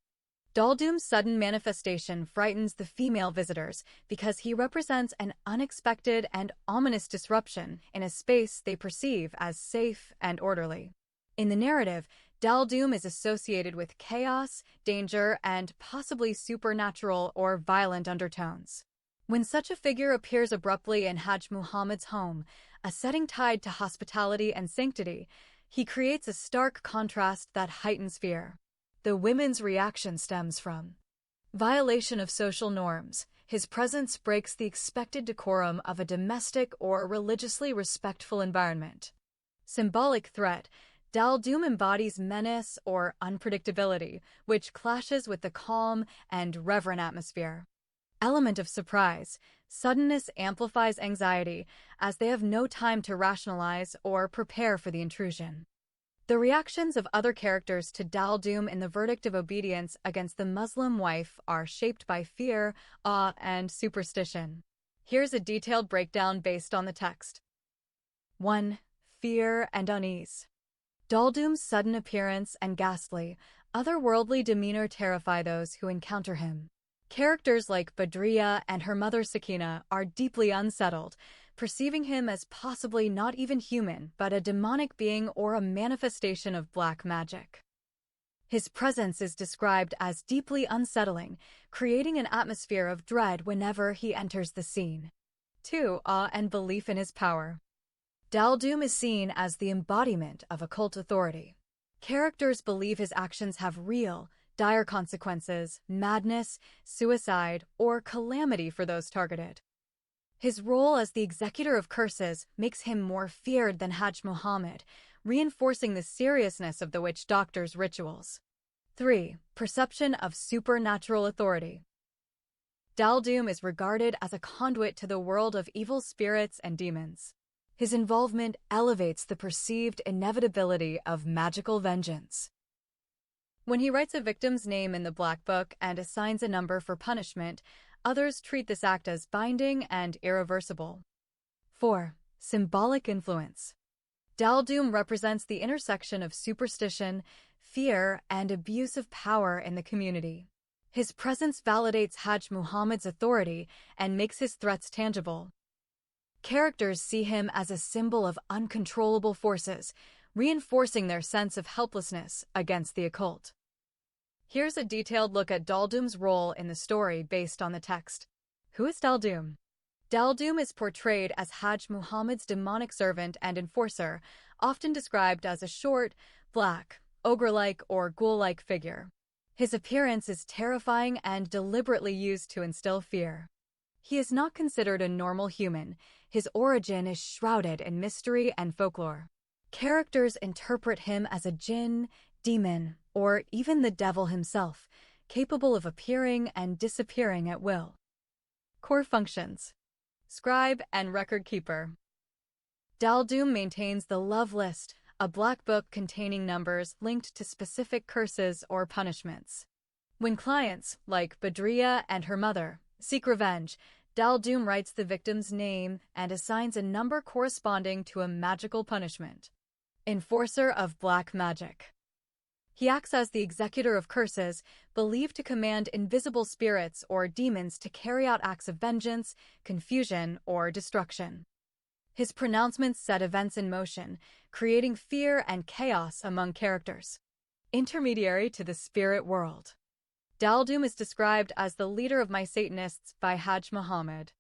Daldum's sudden manifestation frightens the female visitors because he represents an unexpected and ominous disruption in a space they perceive as safe and orderly. In the narrative, Daldum is associated with chaos, danger, and possibly supernatural or violent undertones. When such a figure appears abruptly in Hajj Muhammad's home, a setting tied to hospitality and sanctity, he creates a stark contrast that heightens fear. The women's reaction stems from violation of social norms. His presence breaks the expected decorum of a domestic or religiously respectful environment. Symbolic threat. Daldum embodies menace or unpredictability, which clashes with the calm and reverent atmosphere. Element of surprise. Suddenness amplifies anxiety, as they have no time to rationalize or prepare for the intrusion. The reactions of other characters to Daldum in the verdict of obedience against the Muslim wife are shaped by fear, awe, and superstition. Here's a detailed breakdown based on the text. 1. Fear and unease. Daldum's sudden appearance and ghastly, otherworldly demeanor terrify those who encounter him. Characters like Badriya and her mother Sakina are deeply unsettled, perceiving him as possibly not even human but a demonic being or a manifestation of black magic. His presence is described as deeply unsettling, creating an atmosphere of dread whenever he enters the scene. 2. Awe and belief in his power. Daldum is seen as the embodiment of occult authority. Characters believe his actions have real, dire consequences, madness, suicide, or calamity for those targeted. His role as the executor of curses makes him more feared than Hajj Muhammad, reinforcing the seriousness of the witch doctor's rituals. 3. Perception of supernatural authority. Daldum is regarded as a conduit to the world of evil spirits and demons. His involvement elevates the perceived inevitability of magical vengeance. When he writes a victim's name in the Black Book and assigns a number for punishment, others treat this act as binding and irreversible. 4. Symbolic influence. Daldum represents the intersection of superstition, fear, and abuse of power in the community. His presence validates Hajj Muhammad's authority and makes his threats tangible. Characters see him as a symbol of uncontrollable forces, reinforcing their sense of helplessness against the occult. Here's a detailed look at Daldum's role in the story based on the text. Who is Daldum? Daldum is portrayed as Hajj Muhammad's demonic servant and enforcer, often described as a short, black, ogre-like or ghoul-like figure. His appearance is terrifying and deliberately used to instill fear. He is not considered a normal human. His origin is shrouded in mystery and folklore. Characters interpret him as a jinn, demon, or even the devil himself, capable of appearing and disappearing at will. Core functions: scribe and record keeper. Daldum maintains the love list, a black book containing numbers linked to specific curses or punishments. When clients, like Badriya and her mother, seek revenge, Daldum writes the victim's name and assigns a number corresponding to a magical punishment. Enforcer of black magic. He acts as the executor of curses, believed to command invisible spirits or demons to carry out acts of vengeance, confusion, or destruction. His pronouncements set events in motion, creating fear and chaos among characters. Intermediary to the spirit world. Daldum is described as the leader of my Satanists by Hajj Muhammad.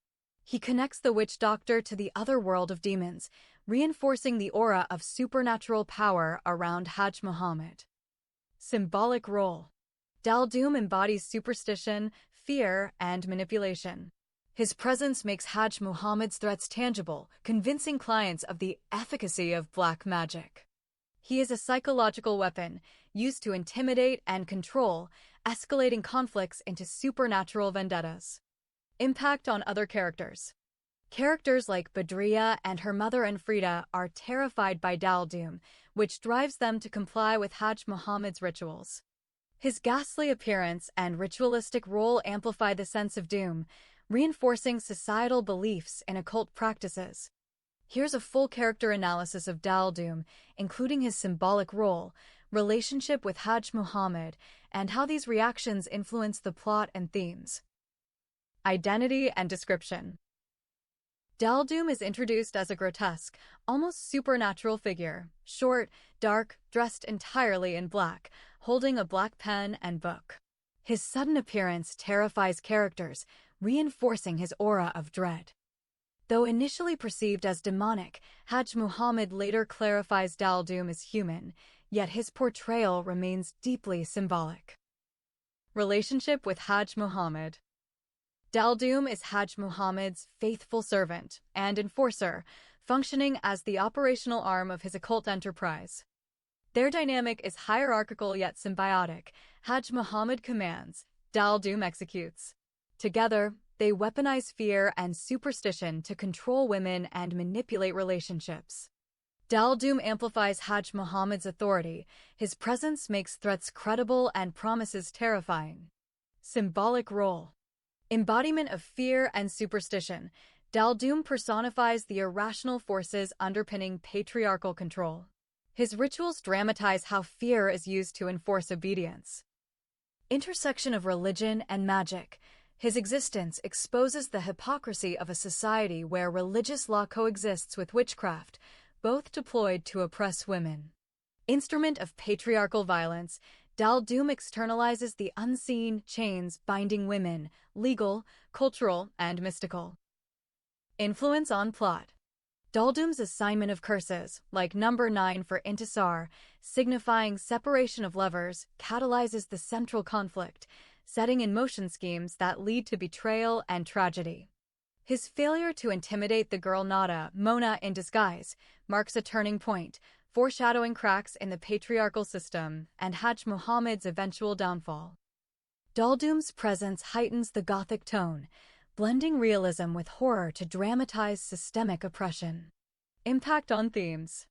He connects the witch doctor to the other world of demons, reinforcing the aura of supernatural power around Hajj Muhammad. Symbolic role. Daldum embodies superstition, fear, and manipulation. His presence makes Hajj Muhammad's threats tangible, convincing clients of the efficacy of black magic. He is a psychological weapon, used to intimidate and control, escalating conflicts into supernatural vendettas. Impact on other characters. Characters like Badriya and her mother Frida are terrified by Daldum, which drives them to comply with Hajj Muhammad's rituals. His ghastly appearance and ritualistic role amplify the sense of doom, reinforcing societal beliefs in occult practices. Here's a full character analysis of Daldum, including his symbolic role, relationship with Hajj Muhammad, and how these reactions influence the plot and themes. Identity and description. Daldum is introduced as a grotesque, almost supernatural figure, short, dark, dressed entirely in black, holding a black pen and book. His sudden appearance terrifies characters, reinforcing his aura of dread. Though initially perceived as demonic, Hajj Muhammad later clarifies Daldum as human, yet his portrayal remains deeply symbolic. Relationship with Hajj Muhammad. Daldum is Hajj Muhammad's faithful servant and enforcer, functioning as the operational arm of his occult enterprise. Their dynamic is hierarchical yet symbiotic. Hajj Muhammad commands, Daldum executes. Together, they weaponize fear and superstition to control women and manipulate relationships. Daldum amplifies Hajj Muhammad's authority. His presence makes threats credible and promises terrifying. Symbolic role. Embodiment of fear and superstition, Daldum personifies the irrational forces underpinning patriarchal control. His rituals dramatize how fear is used to enforce obedience. Intersection of religion and magic. His existence exposes the hypocrisy of a society where religious law coexists with witchcraft, both deployed to oppress women. Instrument of patriarchal violence, Daldum externalizes the unseen chains binding women, legal, cultural, and mystical. Influence on plot. Daldum's assignment of curses, like number 9 for Intisar, signifying separation of lovers, catalyzes the central conflict, setting in motion schemes that lead to betrayal and tragedy. His failure to intimidate the girl Nada, Mona in disguise, marks a turning point, foreshadowing cracks in the patriarchal system and Hajj Muhammad's eventual downfall. Daldum's presence heightens the Gothic tone, blending realism with horror to dramatize systemic oppression. Impact on themes.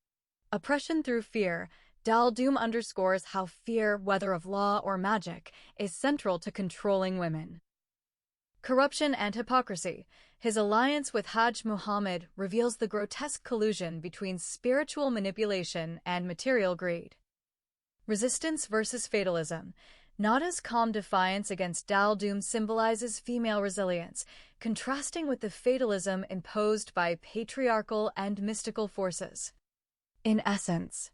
Oppression through fear. Daldum underscores how fear, whether of law or magic, is central to controlling women. Corruption and hypocrisy. His alliance with Hajj Muhammad reveals the grotesque collusion between spiritual manipulation and material greed. Resistance versus fatalism. Nada's calm defiance against Dal-Dum symbolizes female resilience, contrasting with the fatalism imposed by patriarchal and mystical forces. In essence,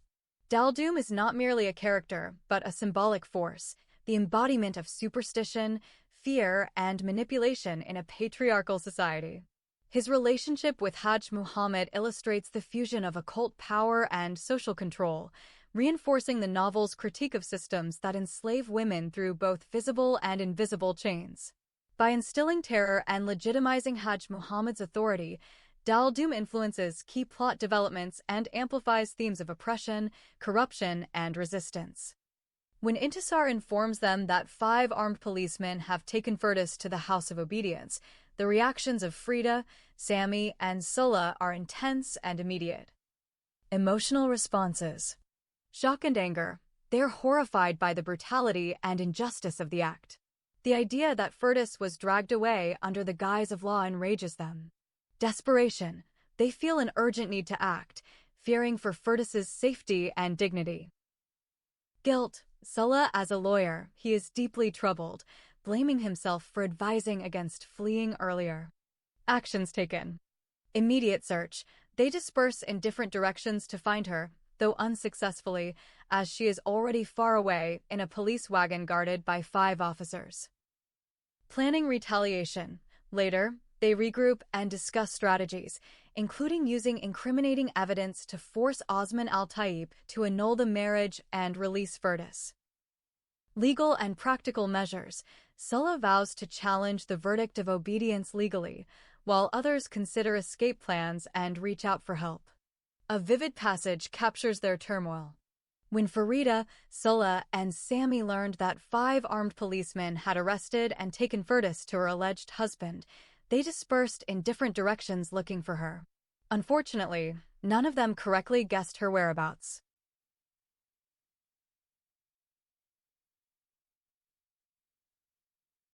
Dal-Dum is not merely a character, but a symbolic force, the embodiment of superstition, fear, and manipulation in a patriarchal society. His relationship with Hajj Muhammad illustrates the fusion of occult power and social control, reinforcing the novel's critique of systems that enslave women through both visible and invisible chains. By instilling terror and legitimizing Hajj Muhammad's authority, Dal-Dum influences key plot developments and amplifies themes of oppression, corruption, and resistance. When Intisar informs them that 5 armed policemen have taken Firdaus to the House of Obedience, the reactions of Frida, Sammy, and Sulla are intense and immediate. Emotional responses. Shock and anger. They're horrified by the brutality and injustice of the act. The idea that Firdaus was dragged away under the guise of law enrages them. Desperation. They feel an urgent need to act, fearing for Firdaus's safety and dignity. Guilt. Sulla, as a lawyer, he is deeply troubled, blaming himself for advising against fleeing earlier. Actions taken. Immediate search. They disperse in different directions to find her, though unsuccessfully, as she is already far away in a police wagon guarded by 5 officers. Planning retaliation. Later, they regroup and discuss strategies, including using incriminating evidence to force Osman al-Taib to annul the marriage and release Firdaus. Legal and practical measures. Sulla vows to challenge the verdict of obedience legally, while others consider escape plans and reach out for help. A vivid passage captures their turmoil. When Farida, Sulla, and Sammy learned that 5 armed policemen had arrested and taken Firdaus to her alleged husband, they dispersed in different directions looking for her. Unfortunately, none of them correctly guessed her whereabouts.